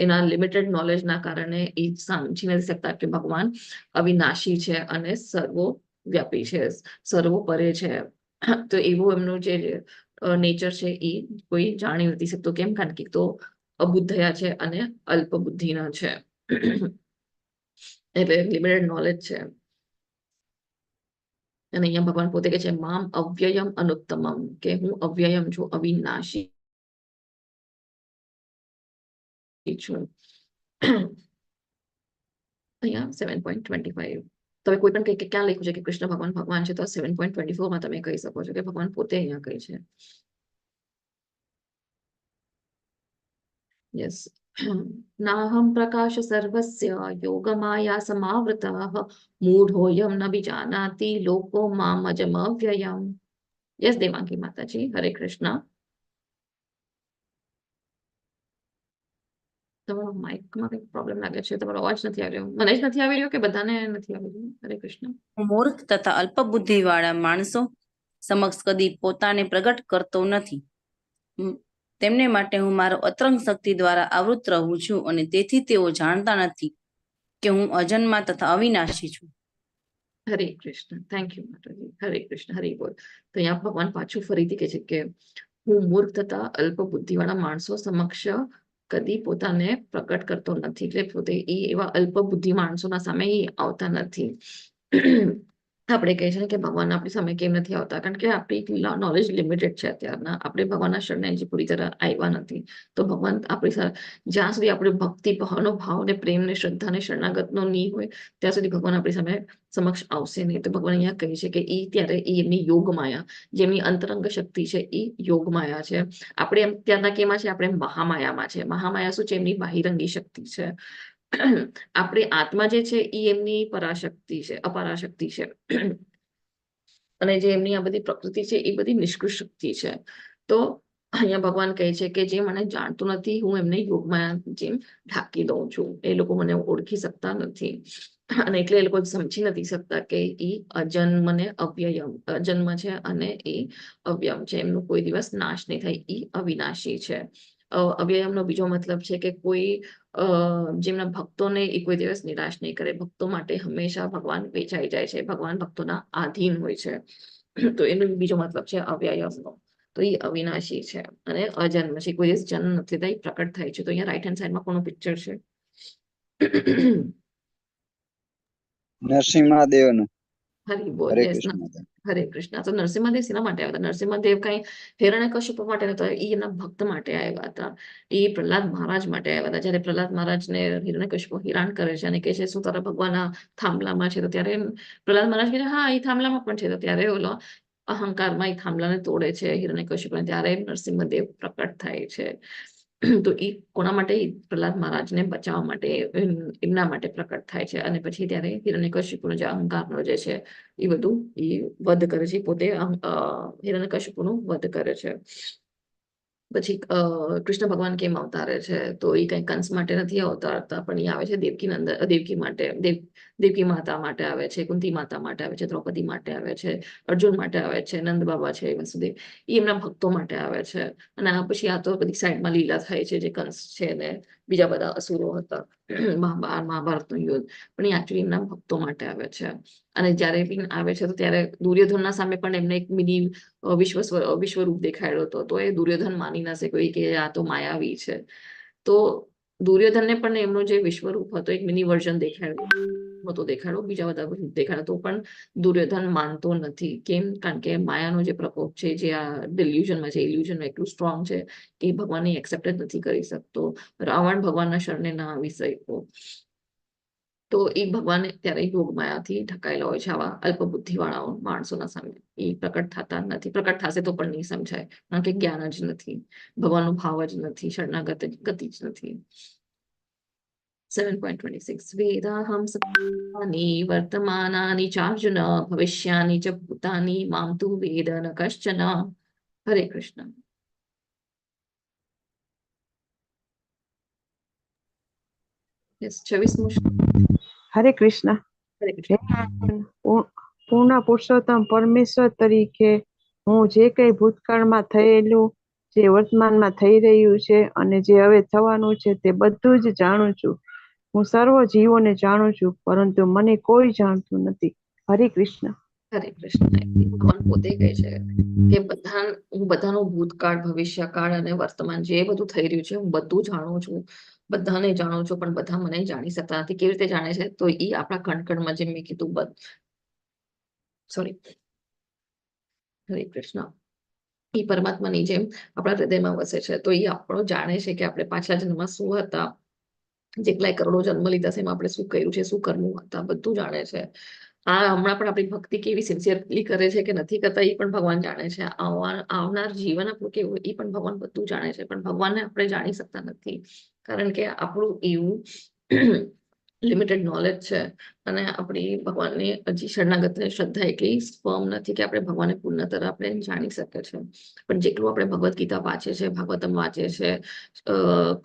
એના લિમિટેડ નોલેજના કારણે એ સમજી નથી શકતા કે ભગવાન અવિનાશી છે અને સર્વવ્યાપી છે, સર્વોપરે છે. તો એવું એમનું જે નેચર છે એ કોઈ જાણી નથી શકતો. કેમ? કારણ કે તો અબુદ્ધયા છે અને અલ્પ બુદ્ધિના છે. એટલે લિમિટેડ નોલેજ છે. અને અહીંયા ભગવાન પોતે કહે છે મામ અવ્યયમ અનુત્તમમ, કે હું અવ્યયમ છું, અવિનાશી છું. અહીંયા 7.25 તમે કોઈ પણ કંઈક ક્યાં લખ્યું છે કે કૃષ્ણ ભગવાન છે, તો 7.24 માં તમે કહી શકો છો કે ભગવાન પોતે અહીંયા કહે છે. યસ. નાહમ પ્રકાશ સર્વસ્ય યોગમાયા સમાવૃતઃ મૂઢોયમ ન વિજાનાતિ લોકો મામ અજમ અવ્યયમ. યસ દેવાંગી માતાજી, હરે કૃષ્ણ. તમારો માઇકમાં કંઈક પ્રોબ્લેમ લાગે છે, તમારો અવાજ નથી આવી રહ્યો. મને જ નથી આવી રહ્યો કે બધાને નથી આવી રહ્યો? હરે કૃષ્ણ.
હું મૂર્ખ તથા અલ્પ બુદ્ધિ વાળા માણસો સમક્ષ કદી પોતાને પ્રગટ કરતો નથી. તેમને માટે હું મારો અતરંગ શક્તિ દ્વારા આવૃત રહું છું અને તેથી તેઓ જાણતા નથી કે હું અજન્મા તથા અવિનાશી છું.
હરે કૃષ્ણ. થેન્ક યુ માતાજી. હરે કૃષ્ણ. હરે બોલ. તો અહીંયા ભગવાન પાછું ફરીથી કહે છે કે હું મૂર્ખ તથા અલ્પ બુદ્ધિ વાળા માણસો સમક્ષ કદી પોતાને પ્રગટ કરતો નથી. એટલે પોતે એવા અલ્પ બુદ્ધિ માણસોના સામે આવતા નથી. આપણે કહે છે ને કે ભગવાન આપણી સામે કેમ નથી આવતા? કારણ કે આપણી નોલેજ લિમિટેડ છે અત્યારના. આપણે ભગવાનના શરણે હજી પૂરી તરહ આવ્યા નથી. તો ભગવાન આપણી જ્યાં સુધી આપણે ભક્તિ ભાવ ને પ્રેમ ને શ્રદ્ધા ને શરણાગતનો નહીં હોય ત્યાં સુધી ભગવાન આપણી સામે સમક્ષ આવશે નહીં. તો ભગવાન અહીંયા કહે છે કે ત્યારે એમની યોગ માયા, જેમની અંતરંગ શક્તિ છે એ યોગ માયા છે. આપણે એમ ત્યારના કેમાં છે? આપણે મહામાયામાં છે. મહામાયા શું છે? એમની બાહિરંગી શક્તિ છે. આપણી આત્મા જે છે એ એમની પરાશક્તિ છે, અપરાશક્તિ છે. અને જે એમની આ બધી પ્રકૃતિ છે એ બધી નિષ્કૃષ્ટ શક્તિ છે. તો અહીંયા ભગવાન કહે છે કે જે મને જાણતું નથી, હું એમને યોગમાં જેમ ઢાંકી દઉં છું. એ લોકો મને ઓળખી શકતા નથી અને એટલે એ લોકો સમજી નથી શકતા કે એ અજન્મ ને અવ્યયમ, અજન્મ છે અને એ અવ્યમ છે. એમનું કોઈ દિવસ નાશ નહીં થાય. એ અવિનાશી છે. અવ્યયમનો બીજો મતલબ છે કે કોઈ જેમના ભક્તોને એ કોઈ દિવસ નિરાશ નહીં કરે. ભક્તો માટે હંમેશા ભગવાન વેચાઈ જાય છે. ભગવાન ભક્તોના આધીન હોય છે. તો એનો બીજો મતલબ છે અવ્યયમનો. તો એ અવિનાશી છે અને અજન્મ છે. કોઈ દિવસ જન્મ નથી લેતા, એ પ્રકટ થાય છે. તો અહીંયા રાઈટ હેન્ડ સાઈડમાં કોનું પિક્ચર છે?
નરસિંહદેવનું.
હરી બોલ.
હરે
યસ.
કૃષ્ણ.
હરે કૃષ્ણ. તો નરસિંહદેવ શેના માટે આવ્યા હતા? નરસિંહદેવ કઈ હિરણ્યકશિપ માટે નતા, એ એના ભક્ત માટે આવ્યા હતા. એ પ્રહલાદ મહારાજ માટે આવ્યા હતા. જયારે પ્રહલાદ મહારાજને હિરણ્યકશિપ હેરાન કરે છે અને કહે છે શું તારા ભગવાન આ થાંભલામાં છે? તો ત્યારે પ્રહલાદ મહારાજ કહે છે હા એ થાંભલામાં પણ છે. તો ત્યારે ઓલો અહંકારમાં એ થાંભલાને તોડે છે હિરણ્યકશિપને. ત્યારે નરસિંહદેવ પ્રકટ થાય છે. તો એ કોના માટે? પ્રહલાદ મહારાજને બચાવવા માટે, એમના માટે પ્રકટ થાય છે. અને પછી ત્યારે હિરણ્યકશિપુનો જે અહંકારનો જે છે એ બધું એ વધ કરે છે. પોતે હિરણ્યકશિપુનું વધ કરે છે. પછી કૃષ્ણ ભગવાન કેમ અવતારે છે? તો એ કઈ કંસ માટે નથી અવતારતા, પણ એ આવે છે દેવકી માટે, દેવકી માતા માટે આવે છે, કુંતી માતા માટે આવે છે, દ્રૌપદી માટે આવે છે, અર્જુન માટે આવે છે, નંદ બાબા છે, વસુદેવ, એ એમના ભક્તો માટે આવે છે. અને આ પછી આ તો બધી સાઈડમાં લીલા થાય છે, જે કંસ છે ને બીજા બધા અસુરો હતા, મહાભારતનું યુદ્ધ, પણ એ એકચ્યુઅલી એમના ભક્તો માટે આવે છે. અને જયારે બી આવે છે તો ત્યારે દુર્યોધનના સામે પણ એમને એક મિની વિશ્વરૂપ દેખાડ્યો હતો. તો એ દુર્યોધન માની ના શકે કે આ તો માયાવી છે. તો દુર્યોધનને પણ એમનું જે વિશ્વરૂપ હતો એક મિની વર્ઝન દેખાડ્યું. નહોતો દેખાડ્યો, બીજા બધા રૂપ દેખાડ્યા, તો પણ દુર્યોધન માનતો નથી. કેમ? કારણ કે માયાનો જે પ્રકોપ છે, જે આ ડિલ્યુઝનમાં છે, ઇલ્યુઝનમાં એટલું સ્ટ્રોંગ છે કે એ ભગવાનને એક્સેપ્ટ જ નથી કરી શકતો. રાવણ ભગવાનના શરણે ના આવી શક્યો. તો એ ભગવાન ત્યારે યોગ માયાથી ઢકાયેલા હોય છે આવા અલ્પબુદ્ધિ વાળા માણસોના સામે. એ પ્રકટ થતા નથી. પ્રકટ થશે તો પણ નહીં સમજાય, કારણ કે જ્ઞાન જ નથી, ભગવાનનો ભાવ જ નથી, શરણાગત ગતિ જ નથી. 7.26 વેદાહમ સત્યાની વર્તમાનાની ચાર્જુન ભવિષ્યાની ચ ભૂતાની મામ તુ વેદ ન કશ્ચન. હરે કૃષ્ણ. Yes, 26મું.
હરે કૃષ્ણ.
હરે
હે
કૃષ્ણ.
ભગવાન, પૂર્ણ પુરુષોત્તમ પરમેશ્વર તરીકે હું જે કંઈ ભૂતકાળમાં થયેલું, જે વર્તમાનમાં થઈ રહ્યું છે અને જે હવે થવાનું છે તે બધું જ જાણું છું. હું સર્વ જીવોને જાણું છું, પરંતુ મને કોઈ જાણતું નથી. હરે કૃષ્ણ.
હરે કૃષ્ણ. ભગવાન પોતે કહે છે કે હું બધાનો ભૂતકાળ, ભવિષ્યકાળ અને વર્તમાન જે બધું થઈ રહ્યું છે હું બધું જાણું છું, બધાને જાણું છું, પણ બધા મને જાણી શકતા નથી. કેવી રીતે જાણે છે? તો એ આપણા કણકણમાં, જેમ મેં કીધું, સોરી, હરે કૃષ્ણ, એ પરમાત્માની જેમ આપણા હૃદયમાં વસે છે. તો એ આપણો જાણે છે કે આપણે પાછલા જન્મમાં શું હતા, જેટલાય કરોડો જન્મ લીધા છે એમાં આપણે શું કર્યું છે, શું કર્મો હતા, બધું જાણે છે. આ હમણાં પણ આપણી ભક્તિ કેવી સિન્સિયરલી કરે છે કે નથી કરતા એ પણ ભગવાન જાણે છે. આવનાર જીવન આપણું કેવું એ પણ ભગવાન બધું જાણે છે, પણ ભગવાનને આપણે જાણી શકતા નથી, કારણ કે આપણું એવું લિમિટેડ નોલેજ છે અને આપણી ભગવાનની હજી શરણાગત શ્રદ્ધા એટલી ફર્મ નથી કે આપણે ભગવાનને પૂર્ણ તરફ આપણે જાણી શકીએ છીએ. પણ જેટલું આપણે ભગવદ્ ગીતા વાંચીએ છીએ, ભાગવતમ વાંચીએ છીએ,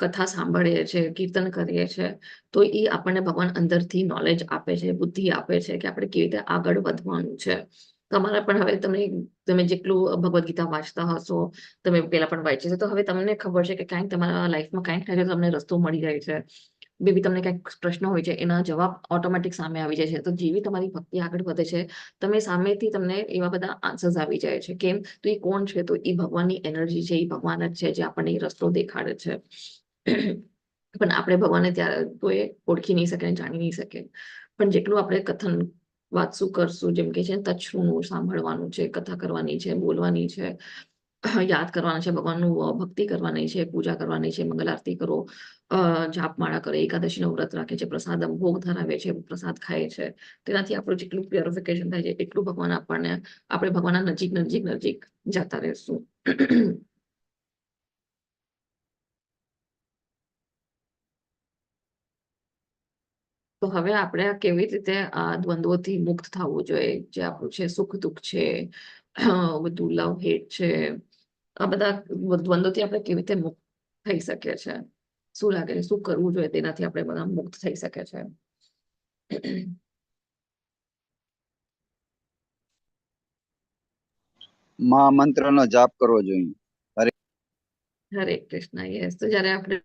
કથા સાંભળીએ છીએ, કીર્તન કરીએ છીએ, તો એ આપણને ભગવાન અંદરથી નોલેજ આપે છે, બુદ્ધિ આપે છે કે આપણે કેવી રીતે આગળ વધવાનું છે. તમારા પણ હવે તમે જેટલું ભગવદ્ ગીતા વાંચતા હશો, તમે પેલા પણ વાંચી છે, તો હવે તમને ખબર છે કે ક્યાંક તમારા લાઈફમાં ક્યાંક તમને રસ્તો મળી જાય છે. બેબી તમને ક્યાંક પ્રશ્ન હોય છે, એના જવાબ ઓટોમેટિક સામે આવી જાય છે. તો જેવી તમારી ભક્તિ આગળ વધે છે, તમે સામેથી તમને એવા બધા આન્સર્સ આવી જાય છે. કેમ? તો એ કોણ છે? તો એ ભગવાનની એનર્જી છે, એ ભગવાન જ છે જે આપણને એ રસ્તો દેખાડે છે. પણ આપણે ભગવાનને ત્યારે તો એ ઓળખી નહીં શકે, જાણી નહીં શકે. પણ જેટલું આપણે કથન વાંચશું, કરશું, જેમ કે છે તચ્છૃણું, સાંભળવાનું છે, કથા કરવાની છે, બોલવાની છે, યાદ કરવાના છે, ભગવાનનું ભક્તિ કરવાની છે, પૂજા કરવાની છે, મંગલ આરતી કરો, જાપમાળા કરે, એકાદશીનો વ્રત રાખે છે, પ્રસાદ ભોગ ધરાવે છે, પ્રસાદ ખાય છે, તેનાથી આપણું જેટલું પ્યોરિફિકેશન થાય છે એટલું ભગવાન આપણે ભગવાનના નજીક જતા રહેશું. તો હવે આપણે કેવી રીતે આ દ્વંદ્વોથી મુક્ત થવું જોઈએ, જે આપણું છે સુખ દુઃખ છે, બધું લવ હેટ છે, આ બધા દ્વંદ્વોથી આપણે કેવી રીતે મુક્ત થઈ શકીએ છે? શું લાગે છે, શું કરવું જોઈએ તેનાથી આપણે બધા મુક્ત થઈ શકે છે?
મહામંત્રનો જાપ કરવો જોઈએ.
હરે કૃષ્ણ. યસ, તો જયારે આપણે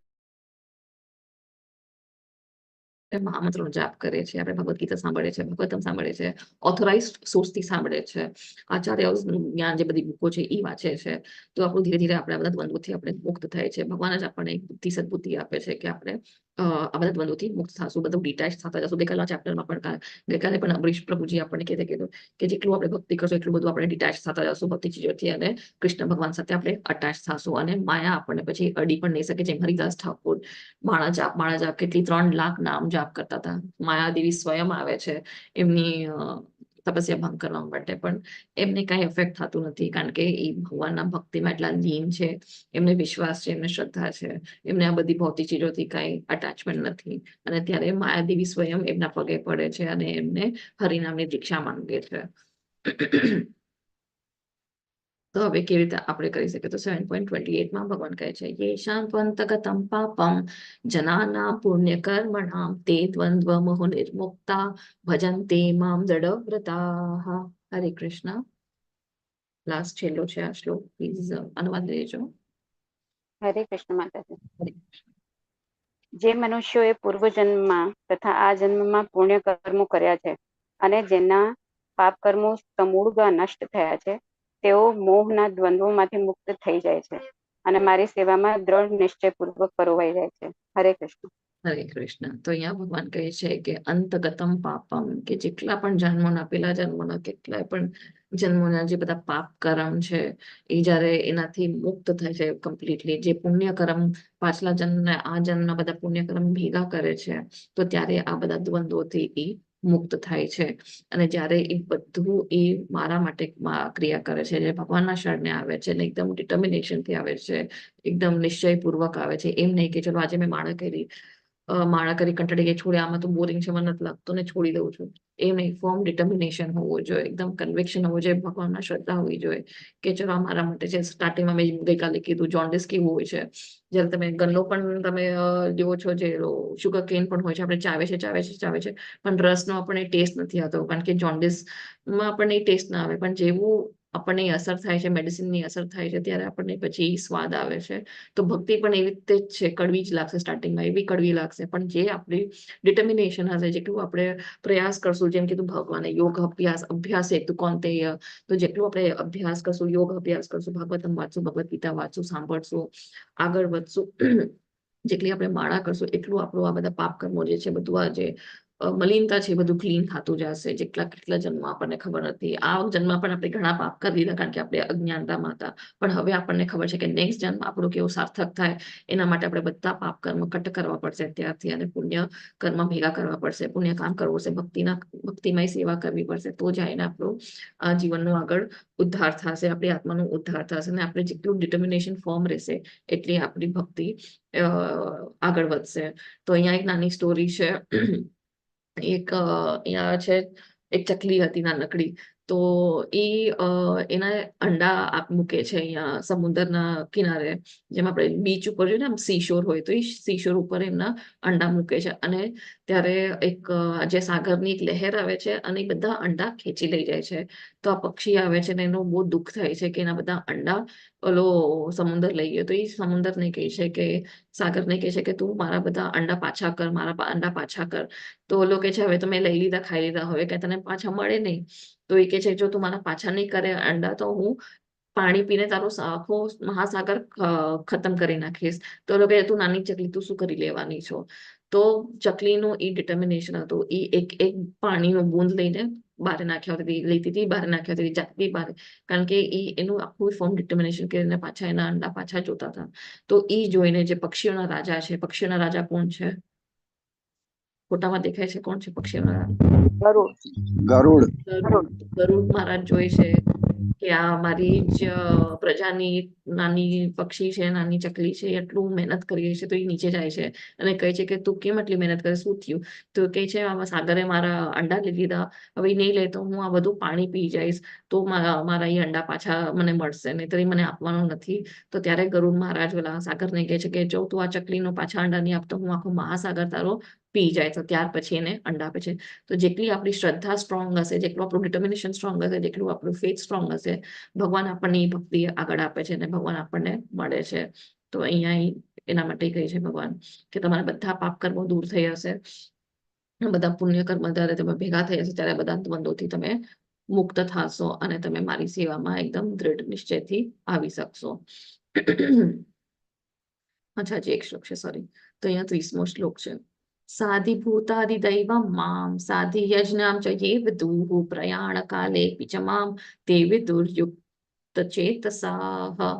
મહામંત્રનો જાપ કરે છે, આપણે ભગવદ્ ગીતા સાંભળે છે, ભાગવતમ સાંભળે છે, ઓથોરાઇઝડ સોર્સથી સાંભળે છે, આચાર્યનું જ્ઞાન જે બધી બુકો છે એ વાંચે છે, તો આપણું ધીરે ધીરે આપણે આ બધા દ્વંદ્વોથી આપણે મુક્ત થાય છે. ભગવાન જ આપણને એક બુદ્ધિ સદબુદ્ધિ આપે છે કે આપણે આ બધા દ્વંદ્વોથી મુક્ત થશું, બધું ડિટેચ થતા જશું. ગઈકાલના ચેપ્ટરમાં પણ ગઈકાલે પણ અમરીશ પ્રભુજી આપણને કીધું કે જેટલું આપણે ભક્તિ કરશું એટલું બધું આપણે ડિટેચ થતા જશું બધી ચીજોથી, અને કૃષ્ણ ભગવાન સાથે આપણે અટેચ થશું, અને માયા આપણને પછી અડી પણ નહીં શકે. જેમ હરિદાસ ઠાકોર માળા જાપ કેટલી 3 લાખ નામ જાપ કરતા હતા. માયાદેવી સ્વયં આવે છે એમની તપસ્યા ભંગ કરવા માટે, પણ એમને કઈ એફેક્ટ થતું નથી, કારણ કે એ ભગવાનના ભક્તિમાં એટલા લીન છે, એમને વિશ્વાસ છે, એમને શ્રદ્ધા છે, એમને આ બધી ભૌતિક ચીજોથી કઈ અટેચમેન્ટ નથી. અને ત્યારે માયાદેવી સ્વયં એમના પગે પડે છે અને એમને હરિનામની દીક્ષા માંગે છે. તો હવે કેવી રીતે આપણે કરી શકીએ? તો 7.28માં ભગવાન કહે છે, યેષાં ત્વંતગતં પાપં જનાનાં પુણ્ય કર્મણાં તે દ્વંદ્વ મોહ નિર્મુક્તા ભજન્તે મામ દૃઢવ્રતાઃ. હરે કૃષ્ણ. લાસ્ટ છેલ્લો છે આ શ્લોક, પ્લીઝ અનુવાદ લેજો.
હરે કૃષ્ણ માતાજી.
હરે
જે મનુષ્યોએ પૂર્વજન્મમાં તથા આ જન્મમાં પુણ્ય કર્મો કર્યા છે અને જેના પાપ કર્મો સમૂળ નષ્ટ થયા છે, તેઓ મોહના દ્વંદ્વોમાંથી મુક્ત થઈ જાય છે અને મારી સેવામાં દ્રઢ નિશ્ચયપૂર્વક પરોવાઈ જાય છે. હરે કૃષ્ણ.
હરે કૃષ્ણ. તો અહીંયા ભગવાન કહે છે કે અંતગતમ પાપમ, કે જેટલા પણ જન્મોના, પેલા જન્મોના કેટલાય પણ જન્મોના જે બધા પાપ કર્મ છે એ જ્યારે એનાથી મુક્ત થાય છે કમ્પ્લીટલી, જે પુણ્ય કર્મ પાછલા જન્મના આ જન્મના બધા પુણ્ય કર્મ ભેગા કરે છે, તો ત્યારે આ બધા દ્વંદ્વોથી એ મુક્ત થાય છે. અને જ્યારે એ બધું એ મારા માટે ક્રિયા કરે છે, જે ભગવાનના શરણે આવે છે ને એકદમ ડિટર્મિનેશન થી આવે છે, એકદમ નિશ્ચયપૂર્વક આવે છે, એમ નહીં કે ચલો આજે મેં માળા કરી કંટાળી ગઈ, છોડે આમાં તો બોરિંગ છે, મને નથી લાગતું ને છોડી દઉં છું, એમ નહીં. ફર્મ ડિટર્મિનેશન હોવું જોઈએ, એકદમ કન્વિક્શન હોવું જોઈએ, ભગવાનના શ્રદ્ધા હોવી જોઈએ કે ચલો આ મારા માટે છે. સ્ટાર્ટિંગમાં મેં ગઈકાલે કીધું જોન્ડિસ કેવું હોય છે, જ્યારે તમે ગલ્લો પણ તમે લ્યો છો, જે શુગર કેન પણ હોય છે, આપણે ચાવે છે પણ રસનો આપણને ટેસ્ટ નથી આવતો, કારણ કે જોન્ડિસમાં આપણને ટેસ્ટ ના આવે. પણ જેવું આપણને અસર થાય છે, મેડિસિનની અસર થાય છે, ત્યારે આપણને પછી સ્વાદ આવે છે. તો ભક્તિ પણ એવી રીતે જ છે, કડવી જ લાગશે સ્ટાર્ટિંગમાં, એવી કડવી લાગશે, પણ જે આપણી ડિટર્મિનેશન હશે, જેટલું આપણે પ્રયાસ કરશું, જેમ કીધું ભગવાને યોગ અભ્યાસ હેતુ કૌંતેય, તો જેટલું આપણે અભ્યાસ કરશું, યોગ અભ્યાસ કરશું, ભાગવતમ વાંચશું, ભગવદ ગીતા વાંચશું, સાંભળશું, આગળ વધશું, જેટલી આપણે માળા કરશું, એટલું આપણું આ બધા પાપ કર્મો જે છે, બધું આ જે મલિનતા છે, બધું ક્લીન થતું જશે. કેટલા જન્મ આપણને ખબર નથી, આ જન્મ પણ આપણે ઘણા પાપ કરી દીધા, કારણ કે આપણે અજ્ઞાનતામાં હતા. પણ હવે આપણને ખબર છે કે નેક્સ્ટ જન્મ આપણું કેવું સાર્થક થાય, એના માટે આપણે બધા પાપ કર્મ કટ કરવા પડશે ત્યારથી, અને પુણ્ય કર્મ ભેગા કરવા પડશે, પુણ્ય કામ કરવું પડશે, ભક્તિમય સેવા કરવી પડશે, તો જ આઈને આપણું આ જીવનનું આગળ ઉદ્ધાર થશે, આપણી આત્માનું ઉદ્ધાર થશે. અને આપણે જેટલું ડિટર્મિનેશન ફોર્મ રહેશે, એટલી આપણી ભક્તિ આગળ વધશે. તો અહીંયા એક નાની સ્ટોરી છે. અહીંયા છે, એક ચકલી હતી નાનકડી. તો એના અંડા મૂકે છે અહીંયા સમુદ્રના કિનારે, જેમ આપણે બીચ ઉપર જોઈએ ને આમ સીશોર હોય, તો એ સીશોર ઉપર એમના અંડા મૂકે છે. અને ત્યારે એક જે સાગરની એક લહેર આવે છે અને એ બધા અંડા ખેંચી લઈ જાય છે. તો આ પક્ષી આવે છે ને એનું બહુ દુઃખ થાય છે કે એના બધા અંડા ઓલો સમુદ્ર લઈ ગયો. તો એ સમુદ્રને કહે છે કે, સાગરને કહે છે કે તું મારા બધા અંડા પાછા કર, મારા અંડા પાછા કર. તો ઓલો કે છે હવે તો મેં લઈ લીધા, ખાઈ લીધા, હવે કે તને પાછા મળે નહીં. તો એ કે છે જો તું મારા પાછા નહીં કરે અંડા, તો હું પાણી પીને તારો આખો મહાસાગર ખતમ કરી નાખીશ. તો ઓલો કે તું નાની ચકલી, તું શું કરી લેવાની છો? તો ચકલીનું એ ડિટર્મિનેશન હતું, એ એક પાણીનું બૂંદ લઈને બહાર નાખ્યા હતી, લેતી હતી, બહાર નાખ્યા હતી, જાતી બહાર, કારણ કે એનું આખું ફોર્મ ડિટર્મિનેશન કરીને પાછા એના અંડા પાછા જોતા હતા. તો એ જોઈને જે પક્ષીઓના રાજા છે, પક્ષીઓના રાજા કોણ છે? ફોટામાં દેખાય છે કોણ છે પક્ષીઓના? ગરુડ મહારાજ જોઈ છે કે આ મારી જ પ્રજાની નાની પક્ષી છે, નાની ચકલી છે, એટલું મહેનત કરીએ છે, તો એ નીચે જાય છે અને કહે છે કે તું કેમ આટલી મહેનત કરે, શું થયું? તો કહે છે આમાં સાગરે મારા અંડા લઈ લીધા, હવે નહીં લે તો હું આ બધું પાણી પી જઈશ, તો મારા એ અંડા પાછા મને મળશે, નહીં તો એ મને આપવાનું નથી. તો ત્યારે ગરુડ મહારાજ ઓલા સાગરને કહે છે કે જો તું આ ચકલીનો પાછા અંડા નહીં આપતો, હું આખો મહાસાગર તારો પી જાય. તો ત્યાર પછી એને અંડા આપે છે. તો જેટલી આપણી શ્રદ્ધા સ્ટ્રોંગ હશે, જેટલું આપણું ડિટર્મિનેશન સ્ટ્રોંગ હશે, જેટલું આપણું ફેથ સ્ટ્રોંગ હશે, ભગવાન આપણને ભક્તિ આગળ આપે છે અને ભગવાન આપણને મળે છે. તો અહીંયા એના માટે કહે છે ભગવાન કે તમારા બધા પાપ કર્મો દૂર થઈ હશે, બધા પુણ્ય કર્મ જ્યારે તમે ભેગા થઈ હશે, ત્યારે બધા દ્વંદ્વોથી તમે મુક્ત થશો અને તમે મારી સેવામાં એકદમ દ્રઢ નિશ્ચયથી આવી શકશો. અચ્છા, જે એક શ્લોક છે, સોરી. તો અહીંયા 30મો શ્લોક છે. સાધિભૂતાદિ દૈવમ મામ સાધિ યજ્ઞામ ચ યે વિદુઃ પ્રયાણ કાલે પિચ મામ તે વિદુર્યુક્ત ચેતસાહ.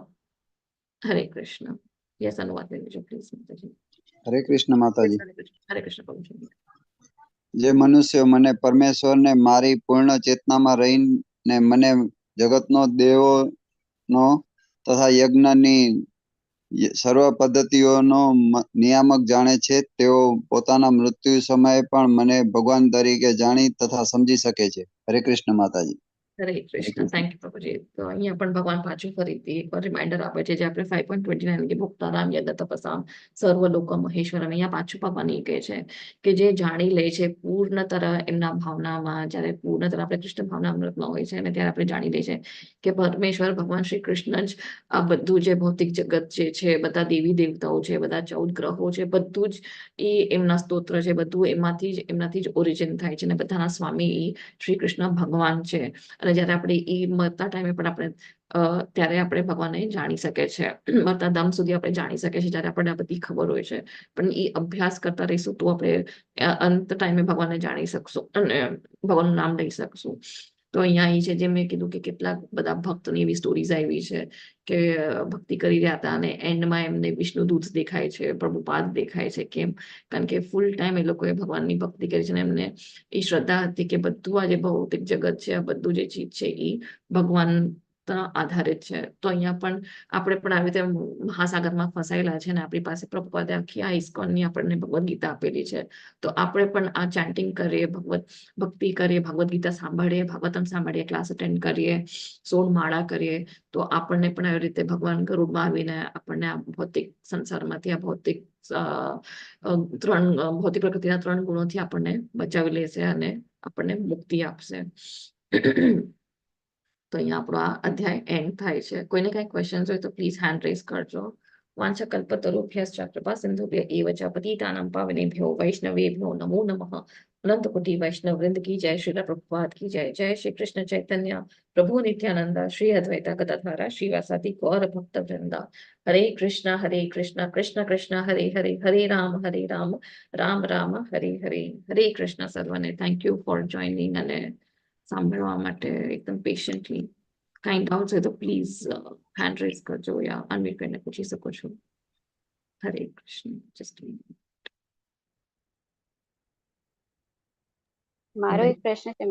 હરે કૃષ્ણ. યસ, અનુવાદ કરી દેજો પ્લીઝ માતાજી.
હરે કૃષ્ણ માતાજી.
હરે કૃષ્ણ પ્રભુજી.
જે મનુષ્યો મને પરમેશ્વરને મારી પૂર્ણ ચેતનામાં રહીને મને જગતનો દેવોનો તથા યજ્ઞની સર્વ પદ્ધતિઓનો નિયામક જાણે છે, તેઓ પોતાના મૃત્યુ સમયે પણ મને ભગવાન તરીકે જાણી તથા સમજી શકે છે. હરે કૃષ્ણ માતાજી.
હરે કૃષ્ણ. થેન્ક યુ પ્રભુજી. તો અહીંયા પણ ભગવાન પાછું ફરીથી એક રિમાઇન્ડર આપે છે, જે આપણે 5.29 કે ભોક્તારામ યદ તપસામ સર્વ લોકો મહેશ્વર. અહીંયા પાછું ભગવાન એ કહે છે કે જે જાણી લે છે પૂર્ણતર એમના ભાવનામાં, જ્યારે પૂર્ણતર આપણે કૃષ્ણ ભાવના અમૃતમાં હોય છે અને ત્યારે આપણે જાણી લે છે કે પરમેશ્વર ભગવાન શ્રી કૃષ્ણ જ આ બધું જે ભૌતિક જગત જે છે, બધા દેવી દેવતાઓ છે, બધા 14 ગ્રહો છે, બધું જ એ એમના સ્તોત્ર છે, બધું એમનાથી જ ઓરિજિન થાય છે અને બધાના સ્વામી શ્રી કૃષ્ણ ભગવાન છે. અને અને જ્યારે આપણે એ મરતા ટાઈમે પણ આપણે ત્યારે આપણે ભગવાનને જાણી શકે છે. મરતા દમ સુધી આપણે જાણી શકીએ છીએ જ્યારે આપણને આ બધી ખબર હોય છે. પણ એ અભ્યાસ કરતા રહીશું તો આપણે અંત ટાઈમે ભગવાનને જાણી શકશું અને ભગવાનનું નામ લઈ શકશું. તો અહીંયા એ છે જે મેં કીધું કે કેટલાક બધા ભક્તની એવી સ્ટોરીઝ આવી છે કે ભક્તિ કરી રહ્યા હતા અને એન્ડમાં એમને વિષ્ણુ દૂત દેખાય છે, પ્રભુપાદ દેખાય છે. કેમ? કારણ કે ફૂલ ટાઈમ એ લોકોએ ભગવાનની ભક્તિ કરી છે અને એમને એ શ્રદ્ધા હતી કે બધું આ જે ભૌતિક જગત છે, આ બધું જે ચીજ છે એ ભગવાન આધારિત છે. તો અહીંયા પણ આપણે પણ આવી રીતે મહાસાગરમાં ફસાયેલા છે ને આપણી પાસે પ્રભુપાદે આખી આ ઇસ્કોનની આપણને ભગવદ્ ગીતા આપેલી છે. તો આપણે પણ આ ચેન્ટિંગ કરીએ, ભક્તિ કરીએ, ભગવદ્ ગીતા સાંભળીએ, ભાગવતમ સાંભળીએ, ક્લાસ અટેન્ડ કરીએ, 16 માળા કરીએ, તો આપણને પણ આવી રીતે ભગવાન ગરુડમાં આવીને આપણને આ ભૌતિક સંસારમાંથી, આ ભૌતિક ભૌતિક પ્રકૃતિના 3 ગુણોથી આપણને બચાવી લેશે અને આપણને મુક્તિ આપશે. તો અહીંયા આપણો આ અધ્યાય એન્ડ થાય છે. કોઈને કઈ ક્વેશ્ચન્સ હોય તો પ્લીઝ હેન્ડ રેઝ કરજો. વાંછકલ્પતરુભ્યશ્ચ કૃપા સિંધુભ્ય એવ ચ પતિતાનાં પાવનેભ્યો વૈષ્ણવેભ્યો નમો નમઃ. અનંત કોટી વૈષ્ણવ વૃંદ કી જય, શ્રી પ્રભુપાદ કી જય. જય શ્રી કૃષ્ણ ચૈતન્ય પ્રભુ નિત્યાનંદ, શ્રી અદ્વૈતા ગદાધર, શ્રીવાસાદિ ગૌર ભક્ત વૃંદ. હરે કૃષ્ણ કૃષ્ણ કૃષ્ણ હરે હરે, હરે રામ રામ રામ હરે હરે. હરે કૃષ્ણ સર્વને. થેન્ક યુ ફોર જોઈનિંગ અને સાંભળવા માટે એકદમ પેશન્ટલી. કાંઈ ડાઉટ્સ હોય તો પ્લીઝ હેન્ડ રેઝ કરજો યા અનમ્યુટ કરીને પૂછી શકો છો. હરે કૃષ્ણ. જસ્ટ
મારો એક પ્રશ્ન છે